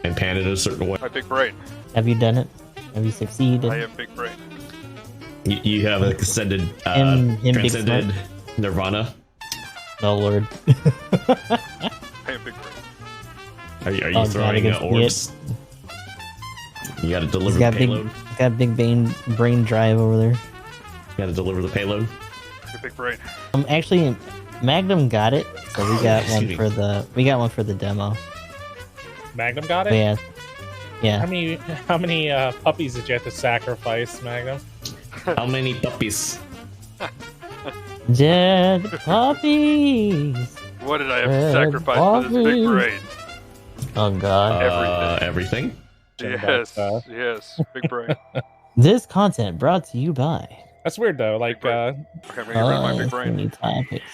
and pan it a certain way. My big brain. Have you done it? Have you succeeded? I have big brain. You have ascended, Him big transcended nirvana. Oh lord. I have big brain. Are you throwing orbs? You gotta deliver the payload. Got a big brain drive over there. You gotta deliver the payload. Your big brain. Actually, Magnum got it, so we got one for the demo. Magnum got it. But yeah. How many puppies did you have to sacrifice, Magnum? How many puppies? Dead puppies. What did I have to sacrifice for this big brain? Oh god. Everything. Yes, big brain. This content brought to you by. That's weird though. Like, Okay, I'm gonna get rid of my big brain. Topics.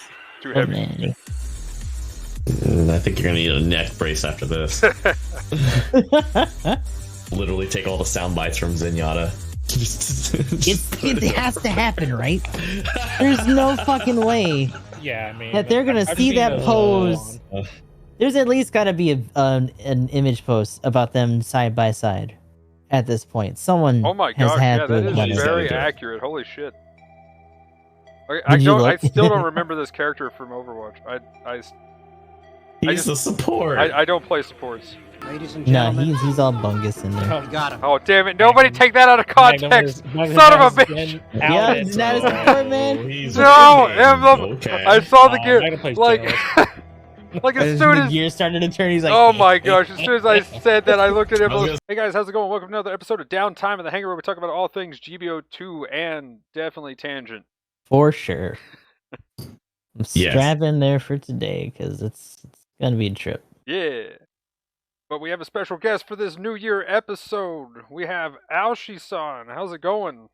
Too heavy. I think you're gonna need a neck brace after this. Literally take all the sound bites from Zenyatta. It has to happen, right? There's no fucking way yeah, I mean, that they're gonna see that pose. There's at least got to be an image post about them side by side. At this point, someone. Oh my has god! had Yeah, to that have done is it. very accurate. Holy shit! Did I you still don't remember this character from Overwatch. He's a support. I don't play supports. Ladies and No, gentlemen, he's all bungus in there. you got him. Oh damn it! Nobody take that out of context. Magnum Son of a has bitch! been Yeah, outed, he's not a so- support man. He's No, a Emblem. okay. I saw the gear. Magnum plays Like, generalist. like as As soon the as. gear started to turn, he's like, Oh my gosh! As soon as I said that, I looked at him. I was gonna- Hey guys, how's it going? Welcome to another episode of Downtime in the Hangar, where we talk about all things GBO2 and definitely Tangent. for sure. I'm Yes. strapping there for today because it's gonna be a trip. Yeah. But we have a special guest for this New Year episode. We have Aoshisan. How's it going?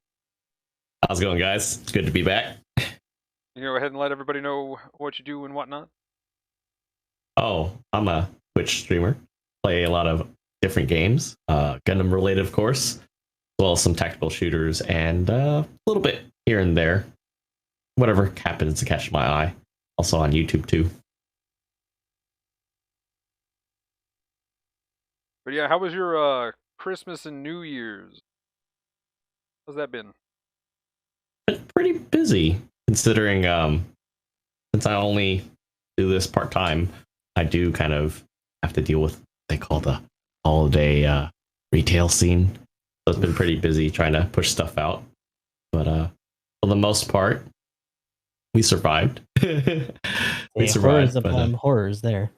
How's it going, guys? It's good to be back. You go ahead and let everybody know what you do and whatnot. Oh, I'm a Twitch streamer. Play a lot of different games, Gundam related, of course, as well as some tactical shooters and a little bit here and there. Whatever happens to catch my eye. Also on YouTube too. But yeah, how was your Christmas and New Year's? How's that been? Been pretty busy considering since I only do this part time, I do kind of have to deal with what they call the holiday retail scene. So it's been pretty busy trying to push stuff out. But for the most part, we survived. We survived. Horrors upon horrors there.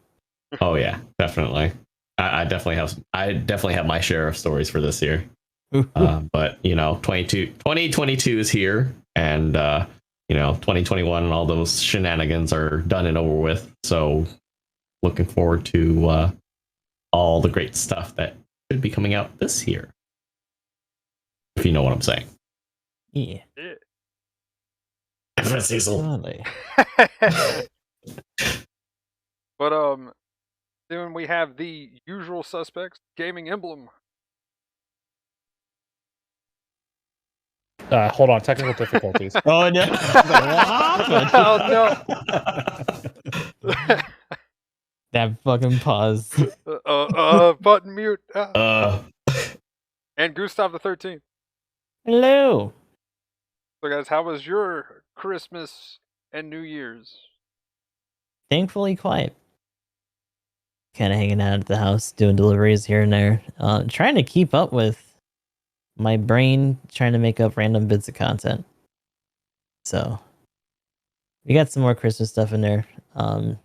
Oh yeah, definitely. I definitely have my share of stories for this year. But you know, 2022 is here, and you know, 2021 and all those shenanigans are done and over with. So looking forward to all the great stuff that should be coming out this year. If you know what I'm saying. Yeah. But then we have the usual suspects, GamingEmblem. Hold on, technical difficulties. Oh no! Oh no! That fucking pause. Button mute. And Gustav the 13th. Hello. So guys, how was your Christmas and New Year's? Thankfully quiet. Kind of hanging out at the house, doing deliveries here and there. Trying to keep up with my brain, trying to make up random bits of content. So we got some more Christmas stuff in there.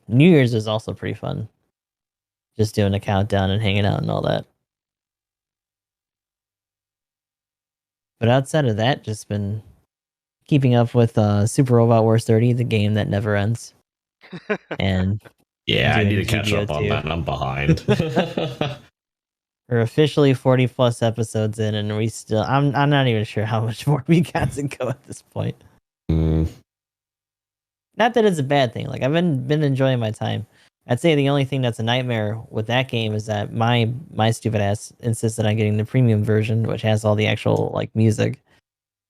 New Year's is also pretty fun. Just doing a countdown and hanging out and all that. But outside of that, just been keeping up with Super Robot Wars 30, the game that never ends. And Yeah, I doing need to catch up on GBO2. that. I'm behind. we're officially 40 plus episodes in, and we still I'm not even sure how much more we got to go at this point. Mm, Not that it's a bad thing. Like I've been enjoying my time. I'd say the only thing that's a nightmare with that game is that my stupid ass insisted on getting the premium version, which has all the actual like music,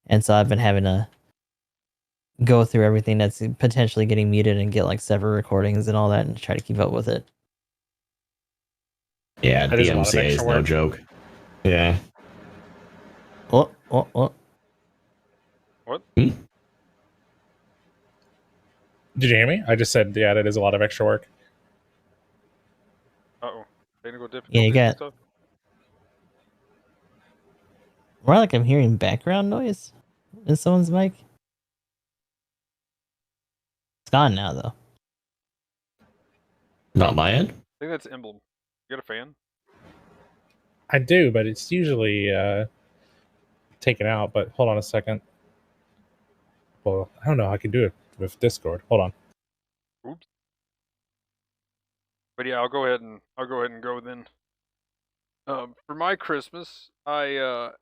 and so I've been having to go through everything that's potentially getting muted and get like separate recordings and all that and try to keep up with it. Yeah, That is a lot of DMCA is extra no work. joke. Yeah. Oh. What? Hmm? Did you hear me? I just said, yeah, that is a lot of extra work. Uh-oh. Technical Yeah, difficulties you got. and stuff. More like I'm hearing background noise in someone's mic. It's gone now, though. Not my end. I think that's Emblem. You got a fan? I do, but it's usually taken out. But hold on a second. Well, I don't know how I can do it with Discord. Hold on. Oops. But yeah, I'll go ahead and go then. For my Christmas, I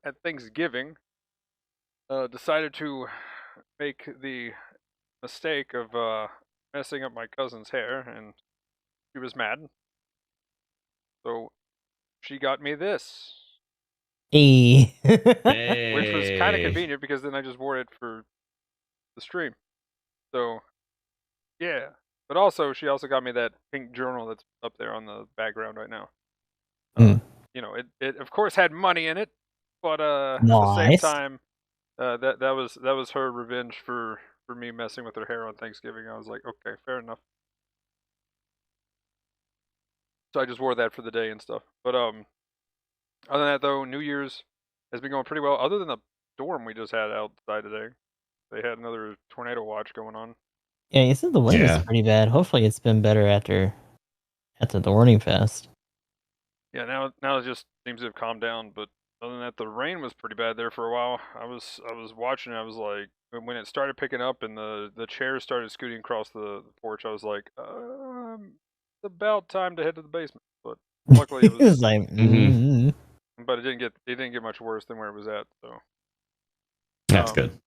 at Thanksgiving decided to make the mistake of messing up my cousin's hair, and she was mad. So she got me this, Hey. which was kind of Hey. convenient because then I just wore it for the stream. So yeah, but also she also got me that pink journal that's up there on the background right now. Mm. You know, it of course had money in it, but at the same Nice. time, that was her revenge for me messing with her hair on Thanksgiving. I was like, okay, fair enough. So I just wore that for the day and stuff. But other than that though, New Year's has been going pretty well. Other than the storm we just had outside today, they had another tornado watch going on. Yeah, you said the wind is Yeah. pretty bad. Hopefully, it's been better after the Warning Fest. Yeah, now it just seems to have calmed down. But other than that, the rain was pretty bad there for a while. I was watching. I was like, when it started picking up and the chairs started scooting across the porch, I was like, it's about time to head to the basement. But luckily it It was was. like, But it didn't get much worse than where it was at. So That's Um, good.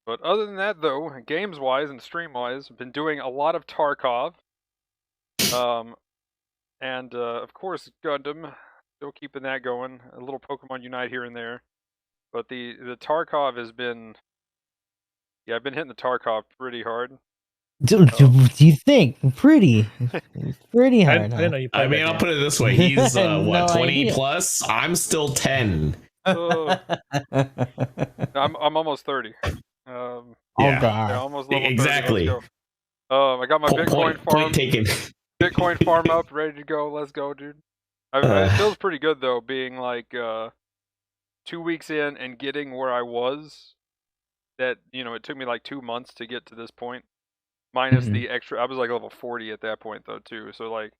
But other than that, though, games wise and stream wise, I've been doing a lot of Tarkov. And of course Gundam, still keeping that going. A little Pokemon Unite here and there, but the Tarkov has been, yeah, I've been hitting the Tarkov pretty hard. do you think pretty I hard? didn't know you played I mean, that I'll game. put it this way: he's I have what no 20 idea. plus. I'm still 10. I'm almost 30. Oh Yeah. god. Yeah, almost level 30. Exactly. Let's go. I got my Bitcoin farm. Point taken. Bitcoin farm up, ready to go. Let's go, dude. It feels pretty good though, being like 2 weeks in and getting where I was. That, you know, it took me like 2 months to get to this point. Minus the extra, I was like level 40 at that point though too. So like,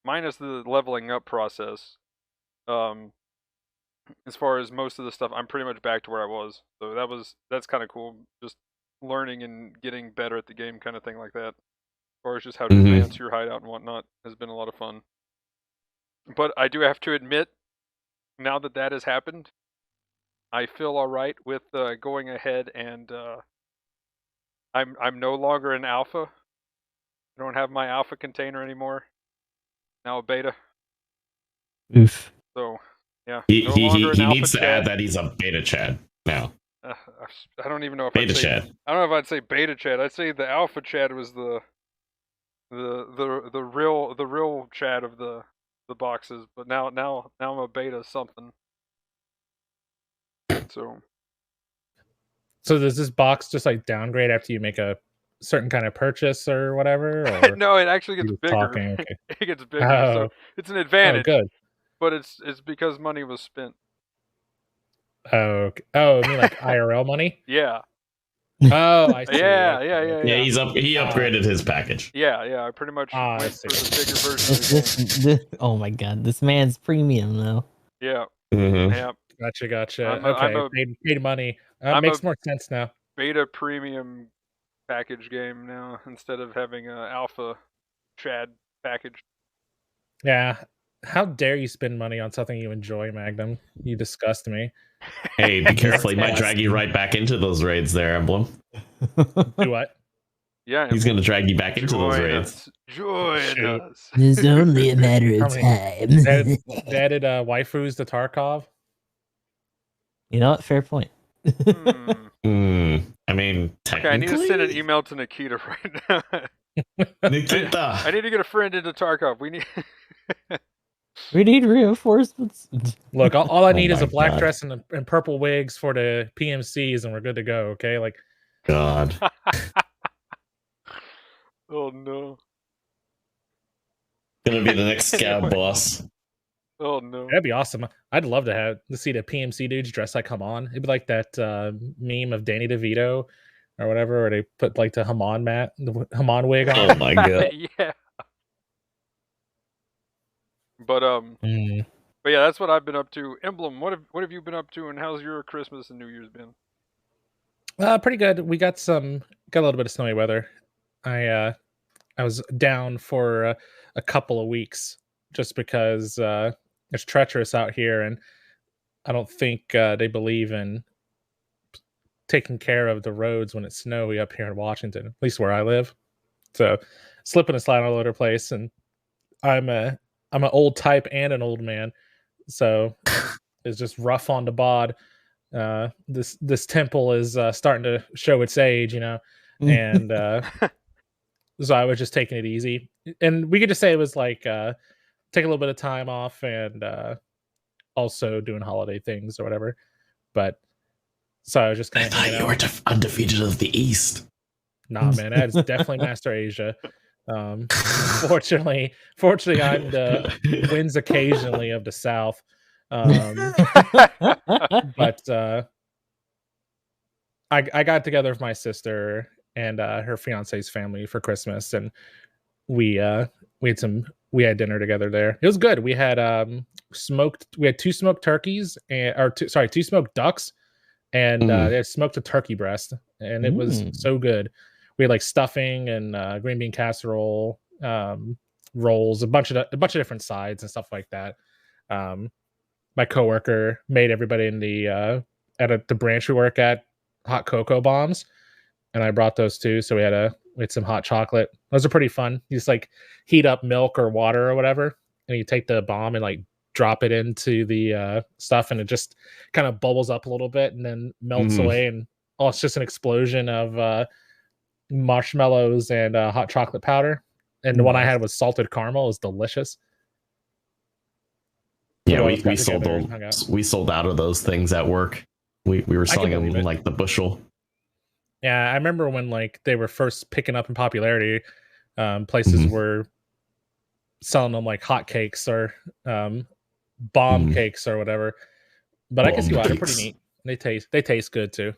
minus the leveling up process. As far as most of the stuff, I'm pretty much back to where I was. So that's kind of cool. Just learning and getting better at the game, kind of thing like that. As far as just how to advance your hideout and whatnot, has been a lot of fun. But I do have to admit, now that that has happened, I feel all right with going ahead and I'm no longer an alpha. I don't have my alpha container anymore. Now a beta. Oof. So yeah, He no longer an alpha needs to Chad. add that he's a beta Chad now. I don't even know if Beta I'd say. Chad. I don't know if I'd say beta Chad. I'd say the alpha Chad was the real Chad of the boxes. But now I'm a beta something. So does this box just like downgrade after you make a certain kind of purchase or whatever? Or No, it actually gets you're bigger. talking, okay. It gets bigger, so it's an advantage. Oh, good. But it's because money was spent. Oh, I mean like IRL money? Yeah. Oh, I see. Yeah, Okay. yeah. He upgraded his package. Yeah. I pretty much I went see. for the bigger version of the game. Oh my god, this man's premium though. Yeah. Mm-hmm. Yeah. Gotcha. I'm a paid money. I'm Makes a- more sense now. Beta premium package game now instead of having a alpha Chad package. Yeah. How dare you spend money on something you enjoy, Magnum? You disgust me. Hey, be careful. He might drag you right back into those raids there, Emblem. Do what? Yeah. He's going to drag you back into those raids. Join Shoot. us. It's only a matter of How time. They added waifus to Tarkov. You know what? Fair point. I mean, Okay, I need to technically, send an email to Nikita right now. Nikita. I need to get a friend into Tarkov. We need. We need reinforcements. Look, all I Oh need is my a black God. dress and purple wigs for the PMCs, and we're good to go. Okay, like God. Oh no. Gonna be the next scab Anyway. boss. Oh no. that'd be awesome. I'd love to see the PMC dudes dress like Haman. It'd be like that meme of Danny DeVito or whatever, where they put like the Haman Haman wig on. Oh my God. Yeah. But Mm. but yeah, that's what I've been up to. Emblem, what have you been up to, and how's your Christmas and New Year's been? Pretty good. We got a little bit of snowy weather. I was down for a couple of weeks just because it's treacherous out here, and I don't think they believe in taking care of the roads when it's snowy up here in Washington, at least where I live. So slipping and sliding all over the place, and I'm an old type and an old man, so it's just rough on the bod. This temple is starting to show its age, and so I was just taking it easy, and we could just say it was like take a little bit of time off and also doing holiday things or whatever. But so I was just I kind of thought you were undefeated of the East. Nah, man, that is definitely Master Asia. Fortunately, I'm the wins occasionally of the South. But I got together with my sister and her fiance's family for Christmas, and we had dinner together there. It was good. We had two smoked turkeys two smoked ducks, and they had smoked a turkey breast, and it was so good. We had like stuffing and green bean casserole, rolls, a bunch of different sides and stuff like that. My coworker made everybody in the the branch we work at hot cocoa bombs, and I brought those too. So we had some hot chocolate. Those are pretty fun. You just like heat up milk or water or whatever, and you take the bomb and like drop it into the stuff, and it just kind of bubbles up a little bit and then melts away, and it's just an explosion of marshmallows and hot chocolate powder. And the one I had was salted caramel. It was delicious. Yeah, we sold out of those things at work. We were selling them in like the bushel. Yeah, I remember when like they were first picking up in popularity. Places were selling them like hot cakes or bomb cakes or whatever. But I can see why they're pretty neat. They taste good too.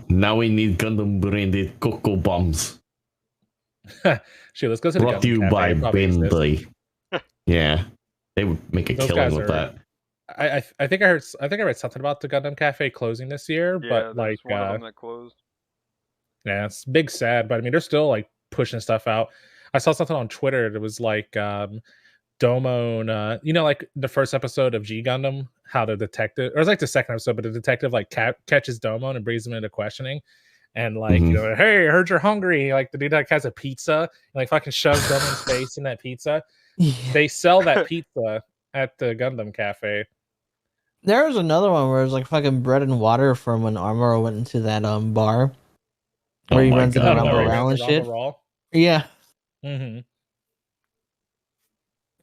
Now we need Gundam branded cocoa bombs. Shoot, let's go to the Brought to you by Bentley. Yeah, they would make a killing with that. I think I read something about the Gundam Cafe closing this year, but like one of them that closed. Yeah, it's big sad, but I mean they're still like pushing stuff out. I saw something on Twitter that was like Domon, like the first episode of G Gundam, how the detective, or it's like the second episode, but the detective like catches Domon and brings him into questioning, and like hey, I heard you're hungry. Like the dude like has a pizza, and like fucking shoves Domon's face in that pizza. Yeah. They sell that pizza at the Gundam Cafe. There was another one where it was like fucking bread and water from when Armor went into that bar where he runs into Rumble Row and shit. Yeah. Mm-hmm.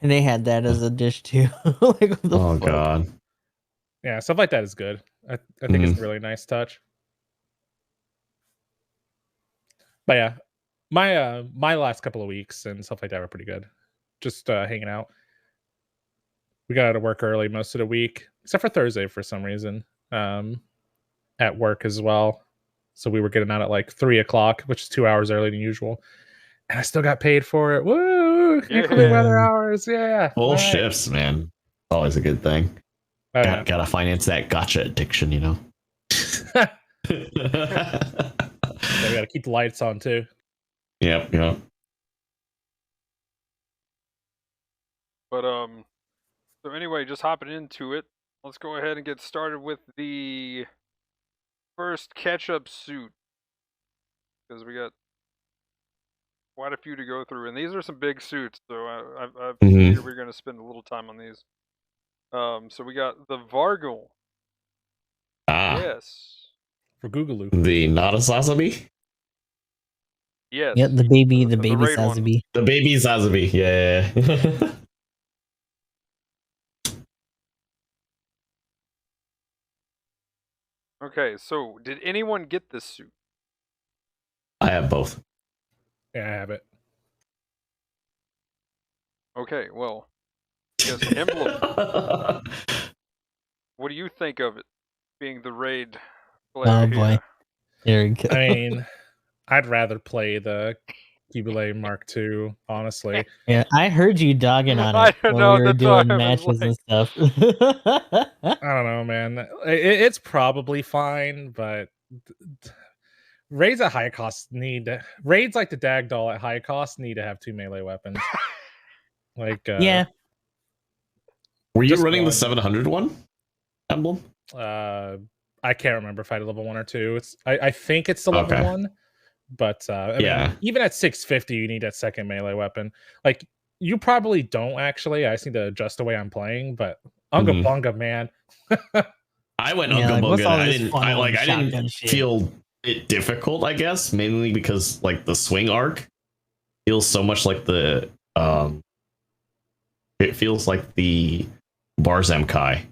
And they had that as a dish too. Like, oh fuck? God. Yeah, stuff like that is good. I think it's a really nice touch. But yeah, my last couple of weeks and stuff like that were pretty good. Just hanging out. We got out of work early most of the week, except for Thursday for some reason. At work as well. So we were getting out at like 3:00, which is 2 hours earlier than usual. And I still got paid for it. Woo! Including weather hours. Yeah. Full shifts, man. Always a good thing. Gotta finance that gotcha addiction, Yeah, we gotta keep the lights on too. Yep. But so anyway, just hopping into it. Let's go ahead and get started with the first catch-up suit, because we got quite a few to go through, and these are some big suits, so I figured we're going to spend a little time on these. So we got the Vargal. Yes. For Googaloo. The not a Sazabi? Yes. Yeah, the baby Sazabi. The baby Sazabi, yeah. Okay, so did anyone get this suit? I have both. Yeah, I have it. Okay, well, yes, Emblem. What do you think of it, being the raid player Oh boy. here? Here we go. I mean, I'd rather play the GBO2 Mark II, honestly. Yeah, I heard you dogging on I it don't when know, we were that's why doing I was matches and like- stuff. I don't know, man. It's probably fine, but raids at high cost raids like the Dag Doll at high cost need to have 2 melee weapons. Like Yeah, Were you Just running the one. 700 one, Emblem? I can't remember if I had level 1 or 2. I think it's the level Okay. 1, but I Yeah. mean, even at 650, you need that second melee weapon. Like you probably don't actually. I just need to adjust the way I'm playing, but Unga Mhm. Bunga, man. I went Yeah, Unga like, what's Bunga. all I this didn't. funnel and I shotgun didn't shit? feel it difficult. I guess mainly because like the swing arc feels so much like the It feels like the Barzem Kai,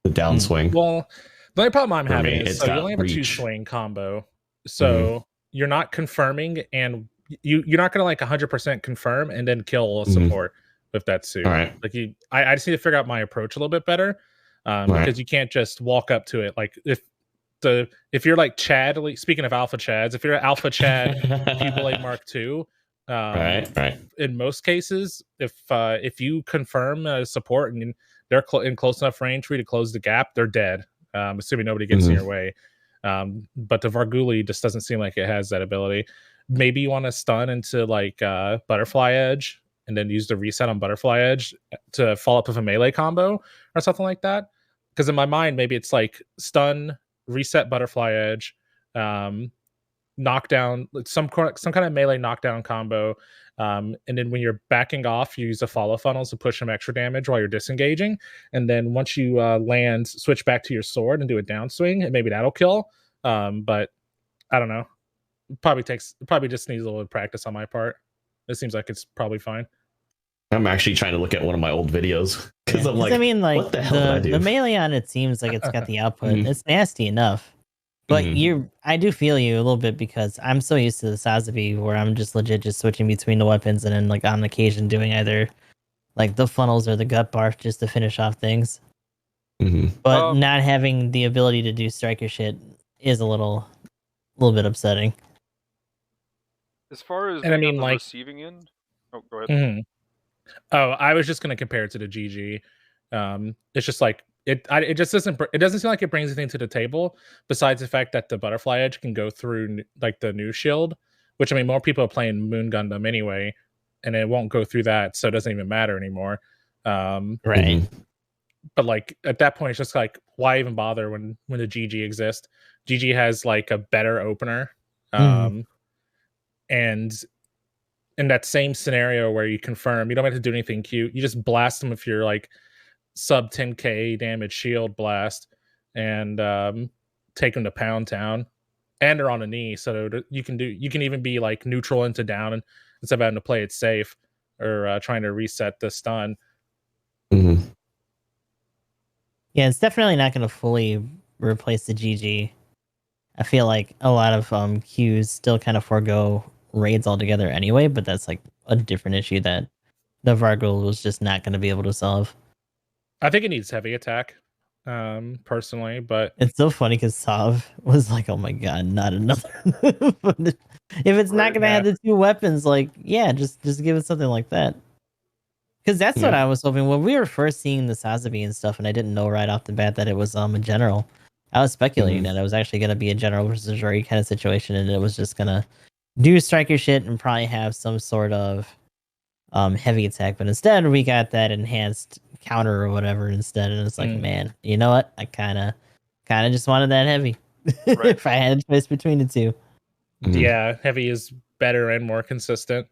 the downswing. Well, the only problem I'm For having me, is it's so you got only have a 2 reach. swing combo, so you're not confirming, and you're not gonna like 100% confirm and then kill a support with that suit. All right. Like I just need to figure out my approach a little bit better, because you can't just walk up to it. Like if you're like Chad, speaking of alpha Chads, if you're Alpha Chad Jubilee Mark II, right. in most cases, if you confirm support and they're in close enough range for you to close the gap, they're dead. Assuming nobody gets in your way. But the Varguli just doesn't seem like it has that ability. Maybe you want to stun into like Butterfly Edge and then use the reset on Butterfly Edge to follow up with a melee combo or something like that. Because in my mind, maybe it's like stun, reset Butterfly Edge, knockdown, some kind of melee knockdown combo, and then when you're backing off, you use the follow funnels to push some extra damage while you're disengaging, and then once you land, switch back to your sword and do a downswing, and maybe that'll kill. But I don't know. Probably just needs a little practice on my part. It seems like it's probably fine. I'm actually trying to look at one of my old videos because I'm like, I mean, like what the hell did I do? the melee on it seems like it's got the output. Mhm. It's nasty enough. But Mhm. I do feel you a little bit because I'm so used to the Sazabi where I'm just legit just switching between the weapons and then like on occasion doing either like the funnels or the gut barf just to finish off things. But not having the ability to do striker shit is a little bit upsetting. As far as And I being on mean, the like- receiving end, oh, go ahead. Mhm. Oh, I was just going to compare it to the GG. It's just like it just doesn't. It doesn't seem like it brings anything to the table besides the fact that the Butterfly Edge can go through like the new shield, which I mean, more people are playing Moon Gundam anyway, and it won't go through that, so it doesn't even matter anymore. Right. But like at that point, it's just like why even bother when the GG exists? GG has like a better opener, and in that same scenario where you confirm, you don't have to do anything cute. You just blast them if you're like sub 10k damage shield blast and take them to Pound Town, and they're on a knee, so you can even be like neutral into down and instead of having to play it safe or trying to reset the stun. Yeah, it's definitely not going to fully replace the GG. I feel like a lot of queues still kind of forego raids altogether anyway, but that's like a different issue that the Vargul was just not going to be able to solve. I think it needs heavy attack, personally, but it's so funny because Sav was like, "Oh my god, not another." If it's not going to have the two weapons, like, yeah, just give it something like that. Because that's what I was hoping when we were first seeing the Sazabi and stuff, and I didn't know right off the bat that it was a general. I was speculating that it was actually going to be a general versus Rory kind of situation, and it was just going to do striker shit and probably have some sort of heavy attack. But instead, we got that enhanced counter or whatever instead, and it's like, man, you know what? I kind of just wanted that heavy. If I had a choice between the two. Yeah, heavy is better and more consistent.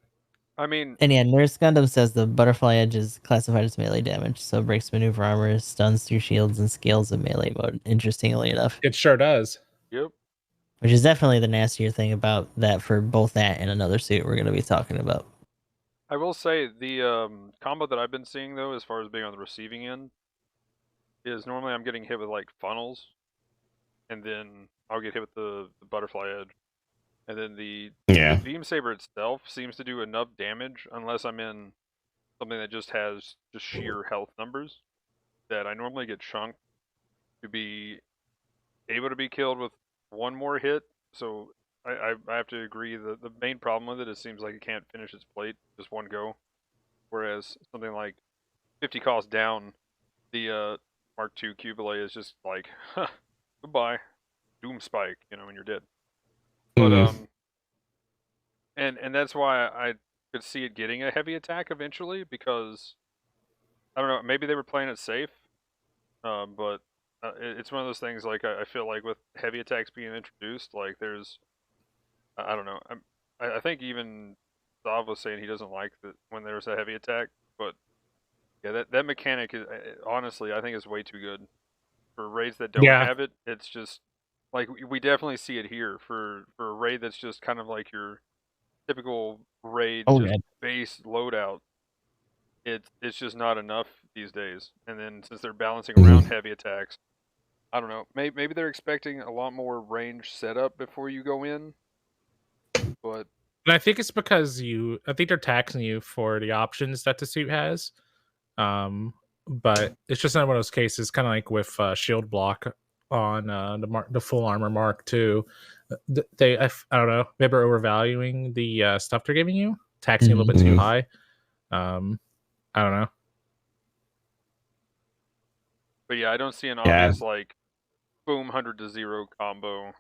I mean, and yeah, Nurse Gundam says the Butterfly Edge is classified as melee damage, so breaks maneuver armor, stuns through shields, and scales in melee mode. Interestingly enough, it sure does. Yep. Which is definitely the nastier thing about that for both that and another suit we're going to be talking about. I will say the combo that I've been seeing though, as far as being on the receiving end, is normally I'm getting hit with like funnels, and then I'll get hit with the butterfly edge. And then the beam saber itself seems to do enough damage, unless I'm in something that just has just sheer health numbers, that I normally get chunked to be able to be killed with one more hit. So I have to agree that the main problem with it, it seems like it can't finish its plate just one go. Whereas something like 50 cost down, the Mark II Cubile is just like, huh, goodbye, doom spike, when you're dead. But and that's why I could see it getting a heavy attack eventually, because I don't know, maybe they were playing it safe, but it's one of those things. Like I feel like with heavy attacks being introduced, like there's, I don't know, I think even Zav was saying he doesn't like that when there's a heavy attack, but yeah, that mechanic is honestly, I think is way too good for raids that don't have it. It's just like we definitely see it here for a raid that's just kind of like your typical raid, base loadout. It's just not enough these days. And then since they're balancing around heavy attacks, I don't know. Maybe they're expecting a lot more range setup before you go in. But I think it's because I think they're taxing you for the options that the suit has. But it's just not one of those cases, kind of like with shield block on the full armor Mark II. I don't know, maybe they're overvaluing the stuff they're giving you, taxing a little bit too high. I don't know. But yeah, I don't see an obvious like boom 100 to 0 combo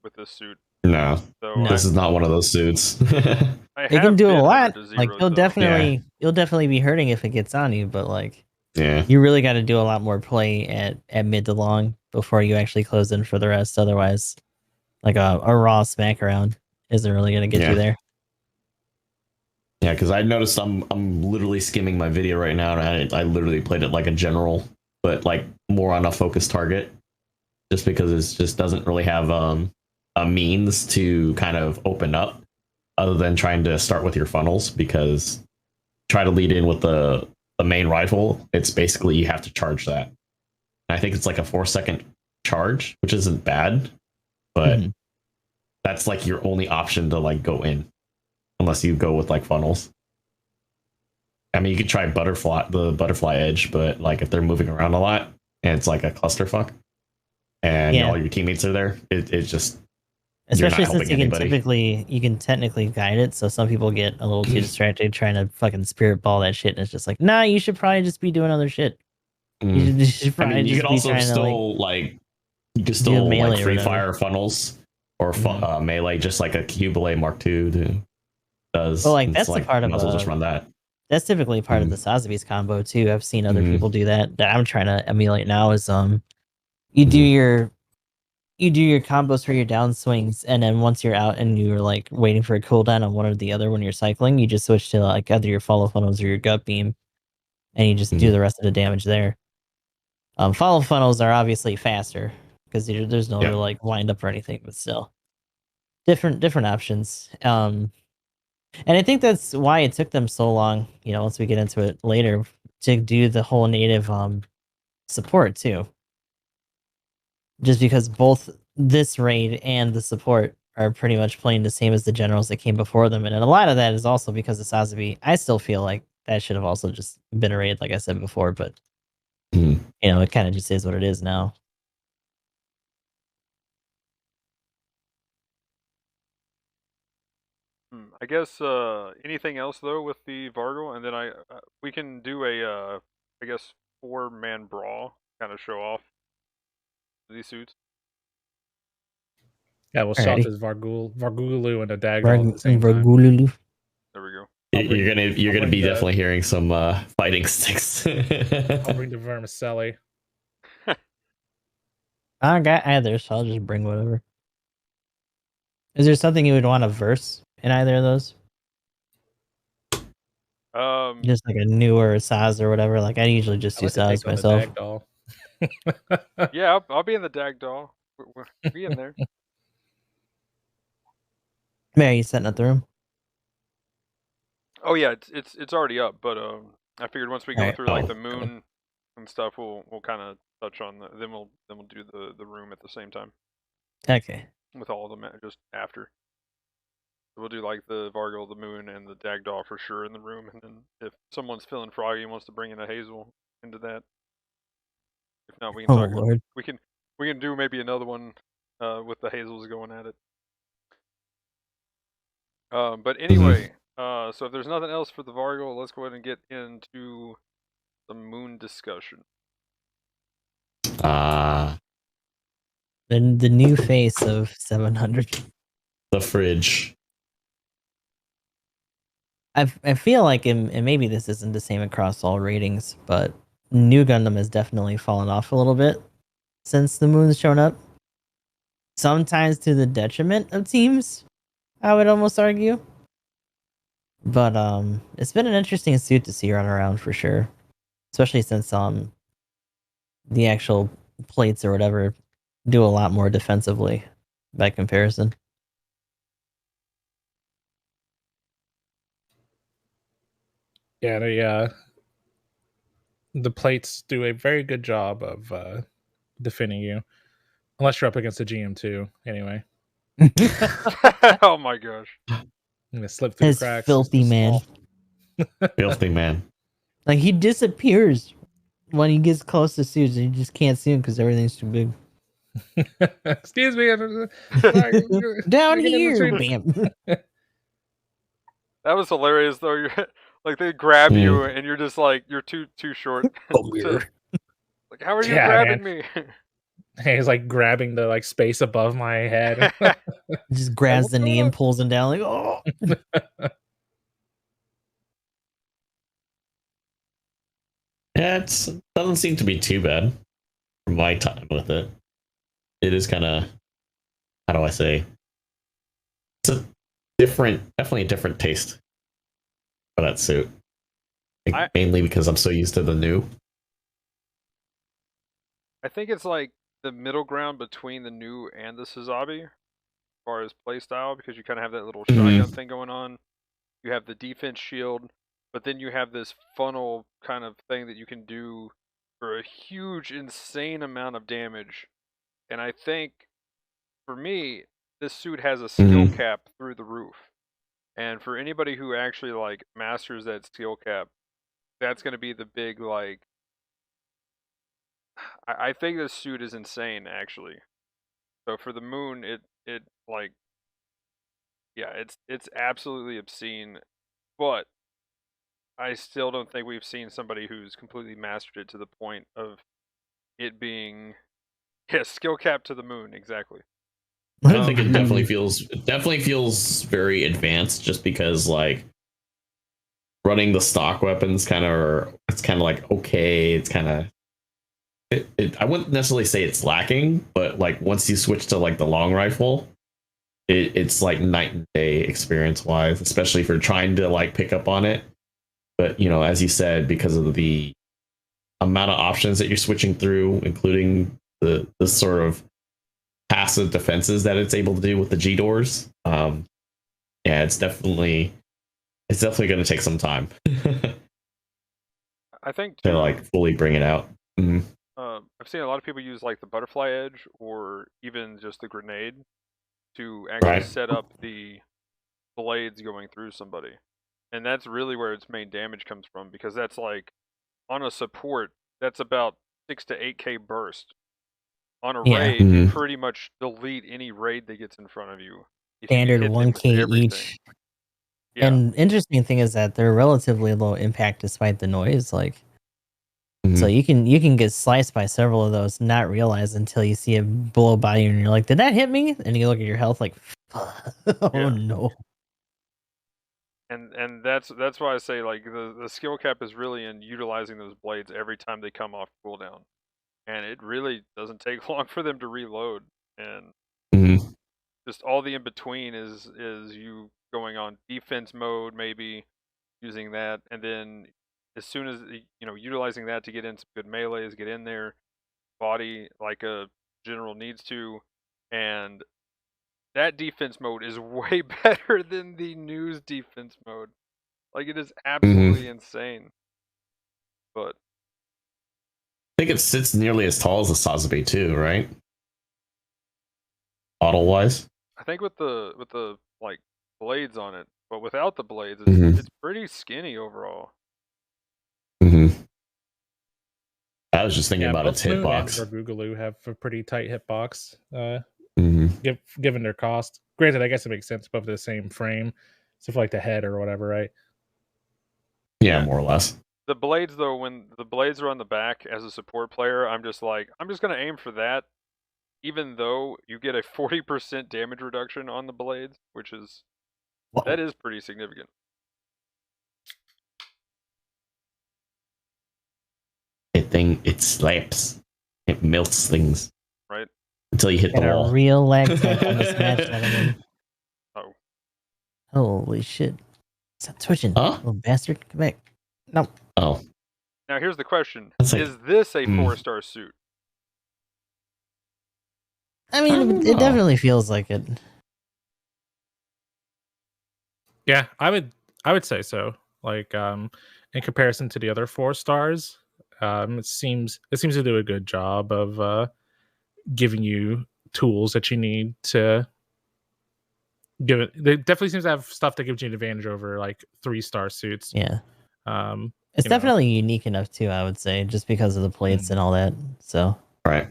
with this suit. No, so this is not one of those suits. They can do a lot. Like you'll definitely be hurting if it gets on you, but like you really got to do a lot more play at mid to long before you actually close in for the rest. Otherwise, like a raw smack around isn't really gonna get you there. Yeah, because I noticed I'm literally skimming my video right now, and I literally played it like a general, but like more on a focused target, just because it just doesn't really have a means to kind of open up other than trying to start with your funnels, because try to lead in with the main rifle, it's basically you have to charge that. And I think it's like a 4-second charge, which isn't bad, but that's like your only option to like go in, unless you go with like funnels. I mean, you could try the butterfly edge, but like if they're moving around a lot and it's like a clusterfuck and all your teammates are there, it's just, especially since you can technically guide it, so some people get a little too distracted trying to fucking spirit ball that shit, and it's just like, nah, you should probably just be doing other shit. You should probably you can also still like free fire funnels or melee, just like a Cubile Mark II does. Well, like that's the part of just run that. That's typically part of the Sazabi's combo too. I've seen other people do that I'm trying to emulate now. Is you do your combos for your down swings, and then once you're out and you're like waiting for a cooldown on one or the other when you're cycling, you just switch to like either your follow funnels or your gut beam, and you just do the rest of the damage there. Follow funnels are obviously faster because there's no real like wind up or anything, but still different options. And I think that's why it took them so long, once we get into it later, to do the whole native support too. Just because both this raid and the support are pretty much playing the same as the generals that came before them. And a lot of that is also because of Sazabi. I still feel like that should have also just been a raid, like I said before, but it kind of just is what it is now. I guess anything else though with the Vargal, and then we can do a I guess 4-man brawl, kind of show off these suits. Yeah, we'll shout as Vargulu and a Dagdoll at the same time. There we go. You're gonna be definitely hearing some fighting sticks. I'll bring the vermicelli. I got either, so I'll just bring whatever. Is there something you would want to verse in either of those? Just like a newer Saz or whatever. Like I usually just do Saz myself. Yeah, I'll be in the Dagdoll. We'll be in there. Man, are you setting up the room? Oh yeah, it's already up, but I figured once we go through like the moon and stuff, we'll kind of touch on then we'll do the room at the same time. Okay. with all of them just after. We'll do like the Vargil, the Moon, and the Dagdaw for sure in the room, and then if someone's feeling froggy and wants to bring in a Hazel into that, if not, we can Oh talk. Lord. We can do maybe another one with the Hazels going at it. But anyway, so if there's nothing else for the Vargil, let's go ahead and get into the Moon discussion. The new face of 700. The fridge. I feel like, and maybe this isn't the same across all ratings, but New Gundam has definitely fallen off a little bit since the Moon's shown up. Sometimes to the detriment of teams, I would almost argue. But it's been an interesting suit to see run around for sure, especially since the actual plates or whatever do a lot more defensively by comparison. Yeah, the plates do a very good job of defending you, unless you're up against a GM2. Anyway, Oh my gosh! I'm gonna slip through His the cracks. filthy man. Filthy man. Like, he disappears when he gets close to suits, and you just can't see him because everything's too big. Excuse me. Down Get in the here, street. bam. That was hilarious though. You're like they grab you and you're just like you're too short. Come here. Like, how are you Yeah, grabbing me? He's like grabbing the like space above my head. Just grabs What's the knee going and on? pulls him down. Like, oh. Yeah, it doesn't seem to be too bad from my time with it. It is kind of, how do I say? It's a definitely a different taste for that suit. Mainly because I'm so used to the new. I think it's like the middle ground between the new and the Suzabi, as far as playstyle, because you kind of have that little shotgun thing going on. You have the defense shield, but then you have this funnel kind of thing that you can do for a huge, insane amount of damage. And I think, for me, this suit has a skill cap through the roof. And for anybody who actually like masters that skill cap, that's going to be the big like. I think this suit is insane, actually. So for the Moon, it like, yeah, it's absolutely obscene, but I still don't think we've seen somebody who's completely mastered it to the point of it being, yeah, skill cap to the Moon, exactly. I think it definitely feels very advanced, just because like running the stock weapons it's kind of like okay, it's kind of I wouldn't necessarily say it's lacking, but like once you switch to like the long rifle, it's like night and day experience wise, especially if you're trying to like pick up on it. But you know, as you said, because of the amount of options that you're switching through, including the sort of passive defenses that it's able to do with the G doors, yeah, it's definitely going to take some time. I think to like fully bring it out. I've seen a lot of people use like the butterfly edge or even just the grenade to actually set up the blades going through somebody, and that's really where its main damage comes from, because that's like on a support that's about 6 to 8k burst. On a raid, you pretty much delete any raid that gets in front of you. Standard 1k each. Yeah. And interesting thing is that they're relatively low impact despite the noise. Like, so you can get sliced by several of those, not realize until you see it blow by you, and you're like, "Did that hit me?" And you look at your health, like, "Oh no." And that's why I say like the skill cap is really in utilizing those blades every time they come off cooldown, and it really doesn't take long for them to reload, and just all the in between is you going on defense mode, maybe using that, and then as soon as utilizing that to get in some good melees, get in there, body like a general needs to, and that defense mode is way better than the news defense mode. Like, it is absolutely insane. But I think it sits nearly as tall as the Sazabi too, right? model wise. I think with the like blades on it, but without the blades, it's pretty skinny overall. I was just thinking about its hitbox. And Boogaloo have a pretty tight hitbox, given their cost. Granted, I guess it makes sense above the same frame, so for like the head or whatever, right? Yeah, more or less. The blades, though, when the blades are on the back as a support player, I'm just gonna aim for that, even though you get a 40% damage reduction on the blades, which is that is pretty significant. It slaps. It melts things. Right. Until you hit the wall. A real lag tech on this match, gentlemen. Oh. Holy shit. Stop twitching. Huh? Little bastard. Come back. No. Oh. Now here's the question. Like, is this a 4-star suit? I mean, it definitely feels like it. Yeah, I would say so. Like, in comparison to the other 4 stars, it seems to do a good job of giving you tools that you need to give it. It definitely seems to have stuff that gives you an advantage over like 3-star suits. Yeah. It's definitely unique enough too, I would say, just because of the plates and all that. So right.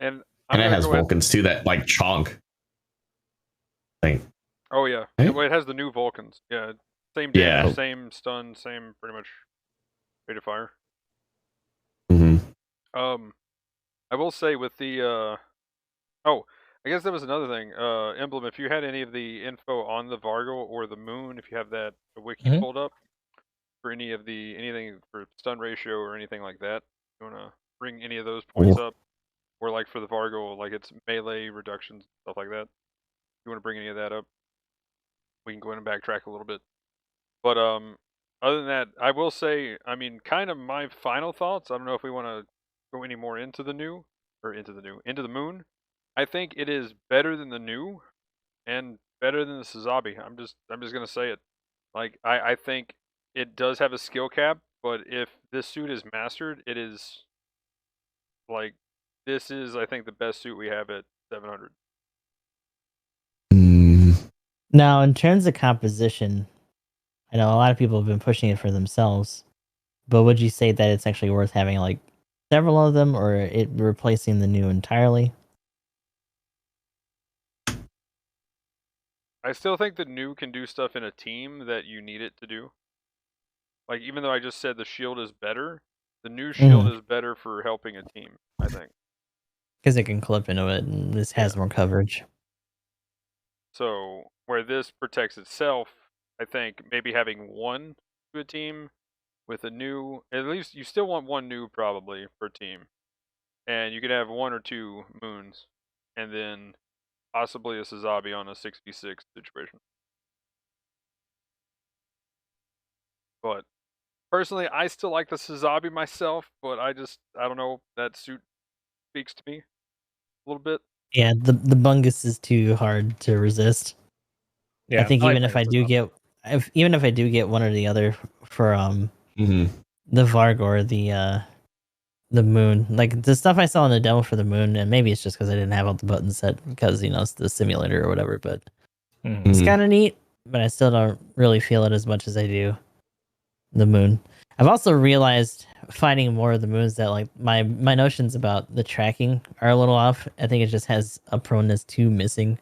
And it has Vulcans too, that like chonk thing. Oh yeah. Right? Well, it has the new Vulcans. Yeah. Same damage, same stun, same pretty much rate of fire. I will say with the I guess that was another thing. Emblem, if you had any of the info on the Vargo or the Moon, if you have that wiki pulled up for anything for stun ratio or anything like that, you want to bring any of those points up, or like for the Vargo, like its melee reductions, stuff like that. If you want to bring any of that up, we can go in and backtrack a little bit. But other than that, I will say, I mean, kind of my final thoughts. I don't know if we want to go any more into the Moon. I think it is better than the new, and better than the Suzabi. I'm just gonna say it. Like I think it does have a skill cap, but if this suit is mastered, it is like this is I think the best suit we have at 700. Now, in terms of composition, I know a lot of people have been pushing it for themselves, but would you say that it's actually worth having like several of them, or it replacing the new entirely? I still think the new can do stuff in a team that you need it to do. Like, even though I just said the shield is better, the new shield is better for helping a team, I think. Because it can clip into it, and this has more coverage. So, where this protects itself, I think maybe having one to a team with a new, at least you still want one new probably per team. And you could have 1 or 2 moons, and then possibly a Suzabi on a 6v6 situation. But personally, I still like the Suzabi myself, but I don't know, that suit speaks to me a little bit. Yeah, the Bungus is too hard to resist. Yeah, I think even if I do get one or the other for the Varg or the Moon, like the stuff I saw in the demo for the Moon, and maybe it's just because I didn't have all the buttons set because it's the simulator or whatever, but it's kind of neat, but I still don't really feel it as much as I do the Moon. I've also realized finding more of the moons that like my notions about the tracking are a little off. I think it just has a proneness to missing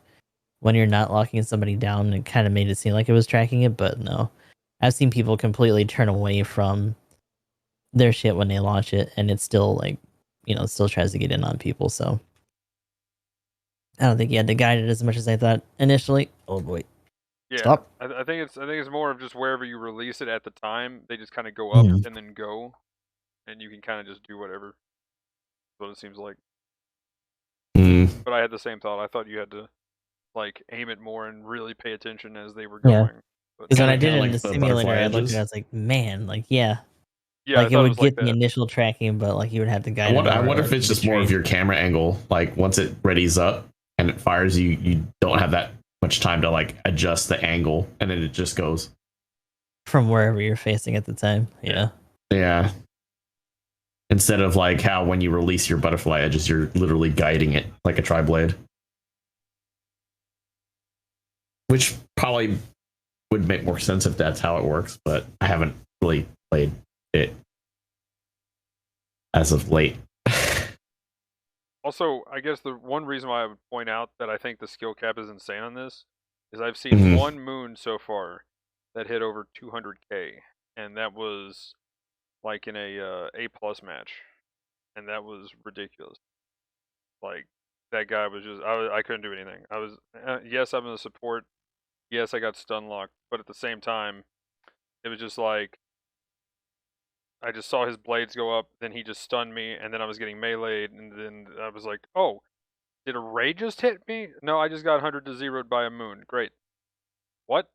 when you're not locking somebody down, and it kind of made it seem like it was tracking it, but no. I've seen people completely turn away from their shit when they launch it, and it's still like, it still tries to get in on people, so I don't think you had to guide it as much as I thought initially. Oh boy. Yeah, Stop. I think it's more of just wherever you release it at the time, they just kind of go up and then go, and you can kind of just do whatever. That's what it seems like. But I had the same thought. I thought you had to like aim it more and really pay attention as they were going. Because when I did it in the simulator, I looked at it, I was like, man, like yeah, like it would get the initial tracking, but like you would have to guide. I wonder if it's just more of your camera angle. Like once it readies up and it fires, you don't have that much time to like adjust the angle, and then it just goes from wherever you're facing at the time. Yeah. instead of like how when you release your butterfly edges, you're literally guiding it like a tri-blade. Which probably would make more sense if that's how it works, but I haven't really played it as of late. Also, I guess the one reason why I would point out that I think the skill cap is insane on this is I've seen one moon so far that hit over 200k, and that was like in a A+ match, and that was ridiculous. Like that guy was just I couldn't do anything. I was yes, I'm in the support. Yes, I got stun locked, but at the same time, it was just like I just saw his blades go up, then he just stunned me, and then I was getting meleeed, and then I was like, oh, did a ray just hit me? No, I just got 100 to 0'd by a moon. Great. What?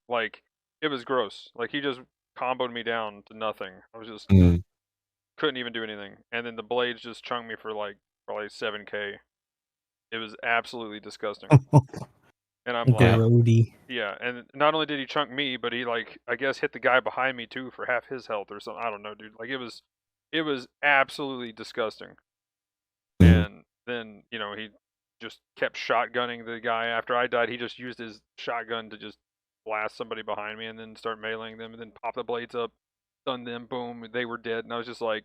Like, it was gross. Like, he just comboed me down to nothing. I was just, couldn't even do anything. And then the blades just chunked me for like, probably 7k. It was absolutely disgusting. And I'm like, yeah, and not only did he chunk me, but he like I guess hit the guy behind me too for half his health or something. I don't know, dude. Like it was absolutely disgusting. And then, you know, he just kept shotgunning the guy after I died. He just used his shotgun to just blast somebody behind me and then start meleeing them and then pop the blades up, stun them, boom, they were dead. And I was just like,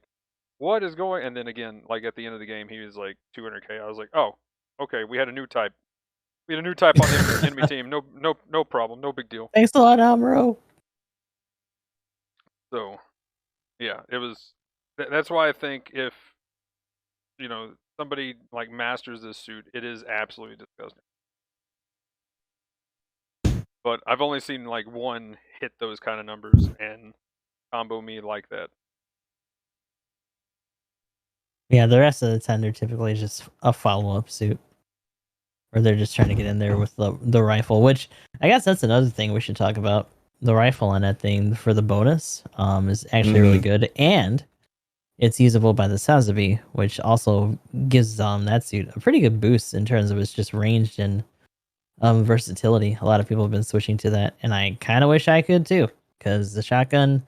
what is going? And then again, like at the end of the game, he was like 200k. I was like, oh, okay, we had a new type. We had a new type on the enemy team. No problem. No big deal. Thanks a lot, Alvaro. So, yeah, it was. That's why I think if, you know, somebody like masters this suit, it is absolutely disgusting. But I've only seen like one hit those kind of numbers and combo me like that. Yeah, the rest of the time they're typically just a follow-up suit. Or they're just trying to get in there with the rifle, which I guess that's another thing we should talk about. The rifle on that thing for the bonus is actually really good, and it's usable by the Sazabi, which also gives that suit a pretty good boost in terms of its just ranged and versatility. A lot of people have been switching to that, and I kind of wish I could too, because the shotgun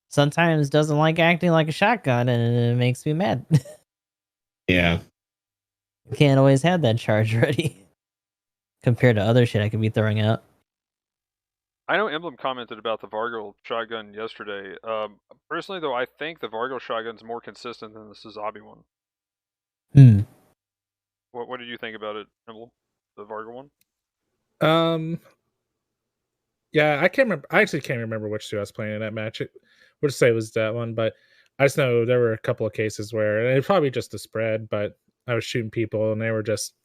sometimes doesn't like acting like a shotgun, and it makes me mad. Yeah. Can't always have that charge ready. Compared to other shit I could be throwing out. I know Emblem commented about the Vargil shotgun yesterday. Personally, though, I think the Vargil shotgun's more consistent than the Sazabi one. What did you think about it, Emblem? The Vargil one? Yeah, I can't remember. I actually can't remember which suit I was playing in that match. We'll just say it was that one, but I just know there were a couple of cases where it was probably just the spread, but I was shooting people and they were just.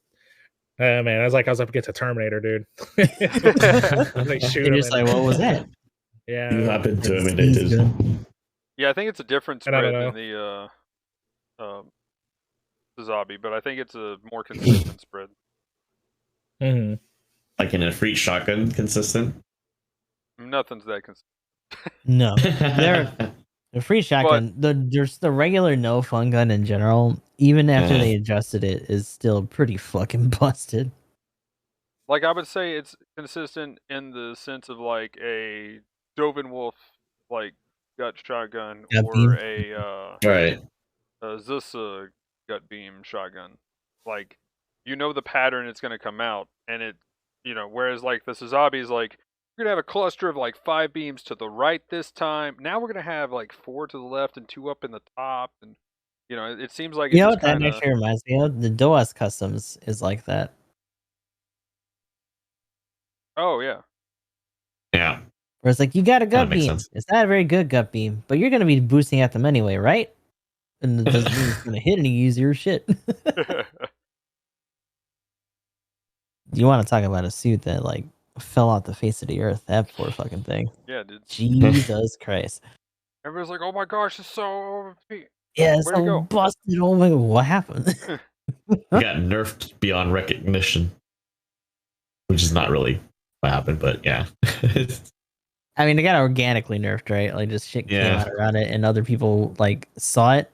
Man, I was up against a Terminator, dude. Like, shoot him. You're just like, what was that? Yeah, You have been Terminated. Yeah, I think it's a different spread than the Sazabi, but I think it's a more consistent spread. Like in a free shotgun, consistent. Nothing's that consistent. No, the free shotgun. There's the regular no fun gun in general. Even after they adjusted it, is still pretty fucking busted. Like I would say, it's consistent in the sense of like a Dovin Wolf like gut shotgun or a Zusa gut beam shotgun. Like, you know the pattern it's gonna come out, and it, you know, whereas like the Sazabi is like, we're gonna have a cluster of like 5 beams to the right this time. Now we're gonna have like 4 to the left and 2 up in the top, and you know, it seems like you know what that actually reminds me of? The DOAS Customs is like that. Oh yeah. Yeah. Where it's like, you got a gut beam. Sense. It's not a very good gut beam, but you're gonna be boosting at them anyway, right? And it doesn't mean it's gonna hit any easier shit. You want to talk about a suit that like fell off the face of the earth? That poor fucking thing. Yeah, dude. Jesus Christ. Everybody's like, "Oh my gosh, it's so OP." Yeah, it's so busted. Oh my god, what happened? It got nerfed beyond recognition, which is not really what happened, but yeah. I mean, it got organically nerfed, right? Like, just shit came out around it, and other people like saw it,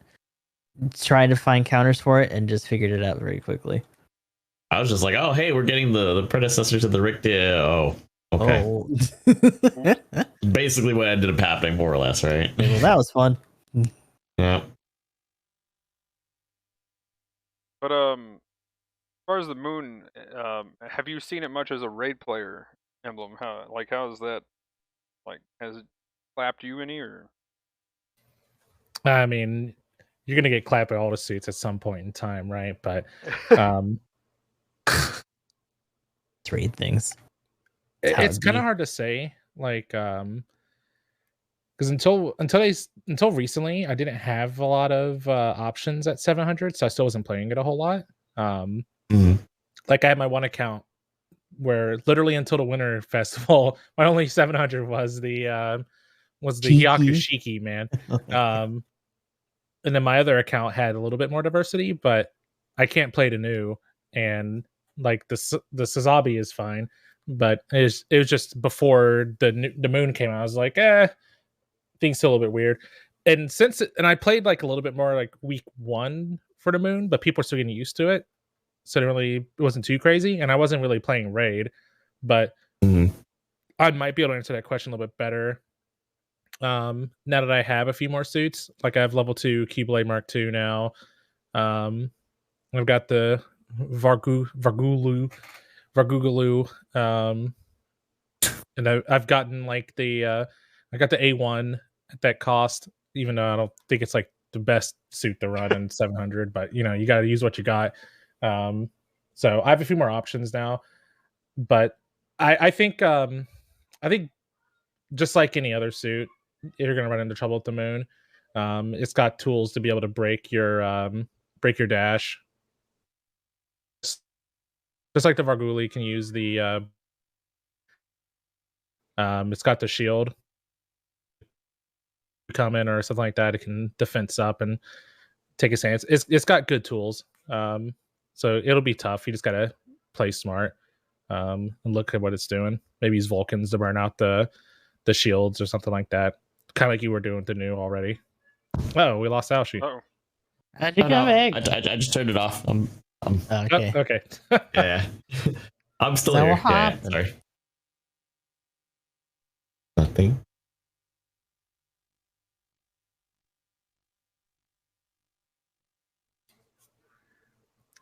tried to find counters for it, and just figured it out very quickly. I was just like, "Oh, hey, we're getting the predecessor to the Rick." Oh, okay. Oh. Basically, what ended up happening, more or less, right? Well, that was fun. Yeah. But as far as the moon, have you seen it much as a raid player emblem? How is that? Like, has it clapped you any or? I mean, you're gonna get clapped at all the suits at some point in time, right? But Three things. it's kind of hard to say, like, because until recently, I didn't have a lot of options at 700, so I still wasn't playing it a whole lot. Like I had my one account where literally until the Winter Festival, my only 700 was the Hyakushiki, man. And then my other account had a little bit more diversity, but I can't play the new, and like the Sazabi is fine, but it was just before the moon came out. I was like, things still a little bit weird. And I played like a little bit more like week 1 for the moon, but people are still getting used to it, so it wasn't too crazy. And I wasn't really playing raid, but I might be able to answer that question a little bit better now that I have a few more suits. Like I have level 2 Keyblade Mark II now. I've got the Vargulu, and I've gotten like I got the A1 at that cost, even though I don't think it's like the best suit to run in 700, but you got to use what you got. So I have a few more options now, but I think just like any other suit, you're going to run into trouble with the moon. It's got tools to be able to break your dash. Just like the Varguli can use the it's got the shield come in or something like that. It can defense up and take a stance. It's got good tools. So it'll be tough. You just gotta play smart and look at what it's doing. Maybe use Vulcans to burn out the shields or something like that. Kind of like you were doing with the new already. Oh, we lost Aoshi. Oh, How'd you come back? I just turned it off. Okay. Oh, okay. Yeah. I'm still So here. what Yeah, happened? sorry. Nothing.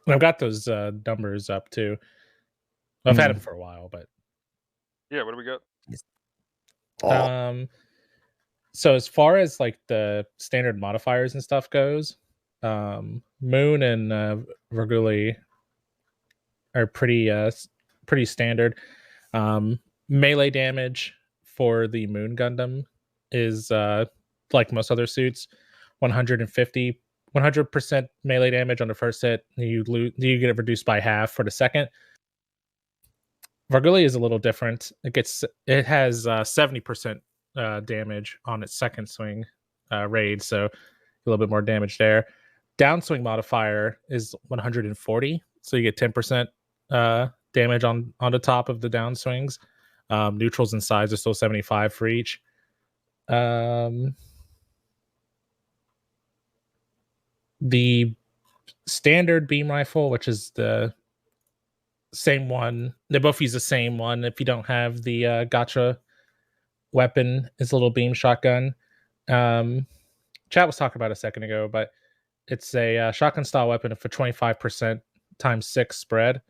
I've got those numbers up too. I've had them for a while, but yeah. What do we got? So as far as like the standard modifiers and stuff goes, Moon and Varguli are pretty standard. Melee damage for the Moon Gundam is like most other suits, 100% melee damage on the first hit. You get it reduced by half for the second. Varguli is a little different. It has 70% damage on its second swing raid, so a little bit more damage there. Downswing modifier is 140, so you get 10% damage on the top of the downswings. Neutrals and sides are still 75 for each. The standard beam rifle, which is the same one, they both use the same one. If you don't have the gotcha weapon, is a little beam shotgun. Chat was talking about a second ago, but it's a shotgun style weapon for 25% times 6 spread,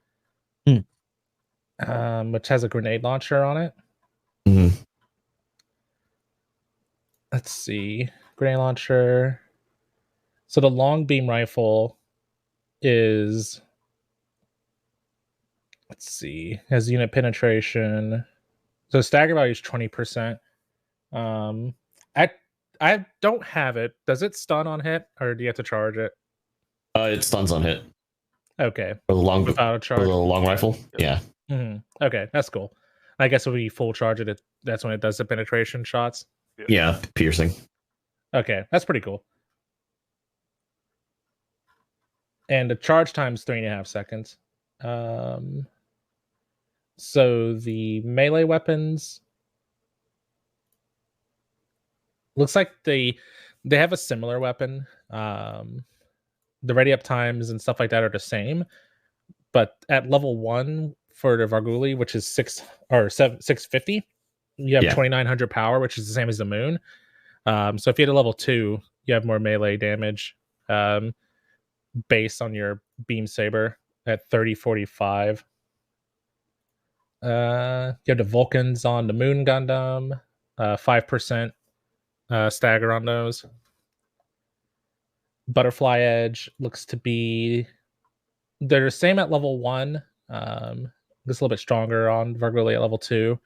which has a grenade launcher on it. Let's see, grenade launcher. So the long beam rifle is, let's see, has unit penetration. So stagger value is 20%. I don't have it. Does it stun on hit, or do you have to charge it? It stuns on hit. Okay. For the long Without a charge. For the long rifle. Yeah. Okay, that's cool. I guess when we full charge it, that's when it does the penetration shots. Yeah, piercing. Okay, that's pretty cool. And the charge time is 3.5 seconds. So the melee weapons looks like they have a similar weapon. The ready up times and stuff like that are the same, but at level 1 for the Varguli, which is 650, you have 2900 power, which is the same as the Moon. So if you had a level 2, you have more melee damage. base on your beam saber at 3045. You have the Vulcans on the Moon Gundam, 5% stagger on those. Butterfly Edge looks to be they're the same at level 1. Just a little bit stronger on Virgoli at level 2.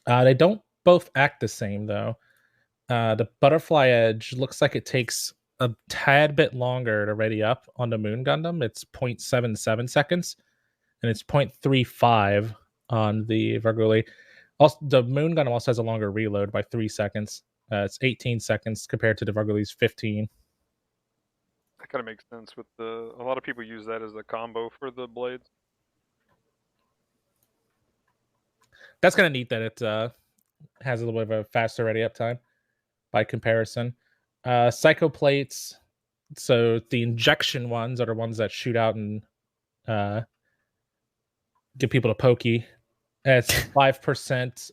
They don't both act the same though. The Butterfly Edge looks like it takes a tad bit longer to ready up on the Moon Gundam. It's 0.77 seconds, and it's 0.35 on the Virgoli. Also, the Moon Gundam also has a longer reload by 3 seconds. It's 18 seconds compared to the Virgoli's 15. That kind of makes sense with a lot of people use that as the combo for the blades. That's kind of neat that it has a little bit of a faster ready up time by comparison. Psycho plates. So the injection ones are the ones that shoot out and get people to pokey. It's 5%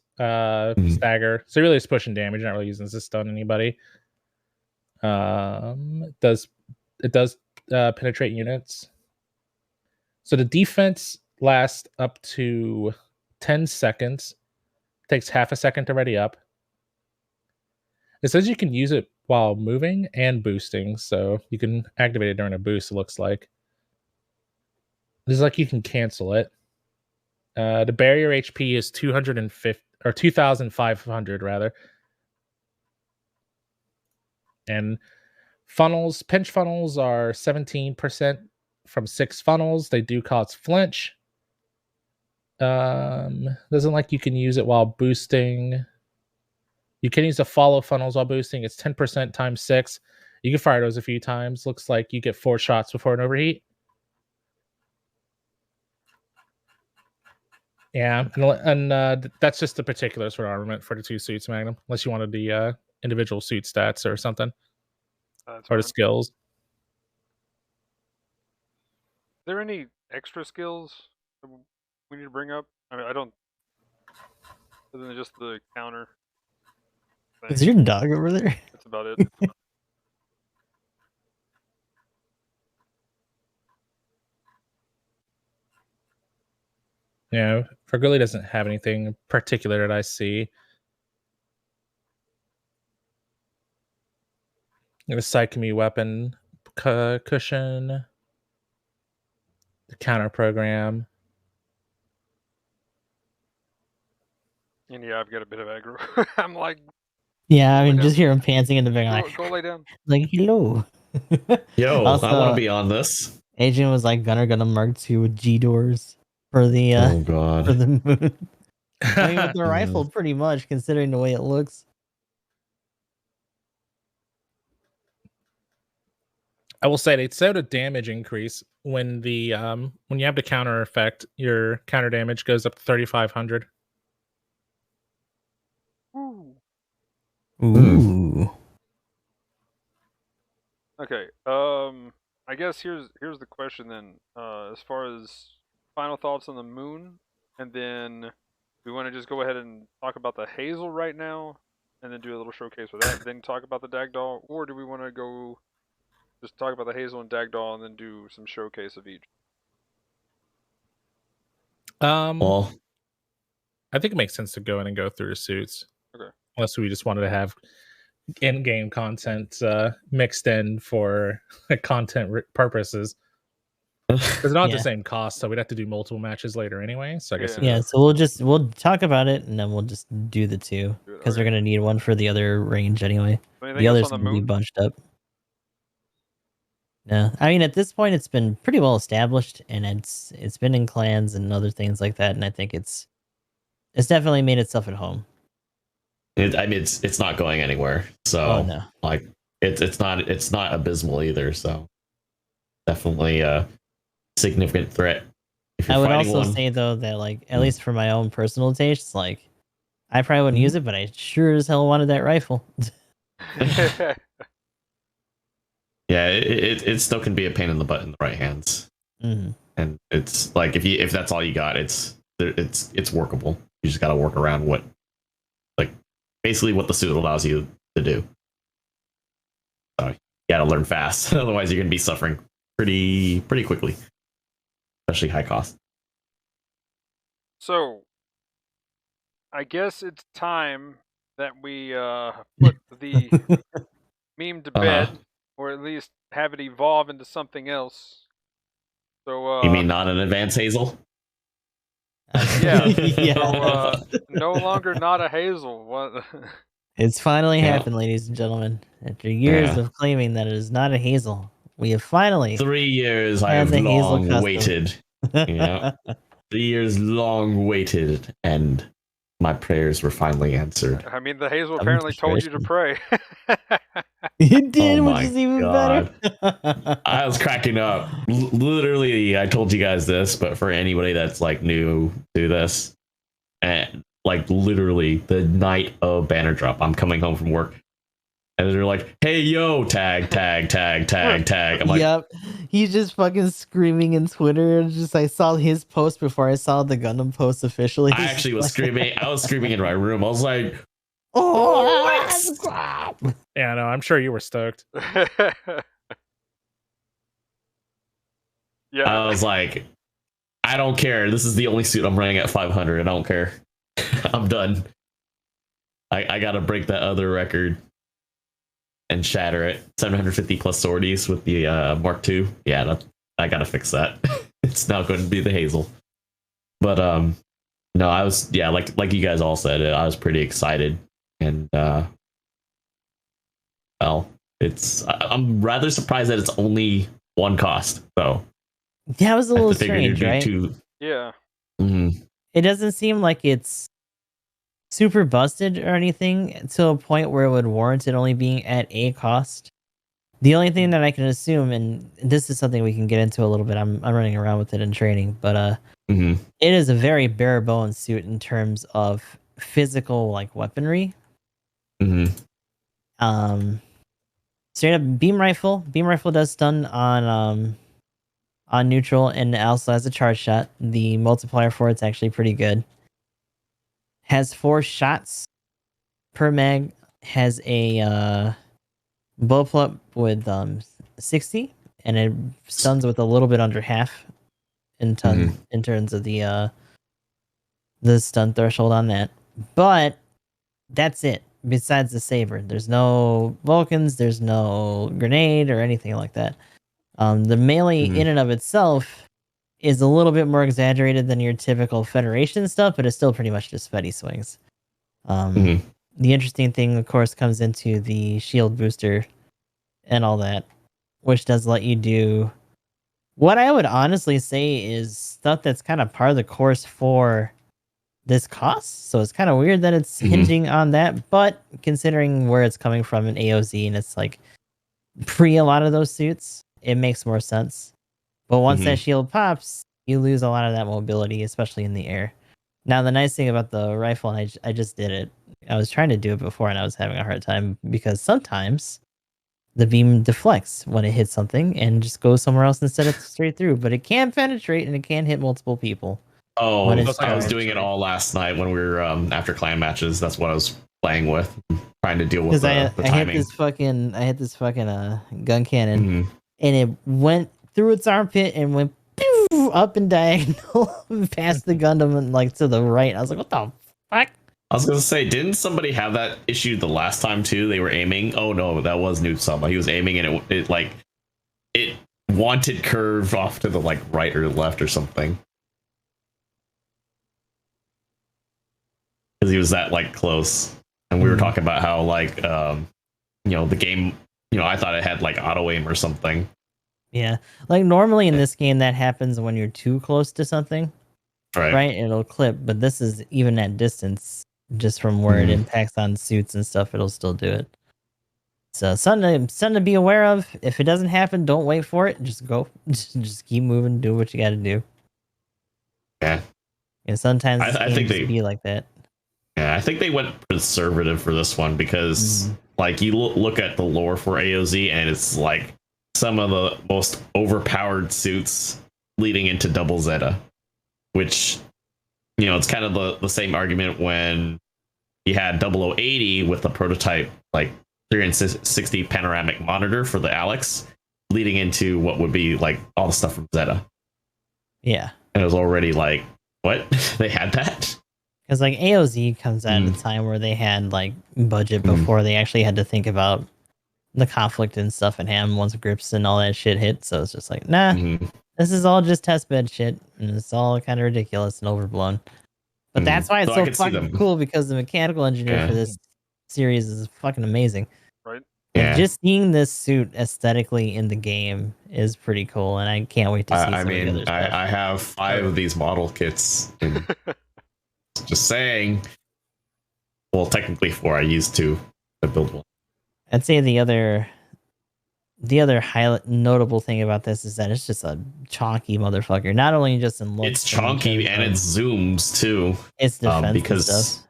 stagger. So really it's pushing damage, not really using this to stun anybody. It does penetrate units. So the defense lasts up to 10 seconds. Takes half a second to ready up. It says you can use it while moving and boosting, so you can activate it during a boost, it looks like. This is like you can cancel it. The barrier HP is 250 or 2,500 rather. And funnels, pinch funnels are 17% from 6 funnels. They do cause flinch. Doesn't like you can use it while boosting. You can use the follow funnels while boosting. It's 10% times 6. You can fire those a few times. Looks like you get 4 shots before an overheat. Yeah, and that's just the particulars for armament for the 2 suits, Magnum. Unless you wanted the individual suit stats or something. Or the skills. Is there any extra skills that we need to bring up? I mean, I don't... Other than just the counter. Is your dog over there? That's about it. Yeah, Virgoli doesn't have anything particular that I see. The Psychemy weapon cushion. The counter program. And yeah, I've got a bit of aggro. I'm like... Yeah, I mean, just hear him panting in the back. Go lay down. Like, hello. Yo, Also, I want to be on this. Adrian was like, Gunner gonna Mark II with G doors for the oh god for the moon. I mean, with the rifle, pretty much considering the way it looks. I will say they showed a damage increase when the when you have the counter effect, your counter damage goes up to 3,500. Ooh. Okay. I guess here's the question then. As far as final thoughts on the moon, and then we want to just go ahead and talk about the Hazel right now, and then do a little showcase with that. Then talk about the Dagdoll, or do we want to go just talk about the Hazel and Dagdoll, and then do some showcase of each? well, I think it makes sense to go in and go through the suits. Okay. Unless we just wanted to have in-game content mixed in for content purposes. Because they're not the same cost, so we'd have to do multiple matches later anyway. So I guess so we'll talk about it and then we'll just do the 2 because we're gonna need one for the other range anyway. The others will be bunched up. Yeah, I mean at this point it's been pretty well established and it's been in clans and other things like that, and I think it's definitely made itself at home. I mean it's not going anywhere, so no. Like it's not abysmal either, so definitely a significant threat. I would also say though that like at least for my own personal tastes, like I probably wouldn't use it, but I sure as hell wanted that rifle. Yeah, it still can be a pain in the butt in the right hands, and it's like if that's all you got, it's workable. You just got to work around what, like, basically what the suit allows you to do. So gotta learn fast. Otherwise, you're gonna be suffering pretty quickly, especially high cost. So, I guess it's time that we put the meme to bed, or at least have it evolve into something else. So, You mean not an advanced Hazel? yeah. Yeah. So, no longer not a Hazel. What? It's finally Yeah. happened, ladies and gentlemen. After years Yeah. of claiming that it is not a Hazel, we have finally 3 years I had have the Hazel long custom. waited. Yeah. 3 years long waited, and my prayers were finally answered. I mean, the Hazel apparently told you to pray. It did, Oh which my is even God. better. I was cracking up. Literally, I told you guys this, but for anybody that's like new to this, and like literally the night of banner drop, I'm coming home from work, and they're like, "Hey, yo, tag, tag, tag, tag, tag." I'm like, Yep. He's just fucking screaming in Twitter. Just I saw his post before I saw the Gundam post officially. I actually was screaming. I was screaming in my room. I was like, Oh, Yeah, no, I'm sure you were stoked. Yeah. I was like, I don't care. This is the only suit I'm running at 500. I don't care. I'm done. I gotta break that other record and shatter it. 750 plus sorties with the Mark II. Yeah, I gotta fix that. It's now going to be the Hazel. But no, I was like you guys all said, I was pretty excited, and well, I'm rather surprised that it's only one cost. So that was a little I figured strange, it'd be right? two. Yeah. Mhm. It doesn't seem like it's super busted or anything to a point where it would warrant it only being at a cost. The only thing that I can assume, and this is something we can get into a little bit, I'm running around with it in training, but Mhm. it is a very bare bones suit in terms of physical like weaponry. Mhm. Straight up beam rifle. Beam rifle does stun on neutral and also has a charge shot. The multiplier for it's actually pretty good. Has 4 shots per mag. Has a bullpup with 60, and it stuns with a little bit under half in terms of the stun threshold on that. But that's it. Besides the saber, there's no Vulcans, there's no grenade or anything like that. The melee in and of itself is a little bit more exaggerated than your typical Federation stuff, but it's still pretty much just Fetty swings. The interesting thing, of course, comes into the shield booster and all that, which does let you do what I would honestly say is stuff that's kind of part of the course for this cost. So it's kind of weird that it's hinging on that, but considering where it's coming from in AOZ and it's like pre a lot of those suits, it makes more sense. But once that shield pops, you lose a lot of that mobility, especially in the air. Now, the nice thing about the rifle, and I just did it. I was trying to do it before and I was having a hard time because sometimes the beam deflects when it hits something and just goes somewhere else instead of straight through. But it can penetrate and it can hit multiple people. Oh, when I it's was doing it all last night when we were after clan matches. That's what I was playing with, trying to deal with the I timing. hit this fucking gun cannon, and it went through its armpit and went pew, up and diagonal past the Gundam and like to the right. I was like, what the fuck? I was gonna say, didn't somebody have that issue the last time too? They were aiming. Oh no, that was Noob Sama. He was aiming and it wanted curve off to the like right or left or something. Because he was that like close, and we were talking about how like the game, I thought it had like auto aim or something. Yeah, like normally in this game that happens when you're too close to something, right? It'll clip, but this is even at distance, just from where it impacts on suits and stuff, it'll still do it. So something to be aware of. If it doesn't happen, don't wait for it. Just go, just keep moving, do what you got to do. Yeah, and sometimes I think they be like that. Yeah, I think they went conservative for this one because, like, you look at the lore for AOZ, and it's like some of the most overpowered suits leading into Double Zeta, which, it's kind of the same argument when you had 0080 with the prototype, like 360 panoramic monitor for the Alex, leading into what would be like all the stuff from Zeta. Yeah. And it was already like, what? They had that? Because like AOZ comes at a time where they had like budget before they actually had to think about the conflict and stuff and ham once grips and all that shit hit. So it's just like, nah, this is all just testbed shit, and it's all kind of ridiculous and overblown. But that's why it's so fucking cool, because the mechanical engineer for this series is fucking amazing. Right. And just seeing this suit aesthetically in the game is pretty cool, and I can't wait to see some of the other stuff. I have 5 of these model kits. Just saying. Well, technically 4. I used 2 to build one. I'd say the other highlight notable thing about this is that it's just a chonky motherfucker. Not only just in looks, it's chonky and it zooms too. It's defense because and stuff.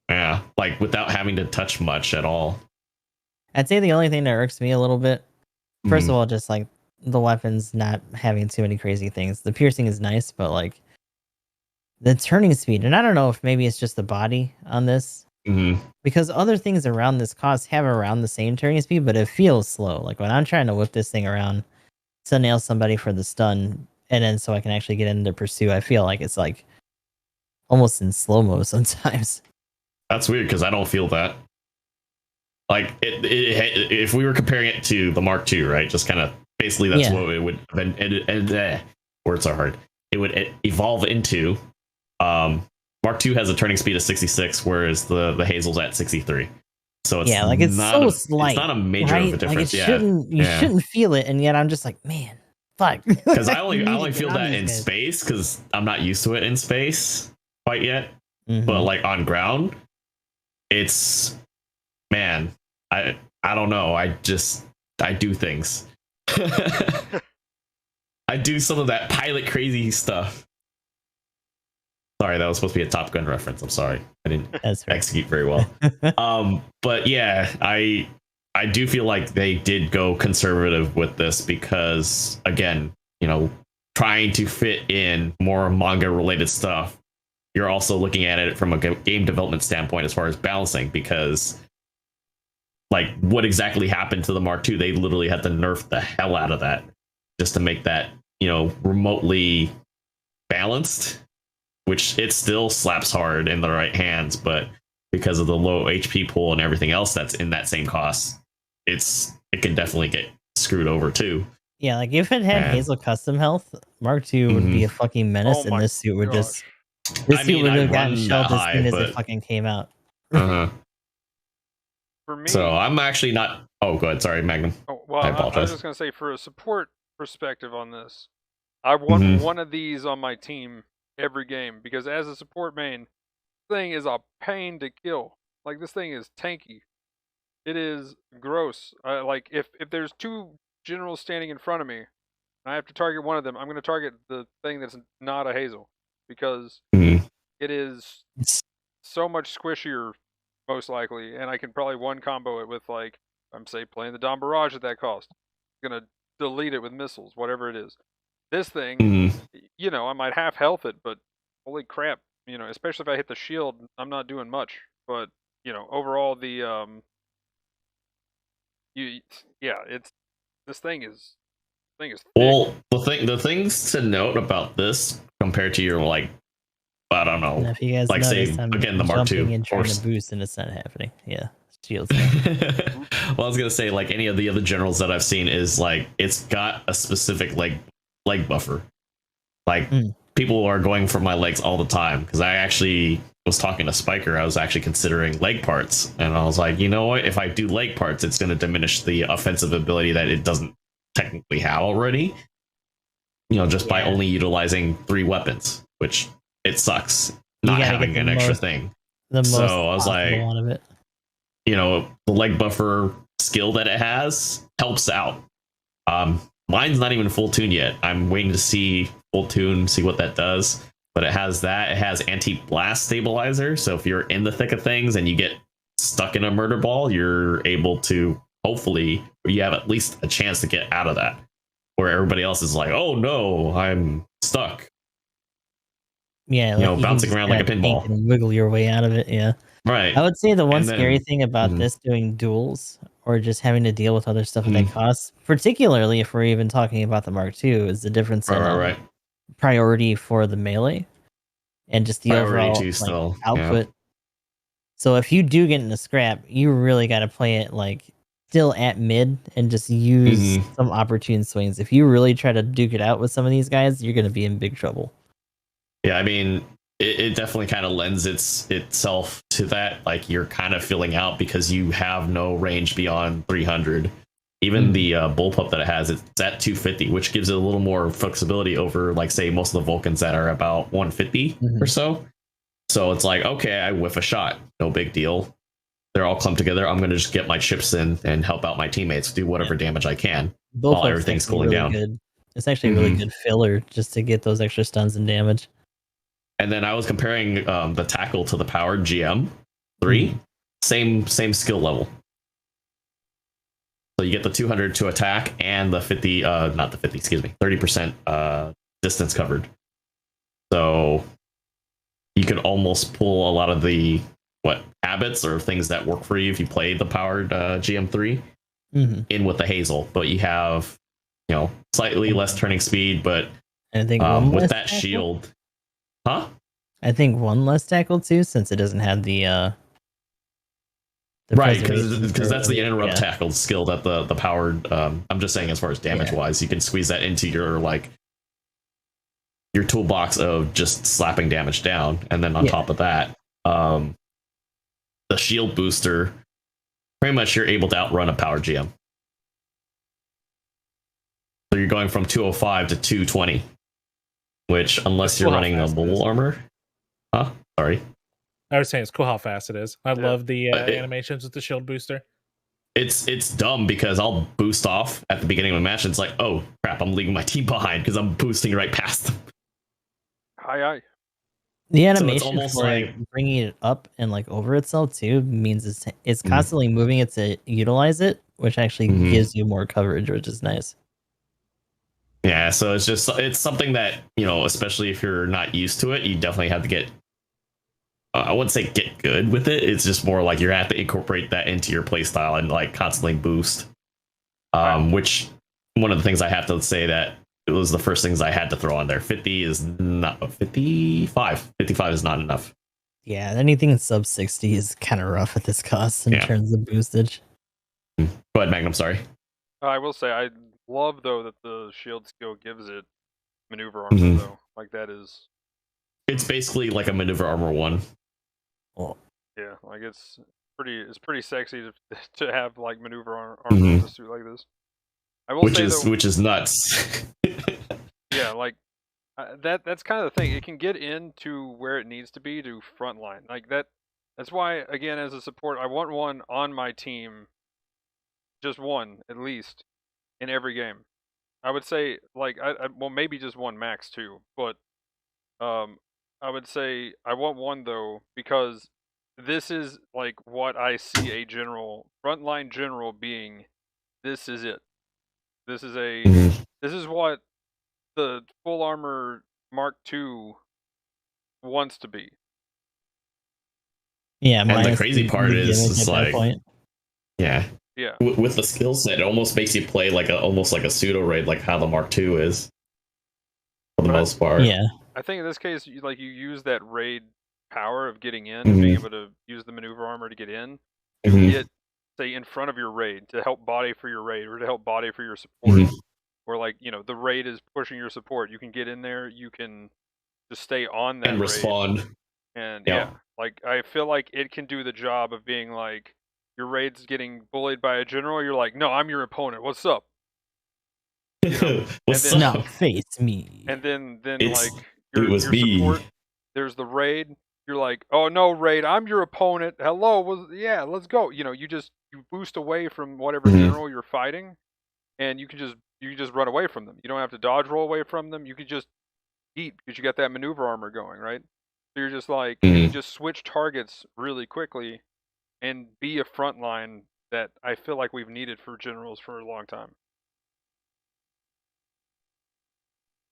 Yeah, like without having to touch much at all. I'd say the only thing that irks me a little bit, first of all, just like the weapons not having too many crazy things. The piercing is nice, but like the turning speed, and I don't know if maybe it's just the body on this. Because other things around this cost have around the same turning speed, but it feels slow. Like when I'm trying to whip this thing around to nail somebody for the stun, and then so I can actually get into pursue, I feel like it's like almost in slow-mo sometimes. That's weird, because I don't feel that. Like, if we were comparing it to the Mark II, right? Just kind of, basically that's what it would, words are hard. It would evolve into, Mark II has a turning speed of 66, whereas the Hazel's at 63. So it's like it's so slight. It's not a major of a difference. Like you shouldn't feel it, and yet I'm just like, man, fuck. Because I only feel that in space, because I'm not used to it in space quite yet. But like on ground, it's, man, I don't know. I do things. I do some of that pilot crazy stuff. Sorry, that was supposed to be a Top Gun reference. I'm sorry. I didn't execute very well. But yeah, I do feel like they did go conservative with this because, again, you know, trying to fit in more manga related stuff, you're also looking at it from a game development standpoint as far as balancing, because like what exactly happened to the Mark II? They literally had to nerf the hell out of that just to make that, you know, remotely balanced. Which it still slaps hard in the right hands, but because of the low HP pool and everything else that's in that same cost, it can definitely get screwed over too. Yeah, like if it had Hazel custom health, Mark II would be a fucking menace, and this suit would just would have gotten shelled as soon as it fucking came out. For me, so I'm actually not. Oh, go ahead. Sorry, Magnum. Oh, well, I was just gonna say, for a support perspective on this, I want one of these on my team every game, because as a support main, this thing is a pain to kill. Like, this thing is tanky. It is gross. Like, if there's 2 generals standing in front of me and I have to target one of them, I'm going to target the thing that's not a Hazel, because it is so much squishier, most likely, and I can probably one combo it with, like, I'm say playing the Dom Barrage at that cost. I'm going to delete it with missiles, whatever it is. This thing, you know, I might half health it, but holy crap, you know, especially if I hit the shield, I'm not doing much. But, you know, overall, this thing is thick. Well, the things to note about this compared to your, like, I don't know, if you guys like say I'm again the Mark II and trying to boost, and it's not happening. Yeah, shields. Well, I was gonna say, like, any of the other generals that I've seen is like it's got a specific leg buffer. Like people are going for my legs all the time, because I actually was talking to Spiker. I was actually considering leg parts, and I was like, you know what? If I do leg parts, it's going to diminish the offensive ability that it doesn't technically have already. You know, just by only utilizing 3 weapons, which it sucks not having an extra thing. So I was like, you know, the leg buffer skill that it has helps out. Mine's not even full tune yet. I'm waiting to see full tune, see what that does. But it has that. It has anti-blast stabilizer. So if you're in the thick of things and you get stuck in a murder ball, you're able to, hopefully, you have at least a chance to get out of that. Where everybody else is like, oh no, I'm stuck. Yeah, you know, bouncing around like a pinball. And wiggle your way out of it, yeah. Right. I would say the one And then- scary thing about Mhm. this doing duels or just having to deal with other stuff at Mhm. that cost, particularly if we're even talking about the Mark II, is the difference in Right. priority for the melee and just the Priority overall too, still. output. So if you do get in a scrap, you really got to play it still at mid and just use some opportune swings. If you really try to duke it out with some of these guys, you're going to be in big trouble. Yeah, I mean, it definitely kind of lends itself to that. Like, you're kind of filling out because you have no range beyond 300. Even the bullpup that it has, it's at 250, which gives it a little more flexibility over, like, say, most of the Vulcans that are about 150 or so. So it's like, okay, I whiff a shot, no big deal. They're all clumped together. I'm going to just get my chips in and help out my teammates, do whatever damage I can while everything's cooling down. Good. It's actually a really good filler just to get those extra stuns and damage. And then I was comparing the tackle to the powered GM3, same skill level. So you get the 200 to attack and the 50, not the 50, excuse me, 30% distance covered. So you could almost pull a lot of the habits or things that work for you if you play the powered GM3 in with the Hazel, but you have slightly less turning speed, but I think with that shield, I think one less tackle too, since it doesn't have the right, because that's the interrupt tackle skill that the powered. I'm just saying, as far as damage wise, you can squeeze that into your toolbox of just slapping damage down, and then on top of that, the shield booster. Pretty much, you're able to outrun a power GM. So you're going from 205 to 220, which unless you're running a bull armor, sorry. I was saying it's cool how fast it is. I love the animations with the shield booster. It's dumb because I'll boost off at the beginning of a match and it's like, oh crap, I'm leaving my team behind because I'm boosting right past them. Aye. The animation for bringing it up and over itself too means it's constantly moving it to utilize it, which actually gives you more coverage, which is nice. Yeah, so it's something that, especially if you're not used to it, you definitely have to get, I wouldn't say get good with it. It's just more like you have to incorporate that into your playstyle and constantly boost. Which one of the things I have to say that it was the first things I had to throw on there. 50 is not 55. 55 is not enough. Yeah, anything sub 60 is kind of rough at this cost in terms of boostage. Go ahead, Magnum. Sorry. I will say I love though that the shield skill gives it maneuver armor though. That is. It's basically like a maneuver armor 1. Oh. Yeah, it's pretty sexy to have maneuver armor in a suit like this. I will say which is nuts. Yeah, that's kind of the thing. It can get into where it needs to be to frontline. That's why, again, as a support, I want one on my team, just one at least in every game. I would say well, maybe just one max too, but I would say I want one though because this is what I see a frontline general being. This is it. This is what the full armor Mark II wants to be. Yeah, and the crazy part is yeah. With the skill set, it almost makes you play almost like a pseudo raid, like how the Mark II is for the most part. Yeah, I think in this case, you use that raid power of getting in, and being able to use the maneuver armor to get in, get say in front of your raid to help body for your raid or to help body for your support. Or the raid is pushing your support, you can get in there, you can just stay on that and respond. And I feel like it can do the job of being your raid's getting bullied by a general, you're like, no, I'm your opponent, what's up? What's up? Now face me. And then your support, there's the raid, you're like, oh no, raid, I'm your opponent, hello, let's go. You boost away from whatever general you're fighting, and you can just run away from them. You don't have to dodge roll away from them. You can just eat because you got that maneuver armor going, right? So you're just you can just switch targets really quickly and be a front line that I feel like we've needed for generals for a long time.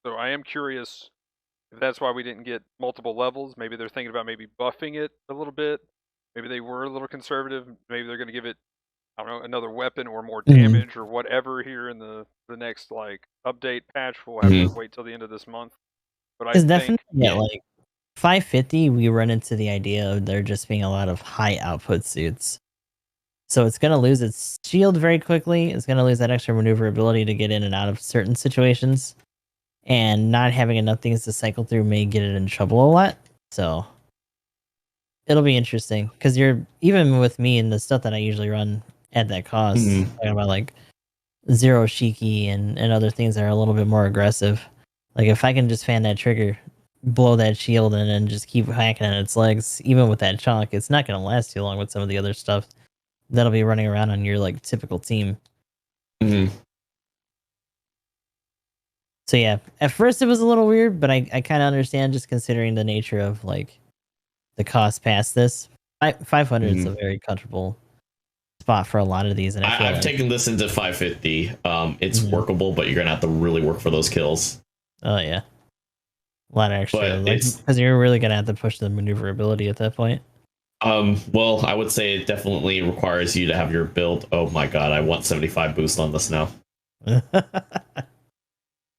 So I am curious if that's why we didn't get multiple levels. Maybe they're thinking about maybe buffing it a little bit maybe they were a little conservative. Maybe they're going to give it, I don't know, another weapon or more Mhm. damage or whatever here in the next like update patch. We'll have to wait till the end of this month. But I Because think definitely at like 550, we run into the idea of there just being a lot of high output suits. So it's going to lose its shield very quickly. It's going to lose that extra maneuverability to get in and out of certain situations. And not having enough things to cycle through may get it in trouble a lot. So it'll be interesting. Because you're, even with me and the stuff that I usually run at that cost, talking about like Zero Shiki and other things that are a little bit more aggressive. Like if I can just fan that trigger, blow that shield in, and just keep hacking at its legs, even with that chunk, it's not going to last too long with some of the other stuff that'll be running around on your like typical team. So yeah, at first it was a little weird, but I kind of understand just considering the nature of like the cost past this. 500 is a very comfortable spot for a lot of these, and I feel I've like, taken this into 550. It's workable, but you're gonna have to really work for those kills. oh yeah, a lot of extra, But like, because you're really gonna have to push the maneuverability at that point. Well, I would say it definitely requires you to have your build. Oh my god, I want 75 boost on this now.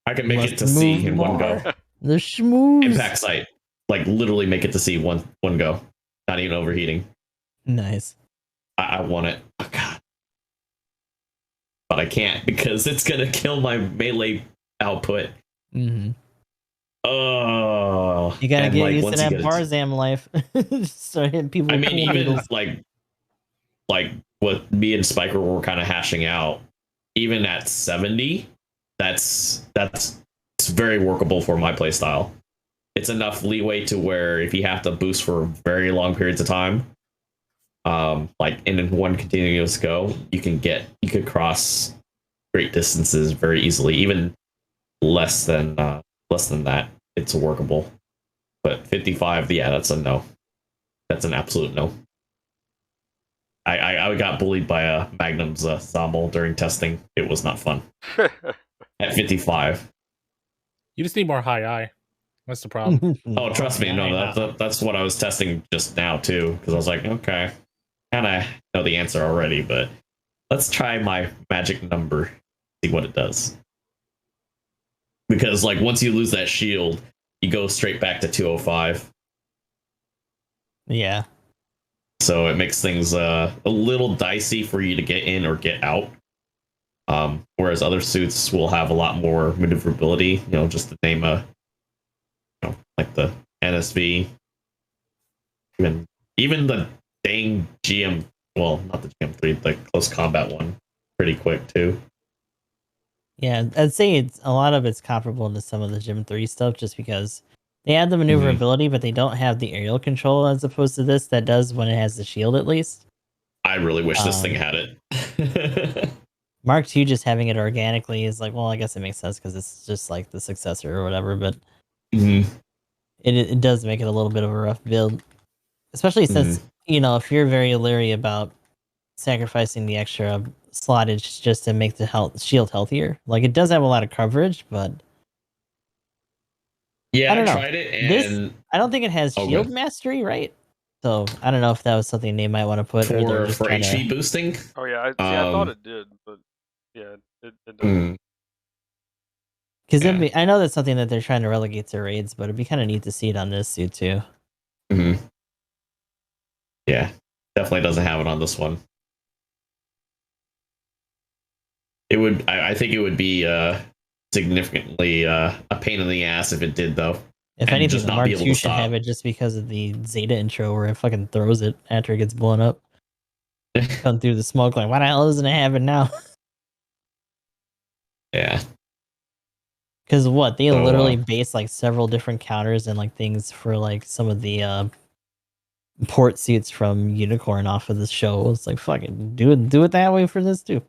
I can make it to C in one go. The schmooze. Impact sight, like literally make it to C one go, not even overheating. Nice. I want it. Oh god, but I can't because it's gonna kill my melee output. Oh, You gotta and, get like, used to once you that get it- Barzam life. Start hitting people. I with mean, pool even needles. like what me and Spiker were kind of hashing out, even at 70, that's it's very workable for my playstyle. It's enough leeway to where if you have to boost for very long periods of time, like in one continuous go, you could cross great distances very easily. Even less than that, it's workable. But 55, yeah, that's a no. That's an absolute no. I got bullied by a Magnum's Zommel during testing. It was not fun. At 55. You just need more high eye. That's the problem. Oh, trust me, no, that's what I was testing just now too, because I was like, okay, kind of know the answer already, but let's try my magic number, see what it does. Because like once you lose that shield, you go straight back to 205. Yeah. So it makes things a little dicey for you to get in or get out. Whereas other suits will have a lot more maneuverability. You know, just to name like the NSV, even the dang GM. Well, not the GM3, the close combat one, pretty quick too. Yeah, I'd say it's a lot of it's comparable to some of the Gym 3 stuff just because they have the maneuverability, but they don't have the aerial control as opposed to this that does when it has the shield at least. I really wish this thing had it. Mark II just having it organically is like, well, I guess it makes sense because it's just like the successor or whatever, but it does make it a little bit of a rough build. Especially since, you know, if you're very leery about sacrificing the extra slottage just to make the shield healthier. Like, it does have a lot of coverage, but yeah, I don't know. tried it, and I don't think it has shield mastery, right? So I don't know if that was something they might want to put for HP boosting. Oh yeah, I thought it did, but yeah, it doesn't. Because I know that's something that they're trying to relegate to raids, but it'd be kind of neat to see it on this suit too. Yeah, definitely doesn't have it on this one. It would. I think it would be significantly a pain in the ass if it did, though. If anything, Mark II should have it just because of the Zeta intro where it fucking throws it after it gets blown up. Come through the smoke like, why the hell doesn't it have it now? Yeah. Because what? They literally base like several different counters and like things for like some of the port suits from Unicorn off of the show. It's like, fucking do it that way for this too.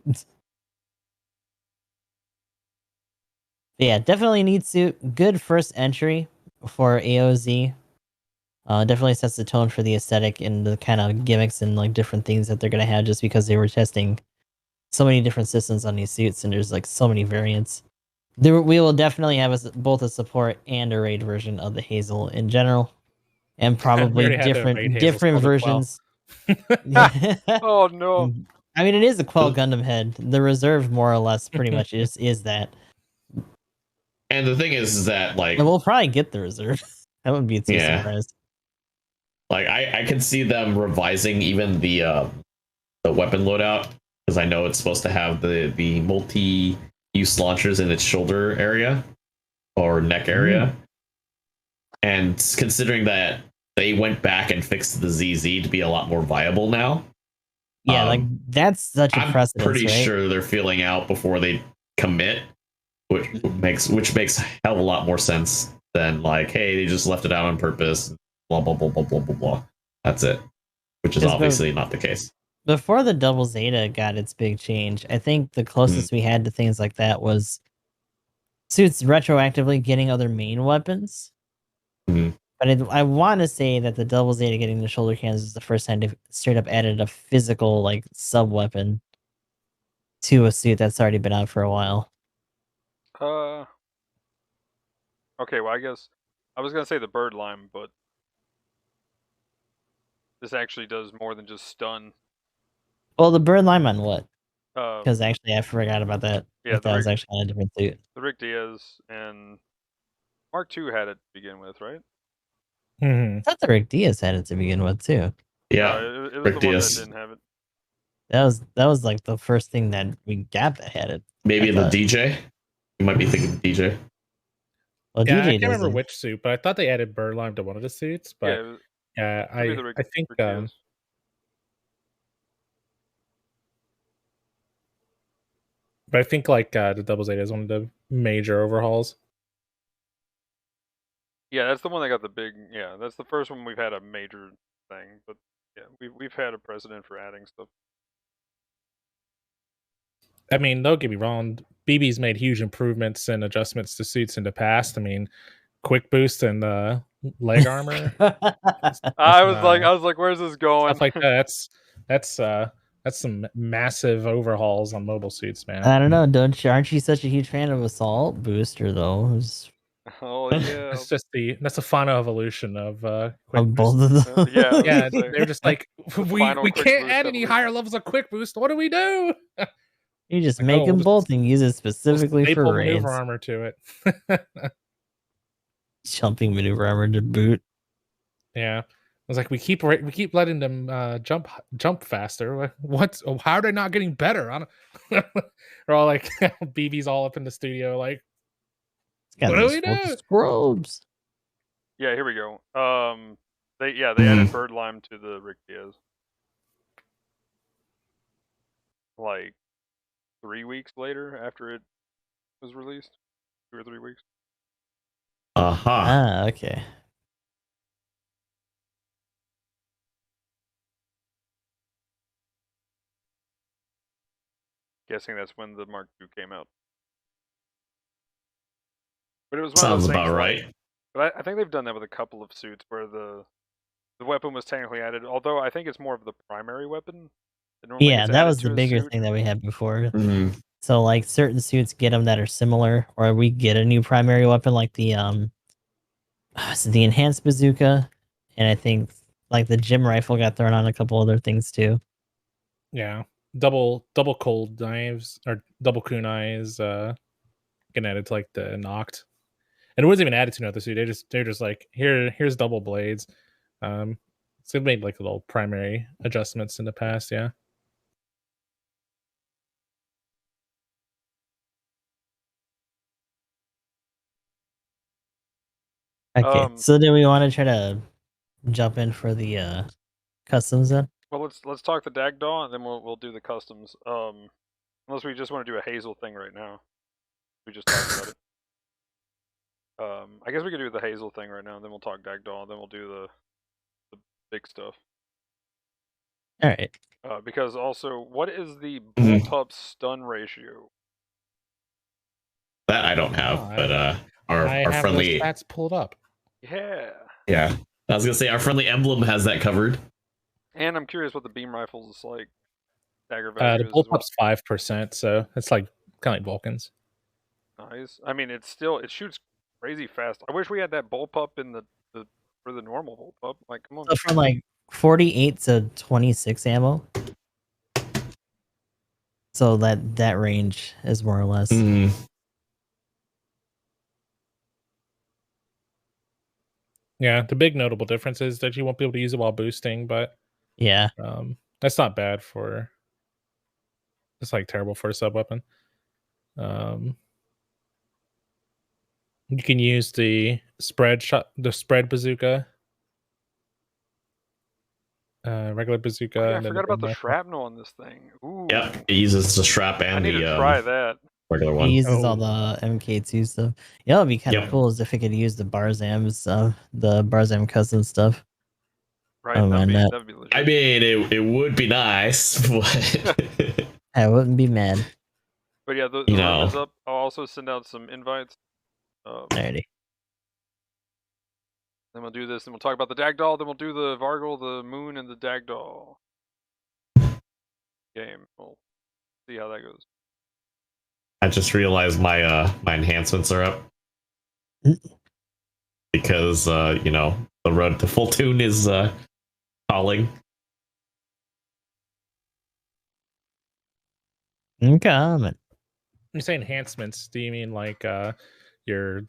Yeah, definitely neat suit. Good first entry for AOZ. Definitely sets the tone for the aesthetic and the kind of gimmicks and like different things that they're gonna have just because they were testing so many different systems on these suits and there's like so many variants. We will definitely have both a support and a raid version of the Hazel in general, and probably different versions Oh no. I mean, it is a Quell Gundam head. The reserve, more or less, pretty much is that. And the thing is that like, And we'll probably get the reserve. I wouldn't be too Yeah. surprised. like I can see them revising even the weapon loadout, because I know it's supposed to have the multi-use launchers in its shoulder area or neck area. And considering that they went back and fixed the ZZ to be a lot more viable now, Yeah, like that's such a I'm precedence, pretty right? sure they're feeling out before they commit, which makes a hell of a lot more sense than like, hey, they just left it out on purpose, blah blah blah blah blah blah blah. That's it, which is obviously not the case. Before the Double Zeta got its big change, I think the closest we had to things like that was suits retroactively getting other main weapons. But I want to say that the Double Zeta getting the shoulder cannons is the first time they straight up added a physical like sub weapon to a suit that's already been out for a while. Okay, well I guess I was gonna say the bird lime, but this actually does more than just stun. Well, the bird lime on what? Um, Because actually, I forgot about that. Yeah, If that was actually on a different suit. the Rick Diaz and Mark II had it to begin with, right? I thought the Rick Diaz had it to begin with too. Yeah, it was Rick the one Diaz. that didn't have it. That was like the first thing that we got that had it. Maybe I the thought. DJ. You might be thinking of the DJ. Well, Yeah, DJ I can't remember doesn't. which suit, but I thought they added bird lime to one of the suits. But Yeah, I think Rick Diaz. but I think like the Double Zeta is one of the major overhauls. Yeah, that's the one that got the big. Yeah, that's the first one we've had a major thing. But yeah, we've had a precedent for adding stuff. I mean, don't get me wrong. BB's made huge improvements and adjustments to suits in the past. I mean, quick boost and leg armor. I was like, where's this going? Stuff like that. That's some massive overhauls on mobile suits, man. I don't know. Aren't you such a huge fan of Assault Booster though? Oh yeah, that's a final evolution of quick both boost. of them. Yeah, they're just like we can't add any evolution. higher levels of quick boost. What do we do? You just make them both and use it specifically for raids. Maneuver armor to it. Jumping maneuver armor to boot. Yeah, I was like, we keep letting them jump faster. How are they not getting better? They're all like, BB's all up in the studio, like, what do we do? Scrubs. Yeah, here we go. They added bird lime to the Rick Diaz. Like 3 weeks later after it was released, 2 or 3 weeks. Ah, okay. Guessing that's when the Mark II came out. But it was one Sounds of those about things, right. Like, but I think they've done that with a couple of suits where the weapon was technically added, although I think it's more of the primary weapon. Yeah, that was the bigger thing that we had before. So like certain suits get them that are similar, or we get a new primary weapon like the enhanced bazooka, and I think like the gym rifle got thrown on a couple other things too. Yeah, double cold knives or double kunais getting added to like the knocked, and it wasn't even added to another suit. They're just like here's double blades. So they've made like little primary adjustments in the past. Yeah. Okay, so do we want to try to jump in for the customs then? Well, let's talk the Dagdaw and then we'll do the customs. Unless we just want to do a Hazel thing right now. We just talked about it. I guess we could do the Hazel thing right now, and then we'll talk Dagdaw, and then we'll do the big stuff. All right. Because also, what is the bullpup stun ratio? That I don't have, but our have friendly those stats pulled up. Yeah. I was gonna say our friendly emblem has that covered. And I'm curious what the beam rifles is like. Dagger value The bullpup's 5%, so it's like kind of like Vulcans. Nice. I mean, it shoots crazy fast. I wish we had that bullpup in the for the normal bullpup. Like, come on. So from like 48 to 26 ammo. So that range is more or less. Yeah, the big notable difference is that you won't be able to use it while boosting, but Yeah. that's not bad for. It's like terrible for a sub weapon. You can use the spread bazooka, regular bazooka. Oh, yeah, I and then forgot about the Magnum. shrapnel on this thing. Ooh. Yep, it uses the strap I and need the to try that. regular He one. uses all the MK2 stuff. You know, it'd be kind of Yep. cool is if it could use the Barzam's the Barzam cousin stuff. Right, Oh, man, that'd be legit. I mean, it would be nice, but I wouldn't be mad. But yeah, the You room know. is up. I'll also send out some invites. Alrighty. Then we'll do this, and we'll talk about the Dagdoll. Then we'll do the Vargle, the Moon, and the Dagdoll game. We'll see how that goes. I just realized my my enhancements are up because you know, the road to full tune is calling. Okay. You say enhancements? Do you mean like your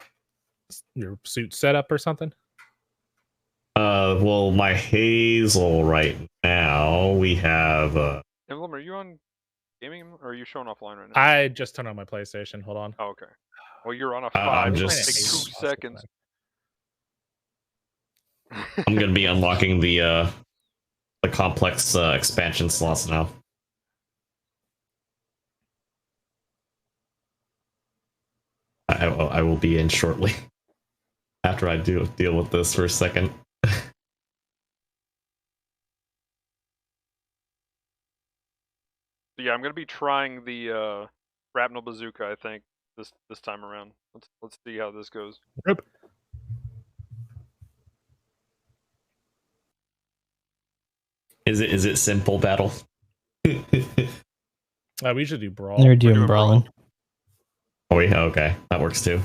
suit setup or something? Well, my Hazel right now we have Emblem, are you on gaming, or are you showing offline right now? I just turned on my PlayStation. Hold on. Oh, okay. Well, you're on a I'm 5. It'll just- take 2 seconds. I'm gonna be unlocking the complex expansion slots now. I will be in shortly after I deal with this for a second. Yeah, I'm gonna be trying the shrapnel bazooka. I think this time around. Let's see how this goes. Rip. Is it simple battle? We usually do brawl. They're We're doing doing brawling. brawl. Oh yeah, okay, that works too.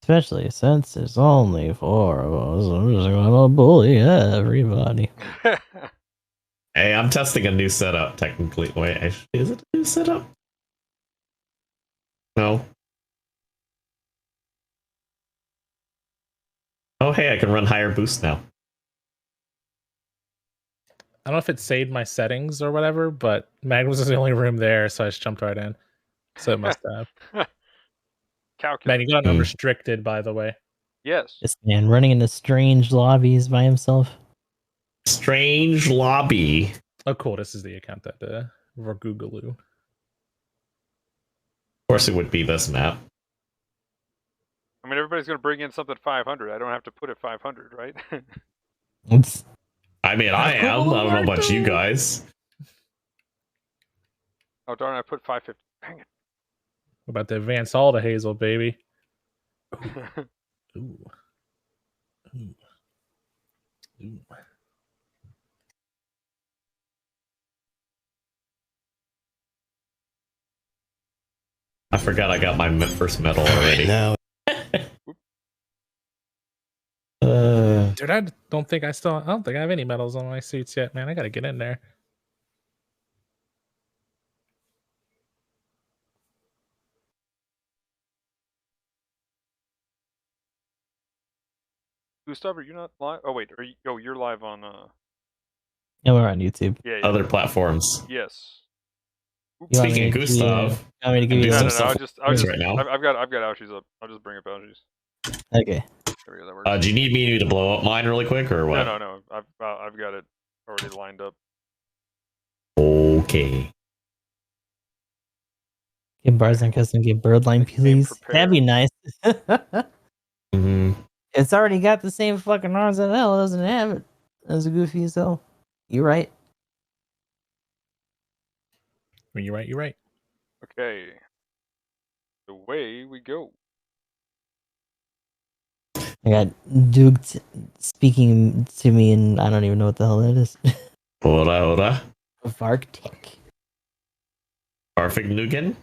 Especially since there's only 4 of us. I'm just gonna bully everybody. Hey, I'm testing a new setup. Technically, wait, is it a new setup? No. Oh hey, I can run higher boost now. I don't know if it saved my settings or whatever, but Magnum's is the only room there, so I just jumped right in. So it must have. Calculus. Man, you got unrestricted, by the way. Yes. This man running into strange lobbies by himself. Strange lobby. Oh, cool. This is the account that Vorgugaloo. Of course, it would be this map. I mean, everybody's gonna bring in something 500. I don't have to put it 500, right? It's I mean, I am. I don't know about you guys. Oh darn! I put 550. Dang it. What about the advance all to Hazel, baby? Ooh. Ooh. Ooh. I forgot I got my first medal already. Now, Dude, I don't think I have any medals on my suits yet, man. I gotta get in there. Gustav, are you not live? Oh wait, you're live on yeah, we're on YouTube. yeah. Other platforms. Yes. You want Speaking me of to give you- Gustav, you want me to give I'm you doing No, some a- stuff I'll just right now. I've got Aoshi's up. I'll just bring up Aoshi's. Okay. There we go. That works. do you need me to blow up mine really quick or what? No. I've got it already lined up. Okay. Get bars and custom, get birdline, please. prepared. That'd be nice. Mm-hmm. It's already got the same fucking arms that L doesn't have it as a goofy as hell. You're right. When you're right, you're right. Okay. Away we go. I got Duke speaking to me, and I don't even know what the hell that is. Ora. Varktik. Perfect Nugan.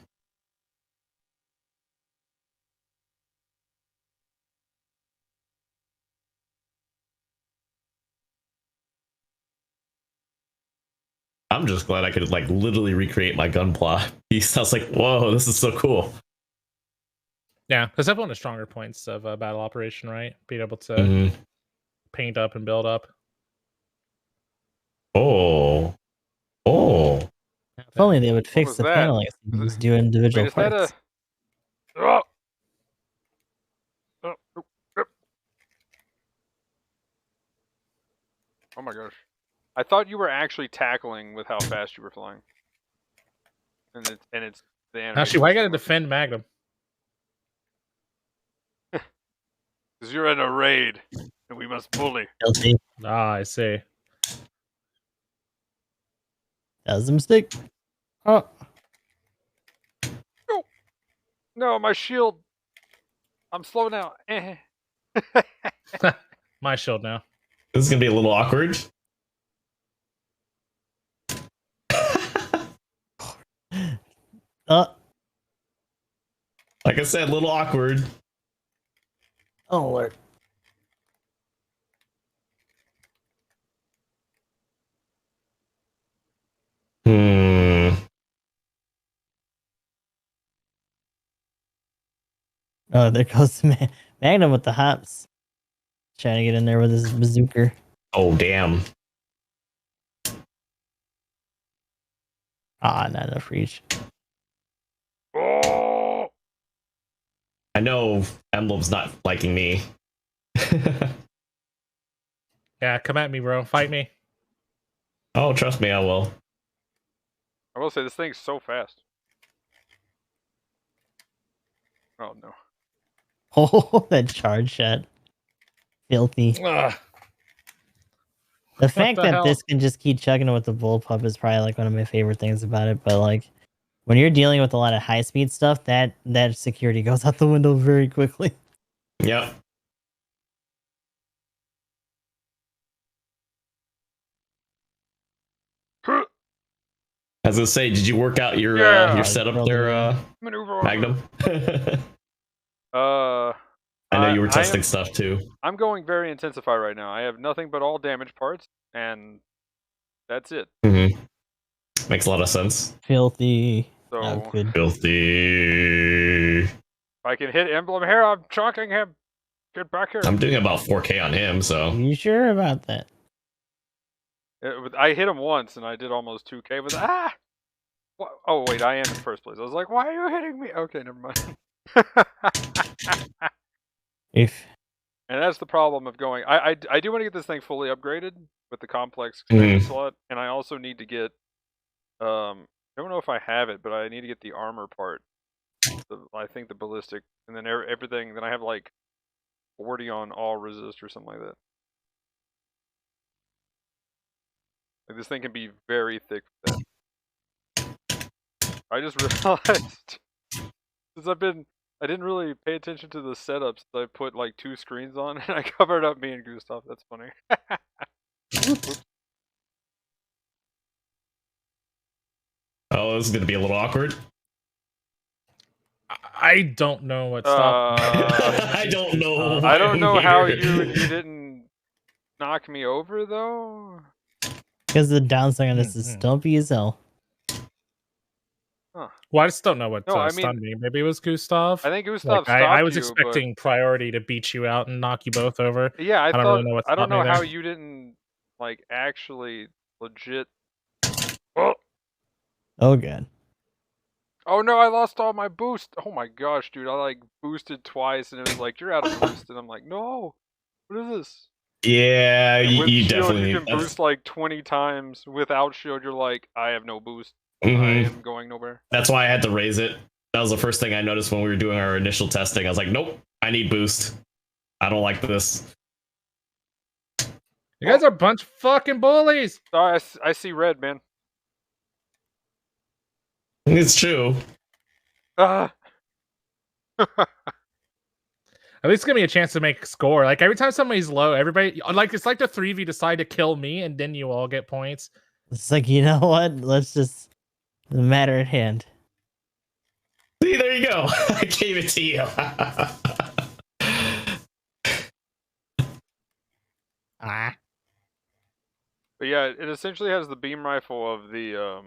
I'm just glad I could like literally recreate my gunpla piece. I was like, whoa, this is so cool. Yeah, because that's one of the stronger points of battle operation, right? Being able to Mhm. paint up and build up. Oh. If only they would fix was the that? paneling so you can just do individual Wait, is that parts. a? Oh! Oh my gosh! I thought you were actually tackling with how fast you were flying, and it's the animation. Actually, why you gotta defend Magnum? Because you're in a raid, and we must bully. Guilty. Ah, I see. That was a mistake. Oh, No, my shield. I'm slow now. My shield now. This is gonna be a little awkward. Like I said, a little awkward. oh Lord. Oh, there goes Magnum with the hops. Trying to get in there with his bazooka. Oh, damn. Ah, not enough reach. Oh! I know Emblem's not liking me. Yeah, come at me, bro. Fight me. Oh, trust me, I will. I will say this thing's so fast. Oh no. Oh, that charge shot. Filthy. Ugh. The fact the that hell? this can just keep chugging it with the bullpup is probably like one of my favorite things about it. But like when you're dealing with a lot of high speed stuff, that security goes out the window very quickly. Yep. I was gonna say, did you work out your setup there, Maneuver. Magnum? I know you were testing stuff too. I'm going very intensify right now. I have nothing but all damage parts, and that's it. Mm-hmm. Makes a lot of sense. Filthy. So Not good. Filthy. if I can hit Emblem here, I'm chunking him. Get back here. I'm doing about 4K on him, so. Are you sure about that? I hit him once, and I did almost 2K. But What? Oh wait, I am in first place. I was like, why are you hitting me? Okay, never mind. And that's the problem of going. I do want to get this thing fully upgraded with the complex expansion slot, and I also need to get. I don't know if I have it, but I need to get the armor part. I think the ballistic, and then everything. Then I have like 40 on all resist or something like that. Like this thing can be very thick with that. I just realized since I didn't really pay attention to the setups. I put like 2 screens on, and I covered up me and Gustav. That's funny. Oh, this is gonna be a little awkward. I don't know what stopped. I don't know. I don't know how you didn't knock me over though. Because the downside on this is stumpy as hell. Huh. Well, I just don't know what I stunned me. Maybe it was Gustav. I think Gustav stopped I was you, expecting priority to beat you out and knock you both over. Yeah, I don't thought. really know what I don't stopped me know how there. you didn't like actually legit. Oh god. Oh no, I lost all my boost. Oh my gosh, dude, I like boosted twice, and it was like you're out of boost, and I'm like, no, what is this? Yeah, With you shield, definitely. you can boost like 20 times. Without shield, you're like, I have no boost. I am going nowhere. That's why I had to raise it. That was the first thing I noticed when we were doing our initial testing. I was like, nope, I need boost. I don't like this. You guys are a bunch of fucking bullies. Sorry, I see red, man. It's true. At least give me a chance to make a score. Like every time somebody's low, everybody like it's like the 3v decide to kill me, and then you all get points. It's like, you know what? Let's just the matter at hand. See, there you go. I gave it to you. But But yeah, it essentially has the beam rifle of the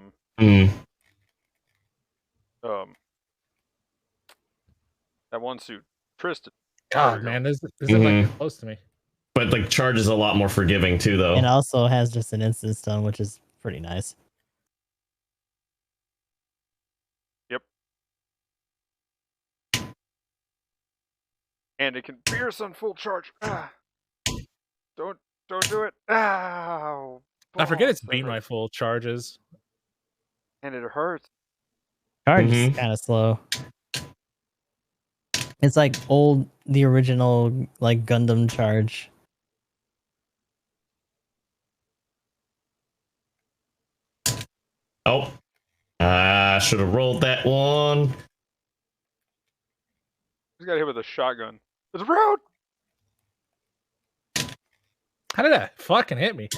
that one suit, Tristan. God, man, this isn't like close to me. But like charge is a lot more forgiving too, though. And also has just an instant stun, which is pretty nice. Yep. And it can pierce on full charge. Ah. Don't do it. Ow. I forget its Balls, beam that hurts. rifle charges. And it hurts. Charge is kind of slow. It's like the original like Gundam charge. Oh, I should have rolled that one. He's got hit with a shotgun. It's rude. How did that fucking hit me?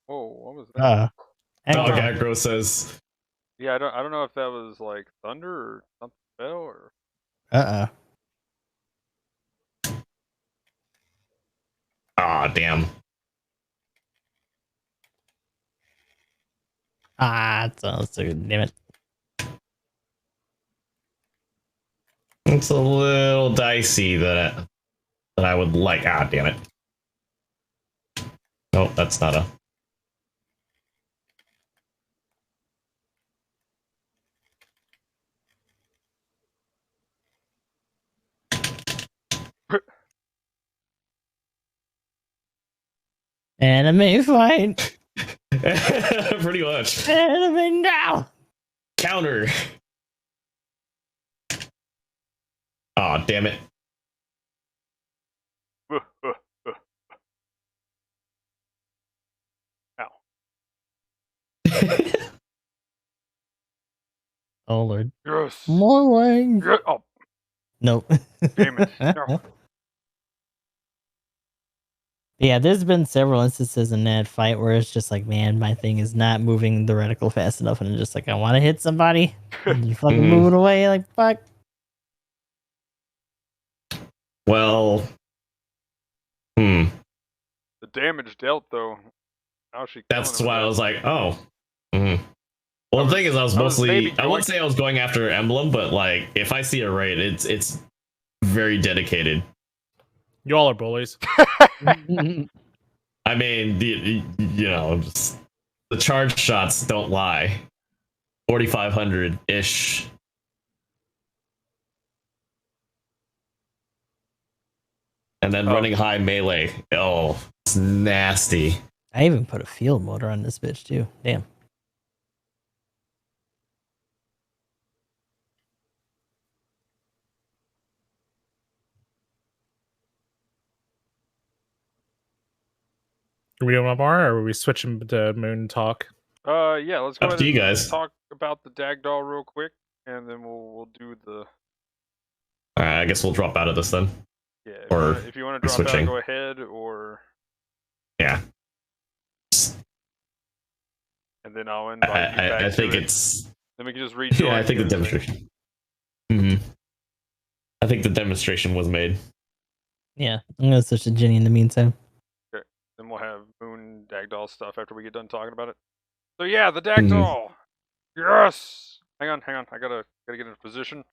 Whoa, what was that? Dog aggro says. Yeah, I don't know if that was like thunder or something fell or. Ah, damn. It sounds so good. Damn it. It's a little dicey that I would like. Ah, damn it. Oh, that's not a. Anime fight. Pretty much. Anime now. Counter. Oh, damn it. Ow. Oh lord. Yes. More way. Yeah. Oh. Nope. Damn it. No. Yeah, there's been several instances in that fight where it's just like, man, my thing is not moving the reticle fast enough, and I'm just like, I want to hit somebody, and you fucking move it away, like fuck. Well, The damage dealt though. That's why I was like, oh. Well, the thing is, I wouldn't say I was going after Emblem, but like, if I see a raid, it's very dedicated. You all are bullies. I mean, just, the charge shots don't lie. 4,500 ish. And then running high melee. Oh, it's nasty. I even put a field motor on this bitch too. Damn. Are we doing one more, or are we switching to Moon Talk? Yeah, let's go Up ahead to you and guys. talk about the Dagdoll real quick, and then we'll do the. Alright, I guess we'll drop out of this then. Yeah, Or if you want to drop switching. out, go ahead, or. Yeah. And then I'll invite you back I think to it. it's. Then we can just rejoin. Yeah, I think the demonstration. I think the demonstration was made. Yeah, I'm gonna switch to Jenny in the meantime. Okay. Then we'll have Moon Dagdoll stuff after we get done talking about it. So yeah, the Dagdoll. Yes. Hang on. I gotta get in a position.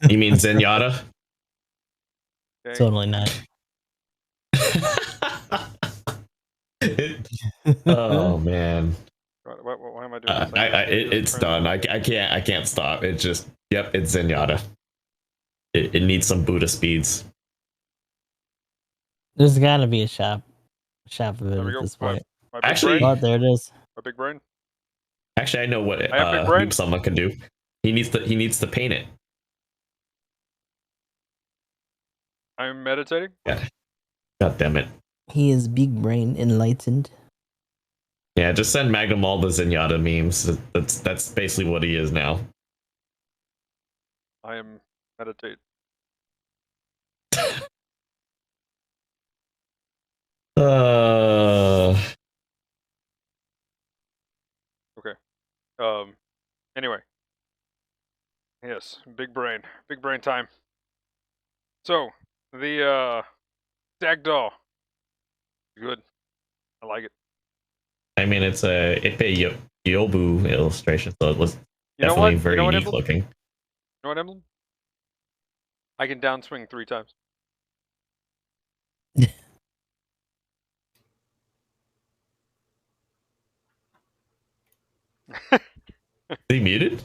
You mean Zenyatta? Okay. Totally not. Oh man. Why am I doing this? It's done. I can't stop. It just it's Zenyatta. It needs some Buddha speeds. There's gotta be a shop of it at this point. Actually, oh, there it is. My big brain. Actually, I know what someone can do. He needs to paint it. I'm meditating. Yeah. God damn it. He is big brain enlightened. Yeah, just send Magnum all the Zenyatta memes. That's basically what he is now. I am meditate. Okay. Anyway. Yes, big brain time. So the Dagdaw, good. I like it. I mean, it's a Ipe Yobu illustration, so it was You know definitely what? very You know what, unique Emblem? looking. You know what, Emblem? I can downswing 3 times. Is he muted?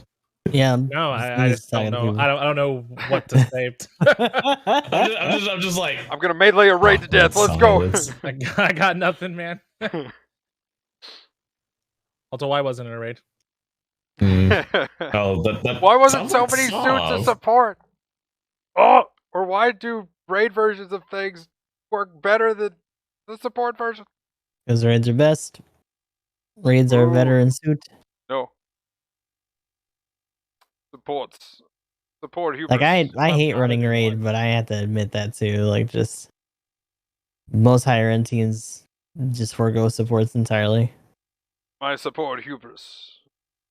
Yeah. No, I he's just don't talking to know. people. I don't know what to say. I'm just like, I'm gonna melee a raid to death. Let's go. silence. I got nothing, man. Also, why wasn't it a raid? Oh, that Why wasn't sounds so like many suits to Sav. support? Oh, or why do raid versions of things work better than the support version? Because raids are best. Raids are a Ooh. veteran suit. No. Support hubris. Like I Well, hate not running anymore. raid, but I have to admit that too. Like just most higher end teams just forego supports entirely. My support hubris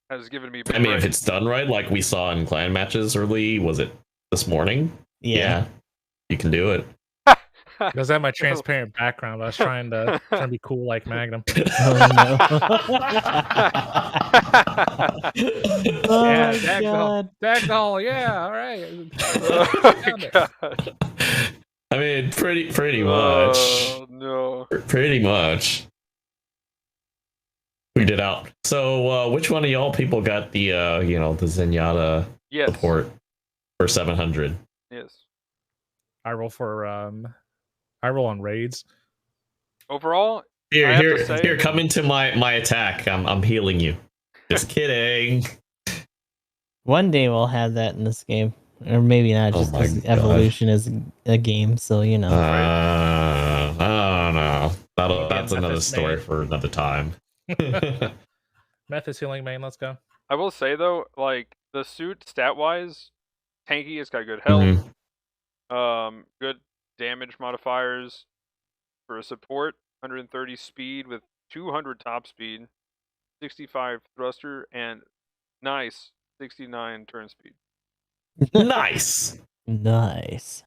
has given me big I mean, if brain. it's done right, like we saw in clan matches early, was it this morning? Yeah. You can do it. It does have my transparent background. I was trying to be cool like Magnum. Oh no. Oh Yeah, my god. Dagdoll, yeah, all right. Oh my god. I mean, pretty much. Oh no. Pretty much. We did out. So, which one of y'all people got the the Zenyatta Yes. support for 700? Yes. I roll on raids. Overall, I have to say- Here, come into my attack. I'm healing you. Just kidding. One day we'll have that in this game. Or maybe not, Oh just my 'cause God. Evolution is a game, so you know. I don't know. Maybe That's a another Memphis story main. for another time. Memphis healing main, let's go. I will say though, like the suit stat wise, tanky, it's got good health, good damage modifiers for a support, 130 speed with 200 top speed, 65 thruster, and nice 69 turn speed. Nice. Nice.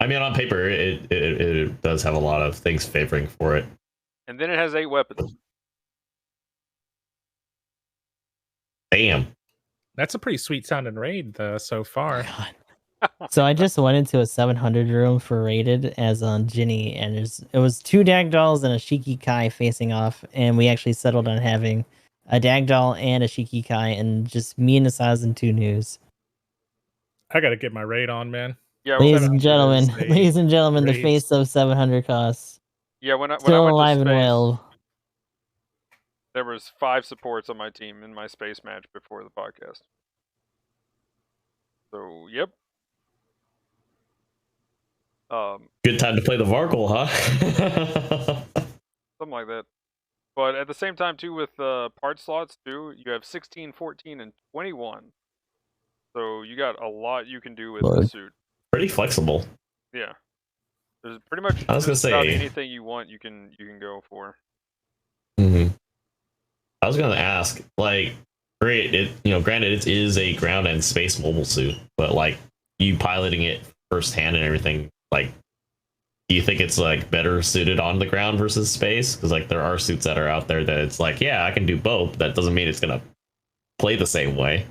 I mean, on paper, it does have a lot of things favoring for it. And then it has 8 weapons. Damn. That's a pretty sweet sounding raid so far. God. So I just went into a 700 room for rated as on Ginny, and it was 2 Dagdolls and a Shiki Kai facing off, and we actually settled on having a Dagdoll and a Shiki Kai, and just me and Asaz and 2 news. I gotta get my raid on, man. Yeah, Ladies and 700 gentlemen, the raids. face of 700 costs. yeah. When I Still went alive to and space, well. there was 5 supports on my team in my space match before the podcast. So yep. Good time to play the Varkle, huh? Something like that. But at the same time, too, with part slots, too, you have 16, 14, and 21. So you got a lot you can do with the Lord. suit. Pretty flexible. Yeah. There's pretty much I was gonna just about say- anything you want, you can go for. I was gonna ask, like, great, granted it is a ground and space mobile suit, but like you piloting it firsthand and everything, like, do you think it's like better suited on the ground versus space? Because like there are suits that are out there that it's like, yeah, I can do both. That doesn't mean it's gonna play the same way,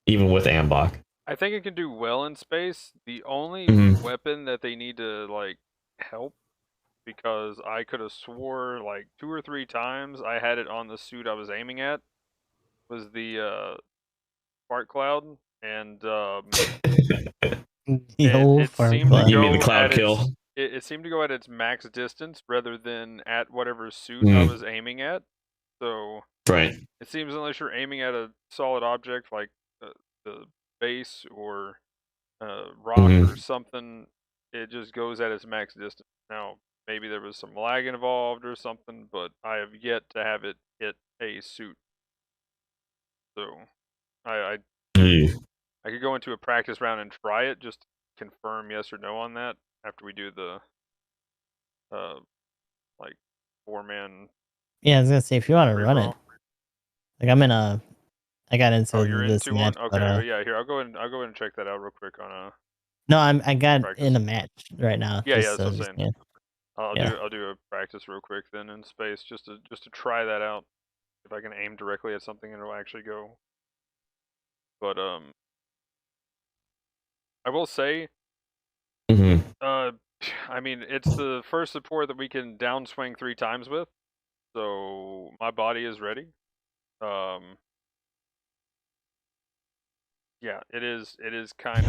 even with Ambach. I think it can do well in space. The only weapon that they need to like help, because I could have swore like 2 or 3 times I had it on the suit I was aiming at, was the fart cloud, and The whole it farm seemed club. to You mean the go cloud at kill? it seemed to go at its max distance rather than at whatever suit I was aiming at. So Right. it seems unless you're aiming at a solid object like the base or rock or something, it just goes at its max distance. Now, maybe there was some lag involved or something, but I have yet to have it hit a suit. So I could go into a practice round and try it, just to confirm yes or no on that after we do the like 4-man. Yeah, I was gonna say if you want to free run for it. all. Like I'm in a I got into Oh, you're this into match, one? but Okay, yeah. Here, I'll go and check that out real quick on no, I got practice. in a match right now. Yeah, just that's what I'm so you saying. understand. I'll Yeah. do a practice real quick then in space just to try that out. If I can aim directly at something, it'll actually go. But I will say, Mhm. I mean, it's the first support that we can downswing 3 times with, so my body is ready. Yeah, it is kind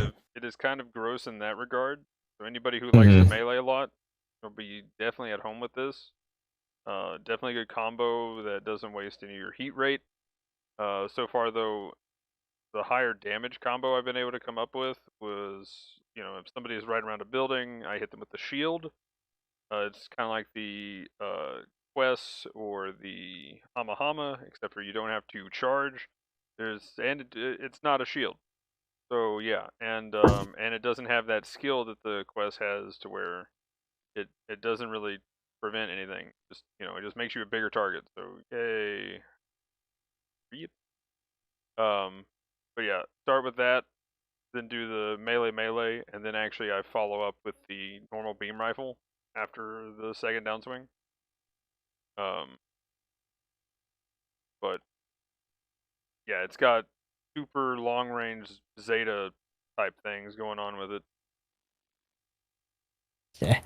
of gross in that regard. So anybody who likes to melee a lot will be definitely at home with this. Definitely a good combo that doesn't waste any of your heat rate. So far though, the higher damage combo I've been able to come up with was, if somebody is right around a building, I hit them with the shield. It's kind of like the Quest or the Hama, except for you don't have to charge. It's not a shield. So yeah, and it doesn't have that skill that the Quest has, to where it doesn't really prevent anything. Just it just makes you a bigger target. So yay. Yep. But yeah, start with that, then do the melee, and then actually I follow up with the normal beam rifle after the second downswing. But yeah, it's got super long range Zeta type things going on with it. Yeah.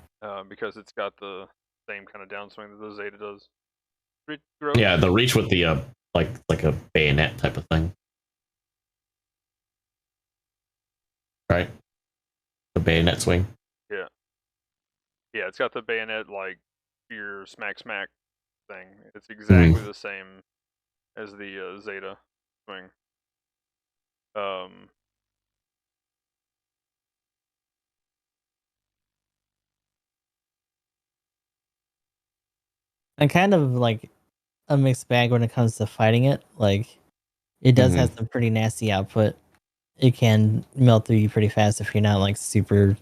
Because it's got the same kind of downswing that the Zeta does. Yeah, the reach with the like a bayonet type of thing, right? The bayonet swing. Yeah. Yeah, it's got the bayonet like your smack thing. It's exactly the same as the Zeta swing. I'm kind of like a mixed bag when it comes to fighting it. Like, it does have some pretty nasty output. It can melt through you pretty fast if you're not like super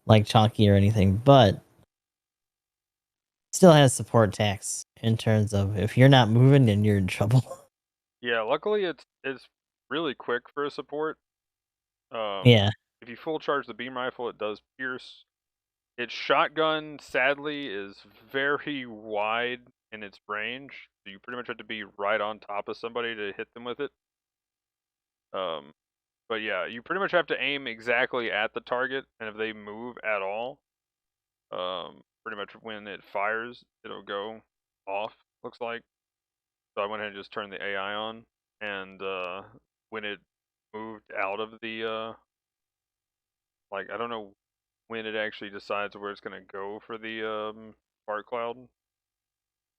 like chalky or anything, but still has support tax in terms of if you're not moving, then you're in trouble. Yeah, luckily it's really quick for a support. Yeah. If you full charge the beam rifle, it does pierce. Its shotgun, sadly, is very wide in its range. So you pretty much have to be right on top of somebody to hit them with it. But yeah, you pretty much have to aim exactly at the target, and if they move at all, pretty much when it fires, it'll go off, looks like. So I went ahead and just turned the AI on, and when it moved out of the, I don't know when it actually decides where it's going to go for the fart cloud,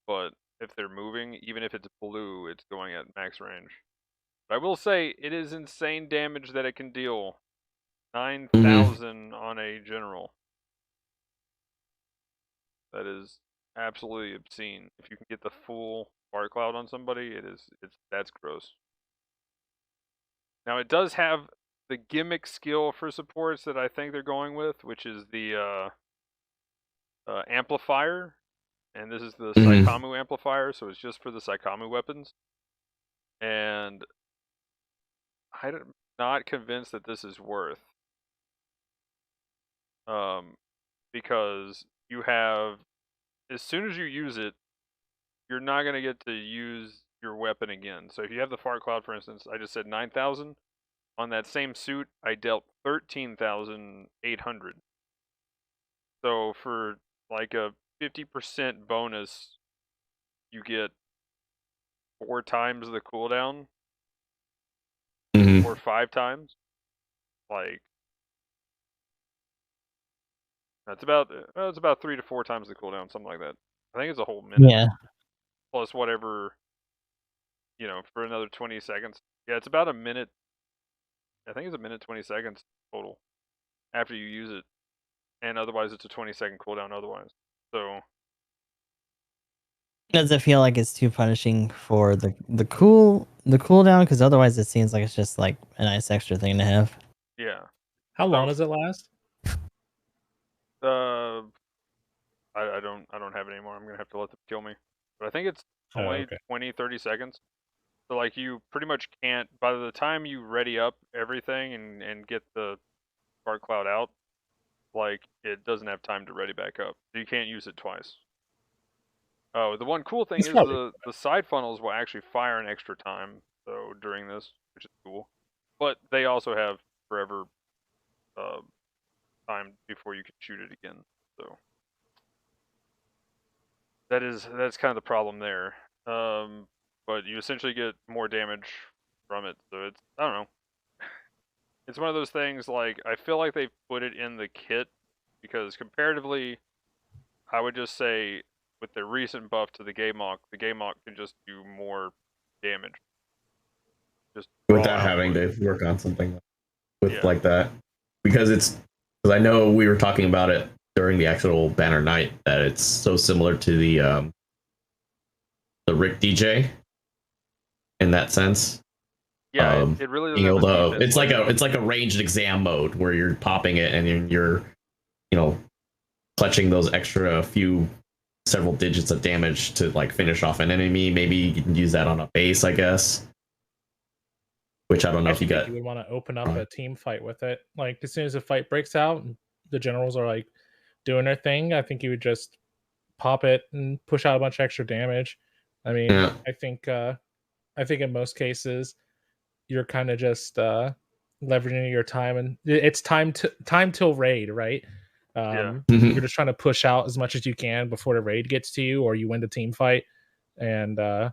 but if they're moving, even if it's blue, it's going at max range. But I will say, it is insane damage that it can deal. 9,000 on a general. That is absolutely obscene. If you can get the full fart cloud on somebody, that's gross. Now it does have the gimmick skill for supports that I think they're going with, which is the amplifier, and this is the Saitama amplifier, so it's just for the Saitama weapons. And I'm not convinced that this is worth, because you have, as soon as you use it, you're not going to get to use your weapon again. So if you have the fart cloud, for instance, I just said 9,000. On that same suit, I dealt 13,800. So for like a 50% bonus, you get 4 times the cooldown, or 5 times. Like, it's about 3 to 4 times the cooldown, something like that. I think it's a whole minute. Yeah. Plus whatever, for another 20 seconds. Yeah, it's about a minute. I think it's a minute 20 seconds total after you use it, and otherwise it's a 20-second cooldown otherwise. So Does it feel like it's too punishing for the cooldown? Because otherwise it seems like it's just like a nice extra thing to have. yeah. How long does it last? I don't have it anymore. I'm gonna have to let them kill me. But I think it's only 20, 30 seconds. So like you pretty much can't, by the time you ready up everything and get the spark cloud out, like it doesn't have time to ready back up. So you can't use it twice. Oh, the one cool thing It's is probably the side funnels will actually fire an extra time so during this, which is cool. But they also have forever time before you can shoot it again. So that's kind of the problem there. But you essentially get more damage from it. So it's, I don't know. It's one of those things, like I feel like they put it in the kit because comparatively, I would just say with the recent buff to the Gamok can just do more damage. Just without raw having output. to work on something with Yeah. like that, because I know we were talking about it during the actual banner night that it's so similar to the Rick DJ in that sense. Yeah, it really doesn't Being have able the to, defense it's like a ranged exam mode where you're popping it and you're you know clutching those extra several digits of damage to like finish off an enemy. Maybe you can use that on a base, I guess. Which I don't know I if you think got. you would want to open up a team fight with it. Like as soon as the fight breaks out, and the generals are like doing their thing. I think you would just pop it and push out a bunch of extra damage. I mean, Yeah. I think in most cases you're kind of just leveraging your time, and it's time till raid, right? Yeah. You're just trying to push out as much as you can before the raid gets to you, or you win the team fight, and at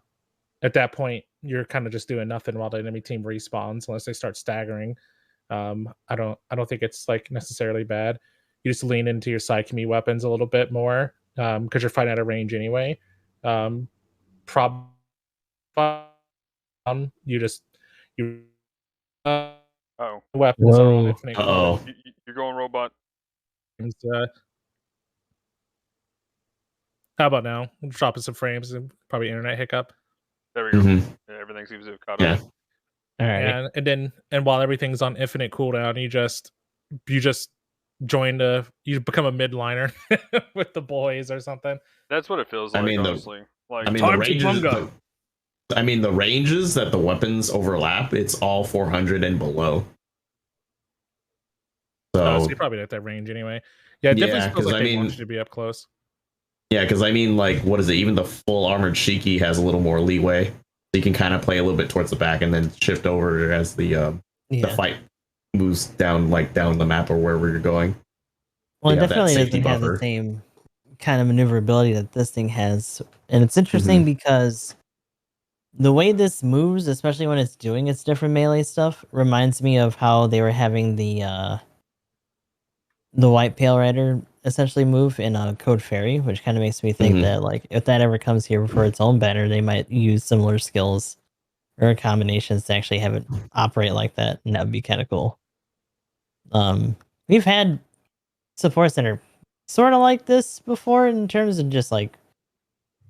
that point you're kind of just doing nothing while the enemy team respawns unless they start staggering. I don't think it's like necessarily bad. You just lean into your side commi weapons a little bit more because you're fighting at a range anyway. Probably you just you Oh, weapons are on Whoa. infinite Oh. you're going robot. cooldown. How about now? I'm dropping some frames and probably internet hiccup. There we go. Mm-hmm. Yeah, everything seems to have caught Yeah. up. All right. And while everything's on infinite cooldown, you just you become a midliner with the boys or something. That's what it feels I like, mean, honestly. Like, the Time to ranges. bunga. The ranges that the weapons overlap, it's all 400 and below. So So you're probably at that range anyway. Yeah, it definitely feels 'cause like I they want mean, you to be up close. yeah, because I mean, like, what is it? Even the full armored Shiki has a little more leeway. So you can kind of play a little bit towards the back and then shift over as the fight moves down the map or wherever you're going. Well, it You have that definitely safety doesn't have the buffer. same kind of maneuverability that this thing has. And it's interesting because the way this moves, especially when it's doing its different melee stuff, reminds me of how they were having the White Pale Rider essentially move in Code Fairy, which kind of makes me think that like if that ever comes here for its own banner, they might use similar skills or combinations to actually have it operate like that, and that would be kind of cool. We've had supports that are sort of like this before in terms of just like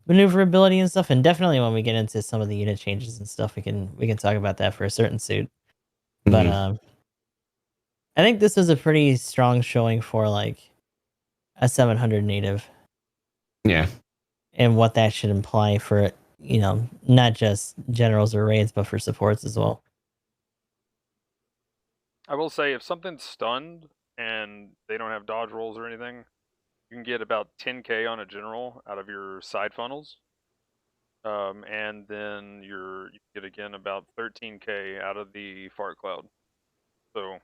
maneuverability and stuff, and definitely when we get into some of the unit changes and stuff, we can talk about that for a certain suit. But I think this is a pretty strong showing for like a 700 native. Yeah. And what that should imply for, not just generals or raids, but for supports as well. I will say, if something's stunned and they don't have dodge rolls or anything, you can get about 10k on a general out of your side funnels. And then you get again about 13k out of the fart cloud. So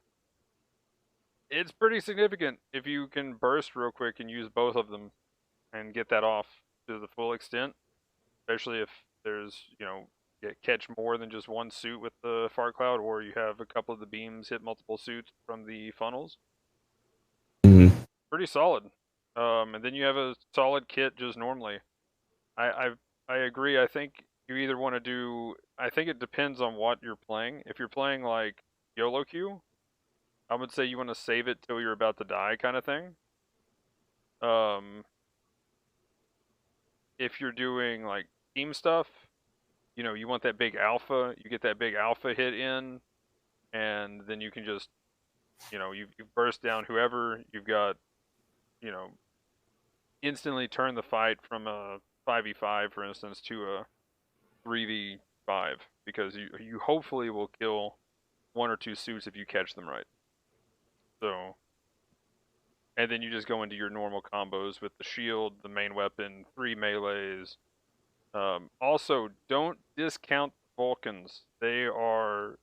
it's pretty significant if you can burst real quick and use both of them and get that off to the full extent, especially if there's, catch more than just one suit with the fart cloud, or you have a couple of the beams hit multiple suits from the funnels. Pretty solid. And then you have a solid kit just normally. I agree. I think you either want to do. I think it depends on what you're playing. If you're playing like YOLO queue, I would say you want to save it till you're about to die, kind of thing. If you're doing like team stuff, you want that big alpha. You get that big alpha hit in, and then you can just, you burst down whoever you've got. Instantly turn the fight from a 5v5, for instance, to a 3v 5 because you hopefully will kill 1 or 2 suits if you catch them right. So, and then you just go into your normal combos with the shield, the main weapon, 3 melees. Also, don't discount Vulcans. They are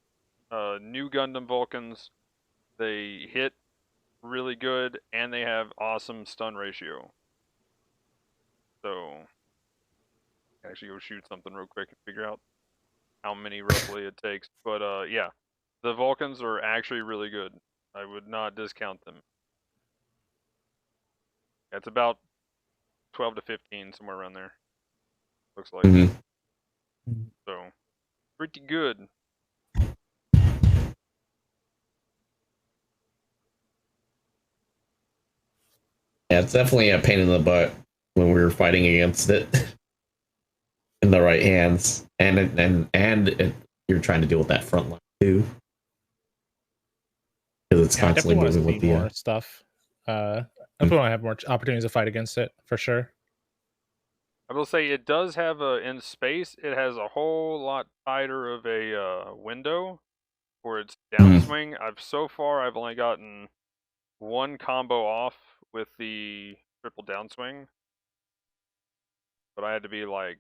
new Gundam Vulcans. They hit really good, and they have awesome stun ratio. So, actually go shoot something real quick and figure out how many roughly it takes. But yeah, the Vulcans are actually really good. I would not discount them. It's about 12 to 15, somewhere around there. Looks like. So, pretty good. Yeah, it's definitely a pain in the butt when we were fighting against it in the right hands, and you're trying to deal with that front line too, because it's constantly moving with the more stuff. I definitely want to have more opportunities to fight against it for sure. I will say it does have in space. It has a whole lot tighter of a window for its downswing. I've only gotten 1 combo off with the triple downswing, but I had to be like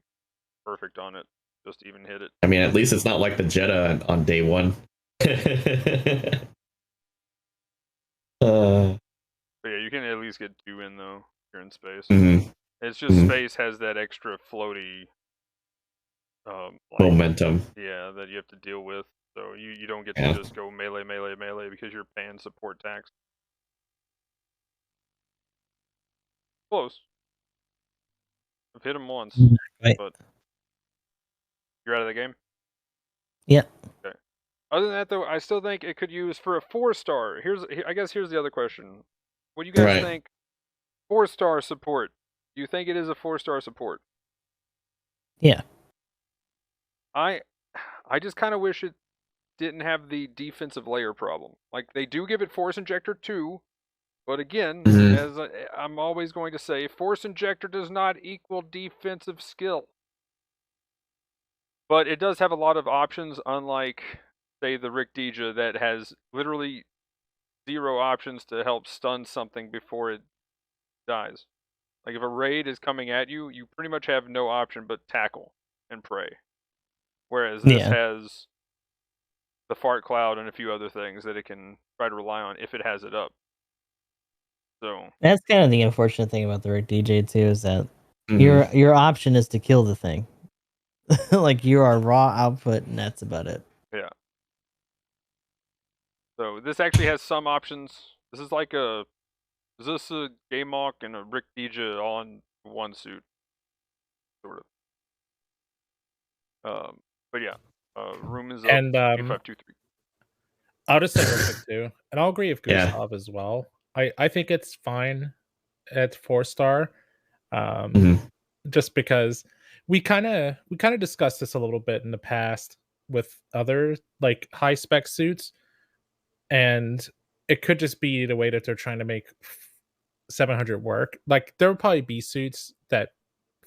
perfect on it just to even hit it. I mean, at least it's not like the Jetta on day 1. But yeah, you can at least get 2 in though. If you're in space. It's just space has that extra floaty momentum. Yeah, that you have to deal with. So you don't get to just go melee because you're paying support tax. Close. I've hit him once, but you're out of the game? Yeah. Okay. Other than that, though, I still think it could use for a 4-star. I guess here's the other question. What do you guys think? 4-star support. Do you think it is a 4-star support? Yeah. I just kind of wish it didn't have the defensive layer problem. Like, they do give it Force Injector 2, but again, as I'm always going to say, Force Injector does not equal defensive skill. But it does have a lot of options, unlike, say, the Rick Deja that has literally 0 options to help stun something before it dies. Like, if a raid is coming at you, you pretty much have no option but tackle and pray. Whereas this has the fart cloud and a few other things that it can try to rely on if it has it up. So that's kind of the unfortunate thing about the Rick DJ too, is that your option is to kill the thing. Like, you are raw output, and that's about it. Yeah. So this actually has some options. This is like a Game Mock and a Rick Deja all in one suit, sort of. But yeah, room is up. And 2523. I'll just say real quick too, and I'll agree with Gustav as well. I think it's fine at 4-star, just because we kind of discussed this a little bit in the past with other like high spec suits, and it could just be the way that they're trying to make 700 work. Like, there will probably be suits that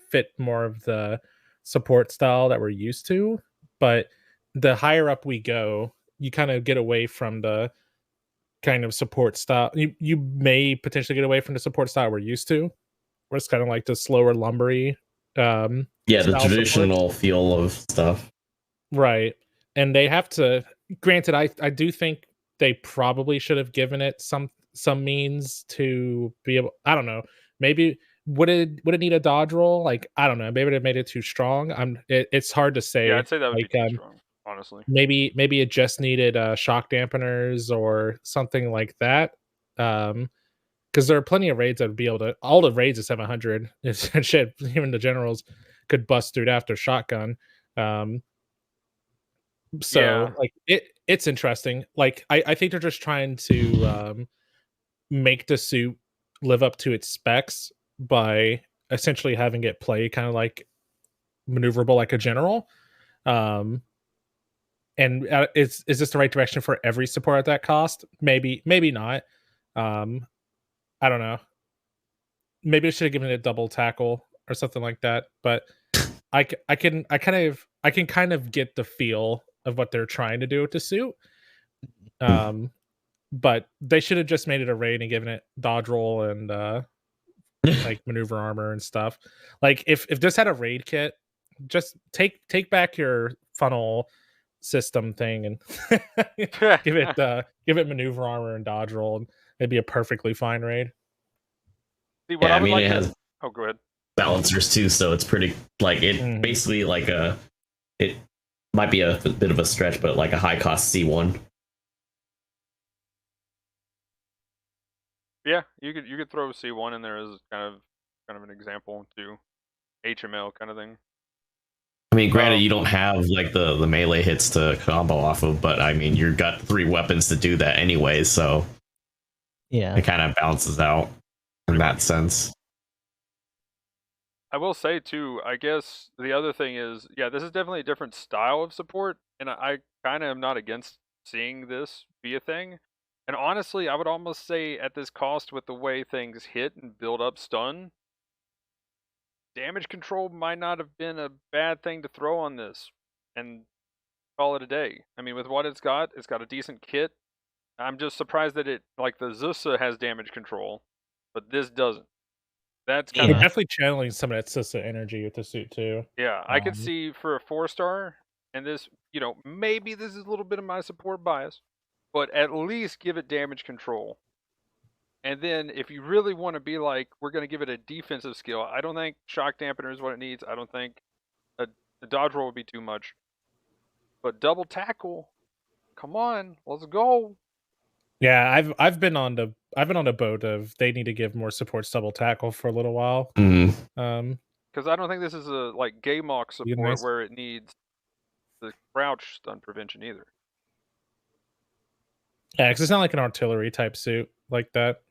fit more of the support style that we're used to, but the higher up we go, you kind of get away from the kind of support style. You may potentially get away from the support style we're used to, where it's kind of like the slower, lumbery the traditional support feel of stuff, right? And they have to, granted, I do think they probably should have given it some means to be able, I don't know, maybe would it need a dodge roll? Like, I don't know, maybe it made it too strong. It's hard to say. Yeah, I'd say that would be too strong, honestly. Maybe it just needed shock dampeners or something like that. Because there are plenty of raids that would be able to, all the raids at 700 is shit. Even the generals could bust through it after shotgun. Like, it's interesting. Like, I think they're just trying to make the suit live up to its specs by essentially having it play kind of like maneuverable like a general. And is this the right direction for every support at that cost? Maybe not. I don't know. Maybe I should have given it a double tackle or something like that. But I can kind of get the feel of what they're trying to do with the suit. But they should have just made it a raid and given it dodge roll and like maneuver armor and stuff. Like if this had a raid kit, just take back your funnel system thing and give it maneuver armor and dodge roll, and it'd be a perfectly fine raid. See, what Yeah, I would like it to... has Oh, go ahead. balancers too, so it's pretty like it basically like it might be a bit of a stretch, but like a high cost C1. Yeah, you could throw C1 in there as kind of an example to HML kind of thing. I mean, granted, you don't have like the melee hits to combo off of, but I mean, you've got 3 weapons to do that anyway, so Yeah. it kind of balances out in that sense. I will say too, I guess the other thing is, yeah, this is definitely a different style of support, and I kind of am not against seeing this be a thing. And honestly, I would almost say at this cost, with the way things hit and build up stun, damage control might not have been a bad thing to throw on this and call it a day. I mean, with what it's got a decent kit. I'm just surprised that it, like the Zusa has damage control, but this doesn't. That's kind They're of... definitely channeling some of that Sissa energy with the suit too. Yeah, I could see for a 4-star, and this, maybe this is a little bit of my support bias, but at least give it damage control. And then if you really want to be like, we're going to give it a defensive skill, I don't think shock dampener is what it needs. I don't think a dodge roll would be too much. But double tackle, come on, let's go. Yeah, I've been on the boat of they need to give more support double tackle for a little while. Because I don't think this is a like Gaymok support where it needs the crouch stun prevention either. Yeah, because it's not like an artillery type suit like that.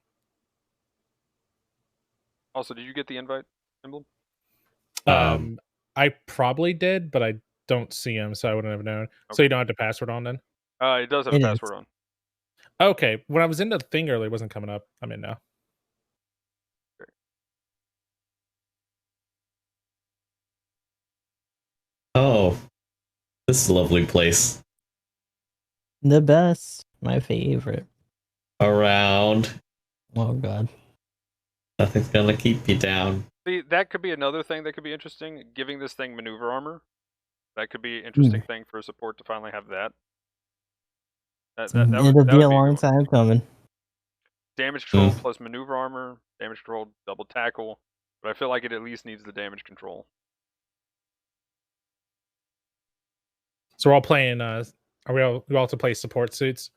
Also, did you get the invite, Emblem? I probably did, but I don't see him, so I wouldn't have known. Okay. So you don't have the password on then? It does have a password on. Okay. When I was in the thing earlier, it wasn't coming up. I'm in now. Okay. Oh, this is a lovely place. The best. My favorite. Around. Oh, God. Nothing's gonna keep you down. See, that could be another thing that could be interesting. Giving this thing maneuver armor. That could be an interesting thing for support to finally have that. It'll be a long time coming. Damage control plus maneuver armor, damage control, double tackle. But I feel like it at least needs the damage control. So we're all playing, we all to play support suits?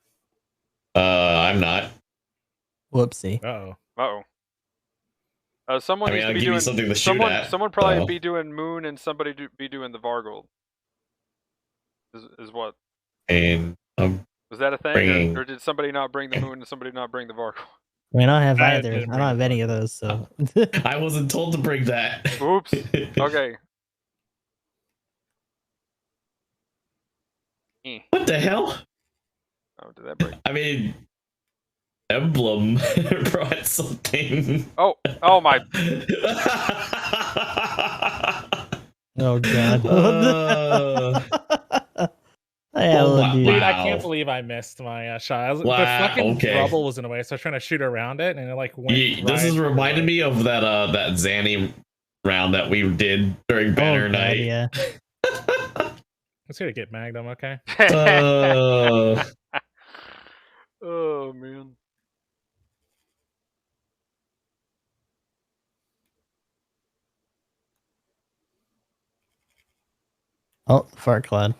I'm not. Whoopsie. Someone needs to be doing something to shoot at. Someone probably be doing Moon and somebody be doing the Vargold. Is what? And was that a thing, or did somebody not bring the Moon and somebody not bring the Vargold? I mean, I don't have either. I don't have any of those, so. I wasn't told to bring that. Oops. Okay. What the hell? Oh, did that break? I mean, Emblem brought something. Oh my. Oh, God. Dude, I can't believe I missed my shot. The fucking rubble was in the way, so I was trying to shoot around it, and it like went. This has reminded me of that that Zanny round that we did during Banner Night. Yeah. Let's see to get Magnum, okay? Oh man. Oh, fart cloud.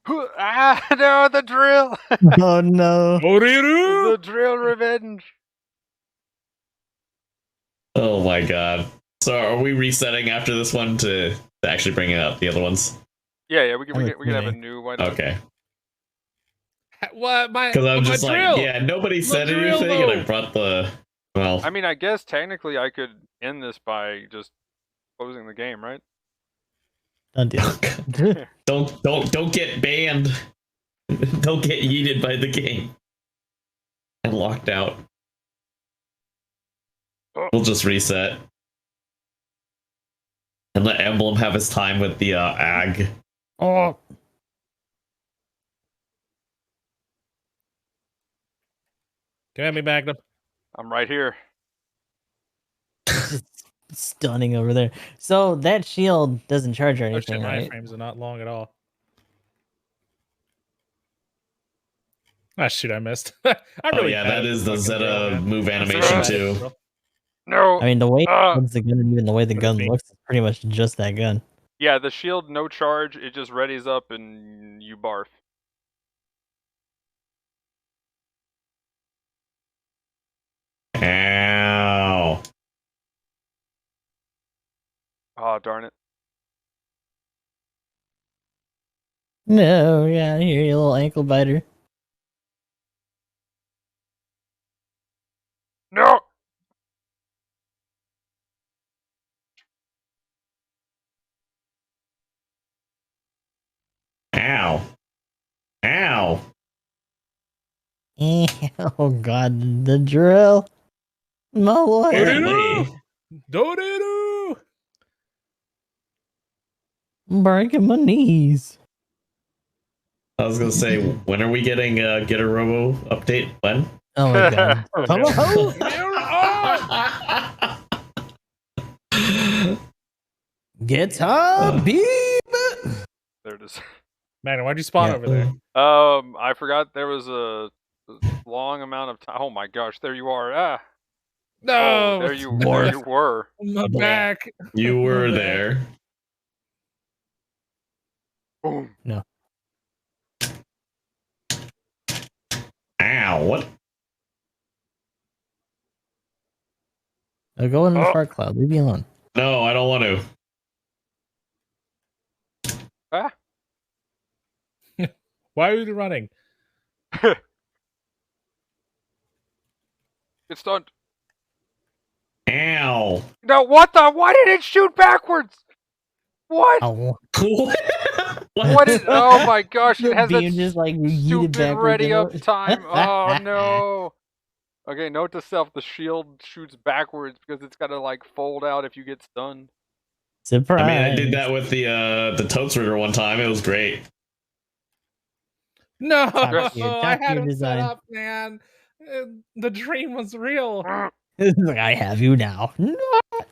Ah, no, the drill! Oh, no. The drill revenge! Oh my god. So are we resetting after this one to actually bring out the other ones? Yeah, we can have a new one. Okay. What? Because I'm just like, drill. Yeah, nobody said anything, and I brought the... Well... I mean, I guess technically I could end this by just closing the game, right? Don't do it. Don't get banned. Don't get yeeted by the game and locked out. We'll just reset and let Emblem have his time with the ag. Oh, Come at me, Magnum. I'm right here. just stunning over there. So that shield doesn't charge or Oh shit, anything, my right? frames are not long at all. Ah, shoot, I missed. I'm Oh really yeah, bad that at is the the fucking drill, Zeta man. move I'm so animation bad at too. the drill. No. I mean, the way it Ah. holds the gun and even the way the What gun is me? looks is pretty much just that gun. Yeah, the shield, no charge. It just readies up and you barf. Ow. Oh, darn it. No, yeah, here, you little ankle biter. No! Ow. Ow. Oh god, the drill. My lord. Apparently. Do-do-do! I'm breaking my knees. I was gonna say, when are we getting a Get a Robo update? When? Oh my god. Oh, Come no. on. Oh! Guitar beam. There it is. Magnum, why'd you spawn Yeah. over there? I forgot there was a long amount of time. Oh my gosh, there you are. Ah. No! Oh, there you Morph. were. My back. You were My there. Boom. No. Ow. What? I'll go in the Oh. fart cloud. Leave me alone. No, I don't want to. Ah. Why are you running? Get stunned. Ow. No, what the? Why did it shoot backwards? What? Oh. What is? Oh my gosh! The It has beam that just like yeeted stupid backwards ready and up over- time. Oh no. Okay, note to self: the shield shoots backwards because it's gotta like fold out if you get stunned. Surprise. I mean, I did that with the Totes Rigger one time. It was great. No! Top tier I had him set design. up, man. The dream was real. Like, I have you now. No.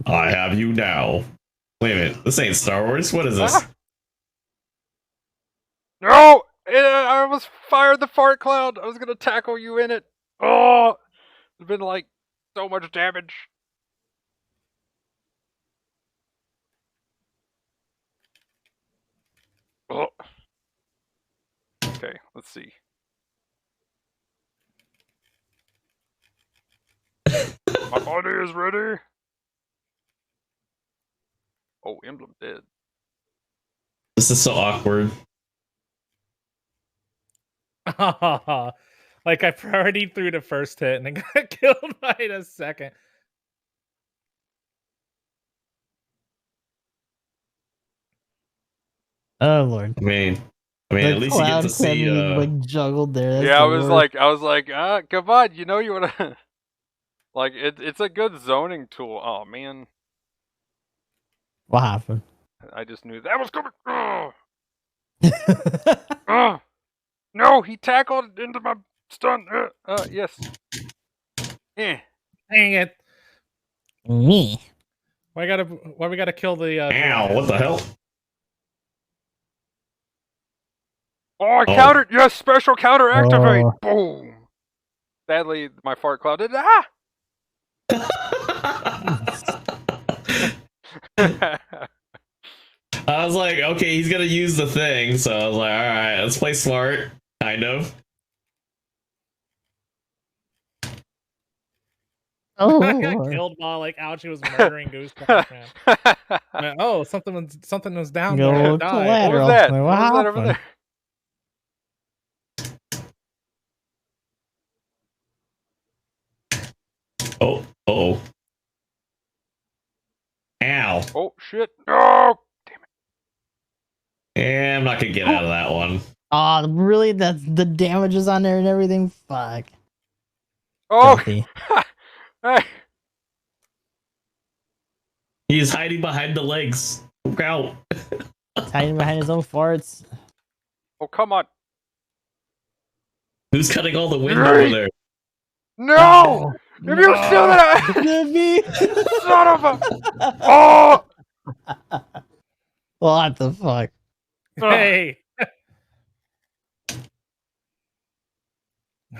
I have you now. Wait a minute. This ain't Star Wars. What is this? Ah. No! I almost fired the fart cloud. I was gonna tackle you in it. Oh, it's been like so much damage. Oh. Okay, let's see. My body is ready. Oh, emblem dead. This is so awkward. Like I already threw the first hit and then got killed by the second. Oh lord. I mean, The at least you get cloud to see. semi, like juggled there. That's Yeah, the I was worst. like, come on, you know you wanna like it's a good zoning tool. Oh man. What happened? I just knew that was coming. No, he tackled into my stun. Yes. Eh. Dang it! Me. Why we gotta kill the? Ow! What the hell? Oh, I countered. Yes, special counter activate. Oh. Boom. Sadly, my fart cloud did. Ah. I was like, okay, he's gonna use the thing, so I was like, all right, let's play smart, kind of. Oh, I got Lord. killed while like Ouchie was murdering Goosebumps, man. Man, oh, something was down Go there. It died. What collateral. was that? Like, What what was that over happened? there? Oh, oh. Ow. Oh shit! No! Yeah, I'm not gonna get out of that one. Oh, really? That's the damages on there and everything? Fuck. Oh! Filthy. Hey! He's hiding behind the legs. Look out. He's hiding behind his own farts. Oh, come on. Who's cutting all the wind over there? No! If you still that, Me. son of a. Oh! What the fuck? Hey.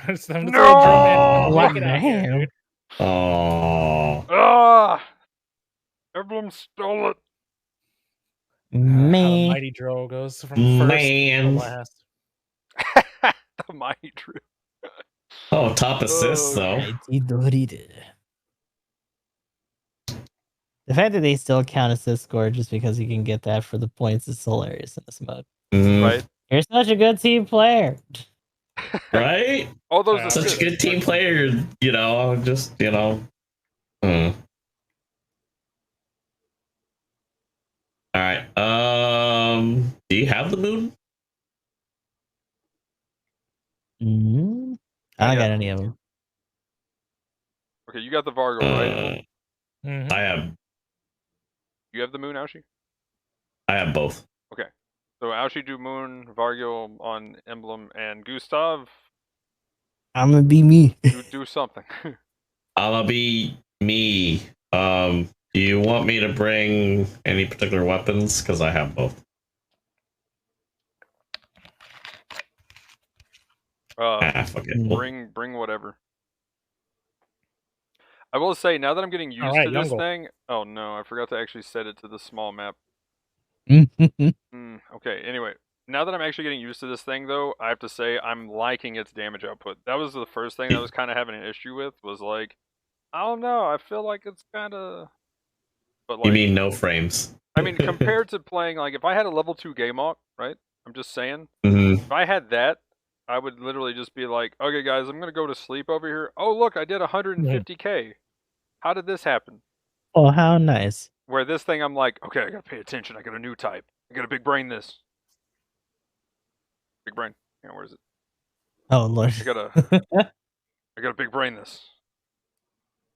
It's time to No! throw a drum in. What Get the out here, hell? dude. Oh. Ah! Emblem stole it. How the Man. mighty Droll goes from first Man. to last. The mighty true. Oh, top assist, though. The fact that they still count assist score just because you can get that for the points is hilarious in this mode. Mhm. Right? You're such a good team player. Right? All those Such Such assists. a good team player, you know, just, you know. All right. Do you have the moon? I don't Yeah. got any of them. Okay, you got the Vargo, right? Mhm. I have You have the moon, Aoshi? both. So Aoshi do moon, Vargo on emblem, and Gustav, I'm gonna be me. you do something. I'll be me. Do you want me to bring any particular weapons? Because I have both. Fuck it. Well, Bring whatever. I will say, now that I'm getting used Alright, to this Youngle. thing. Oh no, I forgot to actually set it to the small map. Okay, anyway. Now that I'm actually getting used to this thing, though, I have to say I'm liking its damage output. That was the first thing I was kind of having an issue with, was like, I don't know, I feel like it's kind of... But like, you mean no frames? I mean, compared to playing, like, if I had a level 2 Gameok, right? I'm just saying. Mhm. If I had that, I would literally just be like, okay, guys, I'm going to go to sleep over here. Oh, look, I did 150k. How did this happen? Oh, how nice. Where this thing, I'm like, okay, I got to pay attention. I got a new type. I got to big brain this. Big brain. Yeah, where is it? Oh Lord. I gotta big brain this.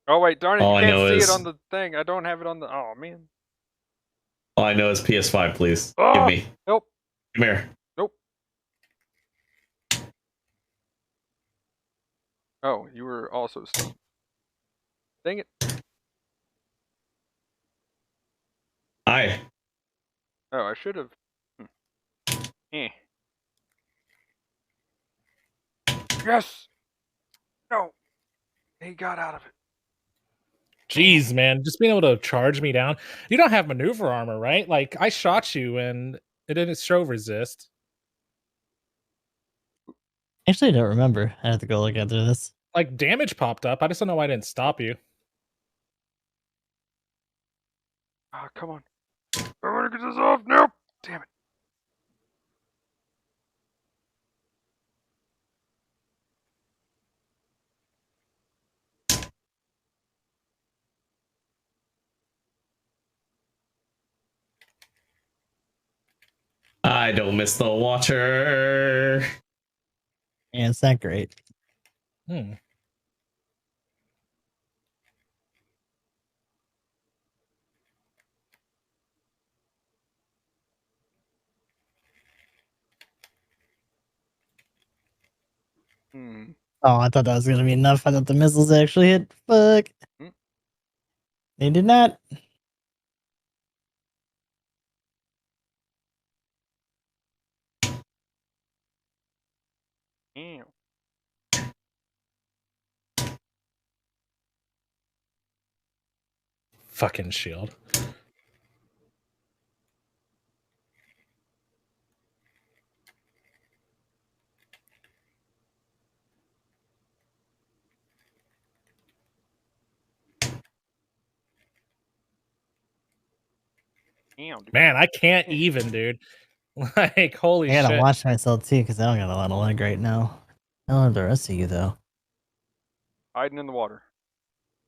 Oh wait, darn it, All you I can't know see is- it on the thing. I don't have it on the... Oh, man. All I know is PS5, please. Oh! Give me. Nope. Come here. Nope. Oh, you were also stunned. Dang it. Hi. Oh, I should have... Yes! No! He got out of it. Jeez, man, just being able to charge me down. You don't have maneuver armor, right? Like I shot you and it didn't show resist. Actually, I don't remember. I have to go look into this. Like damage popped up. I just don't know why I didn't stop you. Ah, come on. I want to get this off. Nope. Damn it. I don't miss the water. Yeah, it's not great. Oh, I thought that was gonna be enough. I thought the missiles actually hit. Fuck. They did not. Damn. Fucking shield. Damn, dude. Man, I can't even, dude. Like, holy I gotta shit. watch myself too, because I don't got a lot of leg right now. I don't have the rest of you though. Hiding in the water.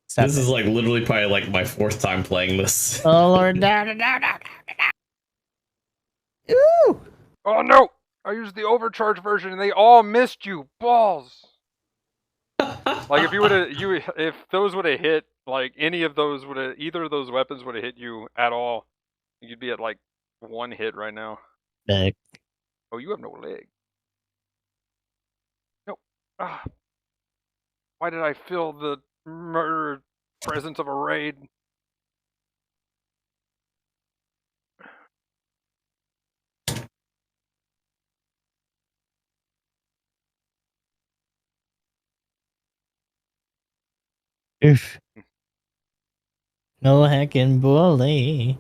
Stop This it. is like literally probably like my 4th time playing this. Oh Lord, no. Ooh! Oh no! I used the overcharge version and they all missed you. Balls. Like if you would have, if those would have hit, like any of those would have, either of those weapons would have hit you at all, you'd be at like 1 hit right now. Back. Oh, you have no leg. No. Ah. Why did I feel the murder presence of a raid? Oof. No heckin' bully.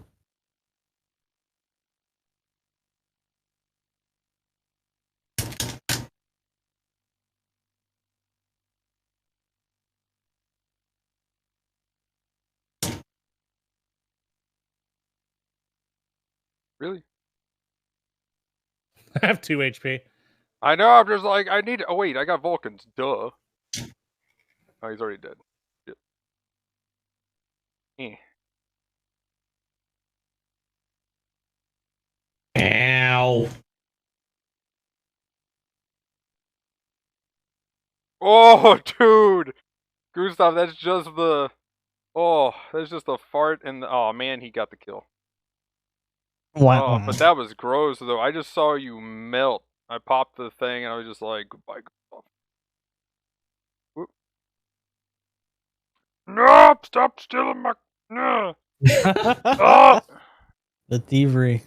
Really? I have 2 HP. I know, I'm just like, I need, oh wait, I got Vulcans, duh. Oh, he's already dead. Shit. Ow. Oh, dude! Gustav, that's just the, oh, that's just a fart and, oh man, he got the kill. Wow. Oh, but that was gross though, I just saw you melt. I popped the thing and I was just like, goodbye, Gustav. Whoop. No! Stop stealing my, no! Oh! The thievery.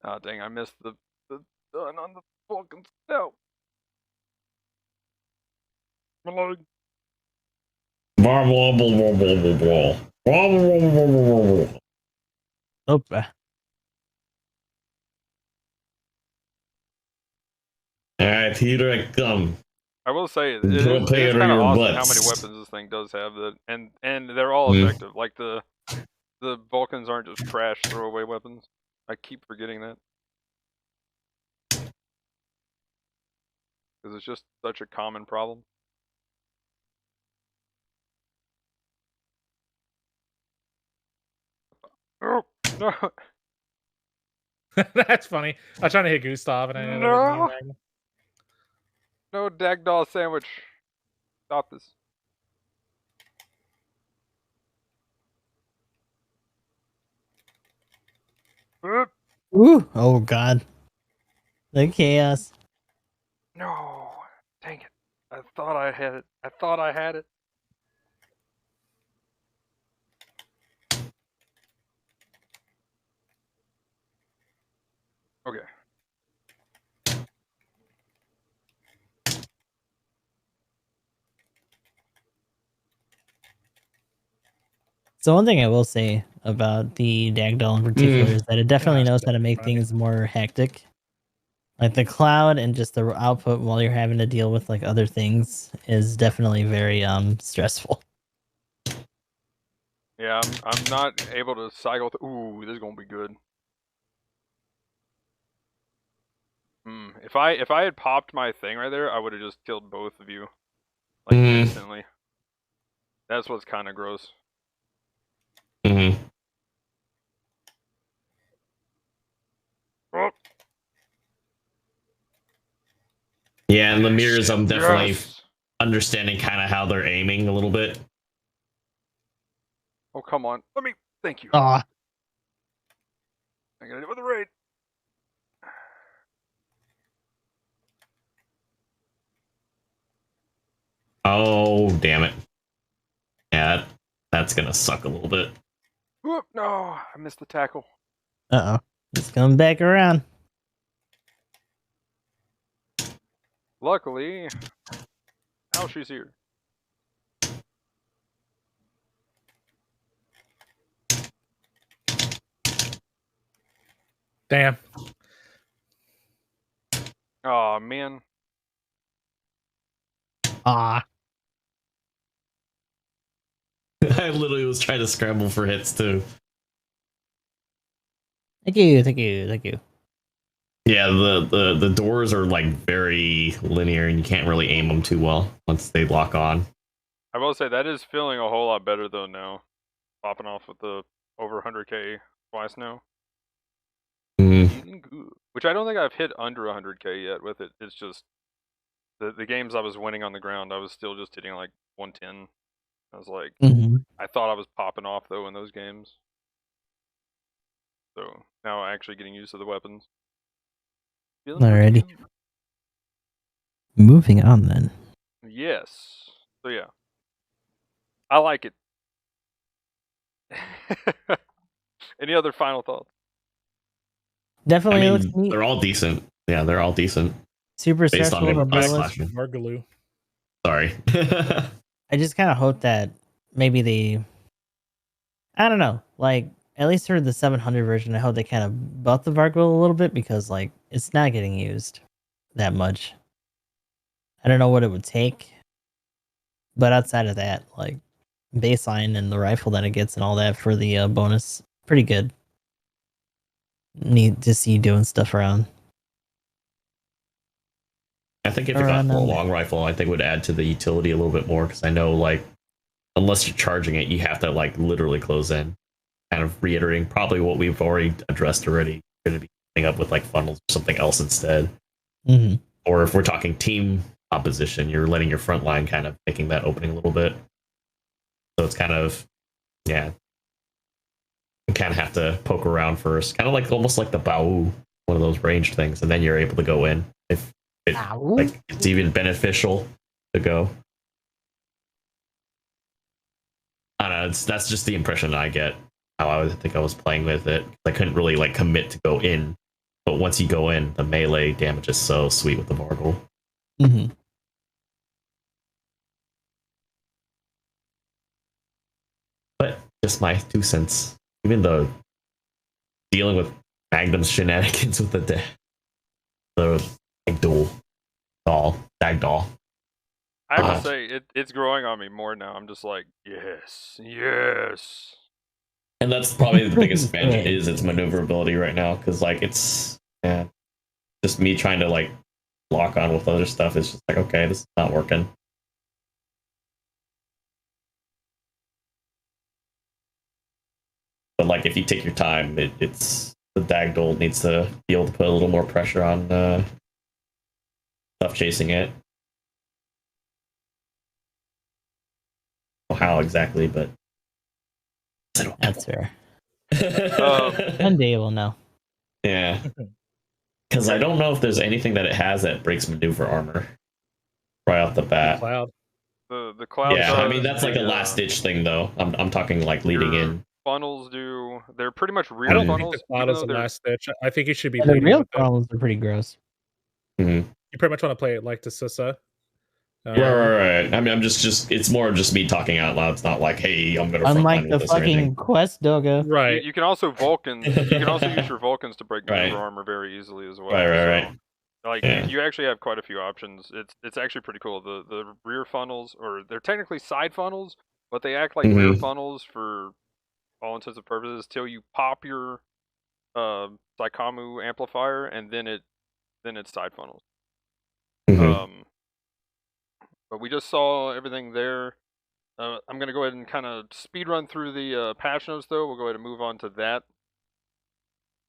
Oh dang, I missed the gun on the Vulcans. No. My leg. Blah, blah, blah, blah, blah, blah, blah. Blah, blah, blah, blah, blah, blah. Opa. Alright, here I come. I will say it Put is it kind in of your awesome how butts. many weapons this thing does have that, and they're all Mm. effective. Like the Vulcans aren't just trash throwaway weapons. I keep forgetting that because it's just such a common problem. Oh no! That's funny. I was trying to hit Gustav and I ended up No. hitting Magnum. No Dagdaw sandwich. Stop this. Ooh. Oh god. The chaos. No. Dang it. I thought I had it. I thought I had it. Okay. So one thing I will say about the Dagdoll in particular is that it definitely knows how to make things more hectic. Like the cloud and just the output while you're having to deal with like other things is definitely very stressful. Yeah, I'm not able to cycle. Ooh, this is gonna be good. If I had popped my thing right there, I would have just killed both of you, like instantly. That's what's kind of gross. Mm-hmm. Oh. Yeah, and the mirrors, I'm definitely Yes. understanding kind of how they're aiming a little bit. Oh come on, let me. Thank you. Ah. I got it with a raid. Oh, damn it. Yeah, that's gonna suck a little bit. Whoop, no, I missed the tackle. Uh-oh. It's coming back around. Luckily, Aoshi's here. Damn. Oh man. Ah. I literally was trying to scramble for hits too. Thank you, thank you, thank you. Yeah, the doors are like very linear and you can't really aim them too well once they lock on. I will say that is feeling a whole lot better though now. Popping off with the over 100k twice now. Feeling good. Which I don't think I've hit under 100k yet with it. It's just the games I was winning on the ground, I was still just hitting like 110. I was like, I thought I was popping off though in those games. So now I'm actually getting used to the weapons. Feeling Alrighty. pretty good. Moving on then. Yes. So yeah. I like it. Any other final thoughts? Definitely I looks mean, neat. they're all decent. Yeah, they're all decent. Super based on stressful. the umbrellas. slash. Margaloo. Sorry. I just kind of hope that maybe they, I don't know, like at least for the 700 version, I hope they kind of buff the Vargul a little bit because like it's not getting used that much. I don't know what it would take, but outside of that, like baseline and the rifle that it gets and all that for the bonus, pretty good. Need to see doing stuff around. I think if it got full long rifle, I think it would add to the utility a little bit more because I know like unless you're charging it, you have to like literally close in. Kind of reiterating probably what we've already addressed already. Going to be coming up with like funnels or something else instead. Or if we're talking team opposition, you're letting your front line kind of making that opening a little bit. So it's kind of you kind of have to poke around first, kind of like almost like the Bao, one of those ranged things, and then you're able to go in if like it's even beneficial to go. I don't know. That's just the impression I get. How I think I was playing with it. I couldn't really like commit to go in, but once you go in, the melee damage is so sweet with the Vargul. But just my 2 cents. Even though dealing with Magnum's shenanigans with the dag doll. I have to say, it's growing on me more now. I'm just like, yes. And that's probably the biggest advantage is its maneuverability right now, because like it's just me trying to like lock on with other stuff. It's just like, okay, this is not working. But like if you take your time, it's the Dagdoll needs to be able to put a little more pressure on stuff chasing it. How exactly, but that's fair. One day we'll know. Yeah, because I don't know if there's anything that it has that breaks maneuver armor right off the bat. The cloud. Yeah, I mean that's like a last ditch thing though. I'm talking like leading in. Funnels do. They're pretty much real I don't funnels. think the cloud is the last ditch. I think you should be. The real funnels are pretty gross. You pretty much want to play it like the Sissa. Right. I mean, I'm just it's more just me talking out loud. It's not like, hey, I'm gonna. Unlike the fucking quest doggo. Right. You can also Vulcan. You can also use your Vulcans to break maneuver armor very easily as well. Right. Like you actually have quite a few options. It's actually pretty cool. The rear funnels, or they're technically side funnels, but they act like rear funnels for all intents and purposes till you pop your Saitama Amplifier, and then it's side funnels. But we just saw everything there. I'm going to go ahead and kind of speed run through the patch notes, though. We'll go ahead and move on to that.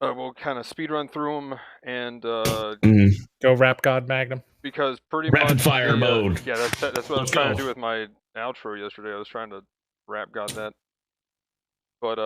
We'll kind of speed run through them and go Rap God Magnum. Because pretty rapid much fire mode. Yeah, that's what I was trying to do with my outro yesterday. I was trying to Rap God that. But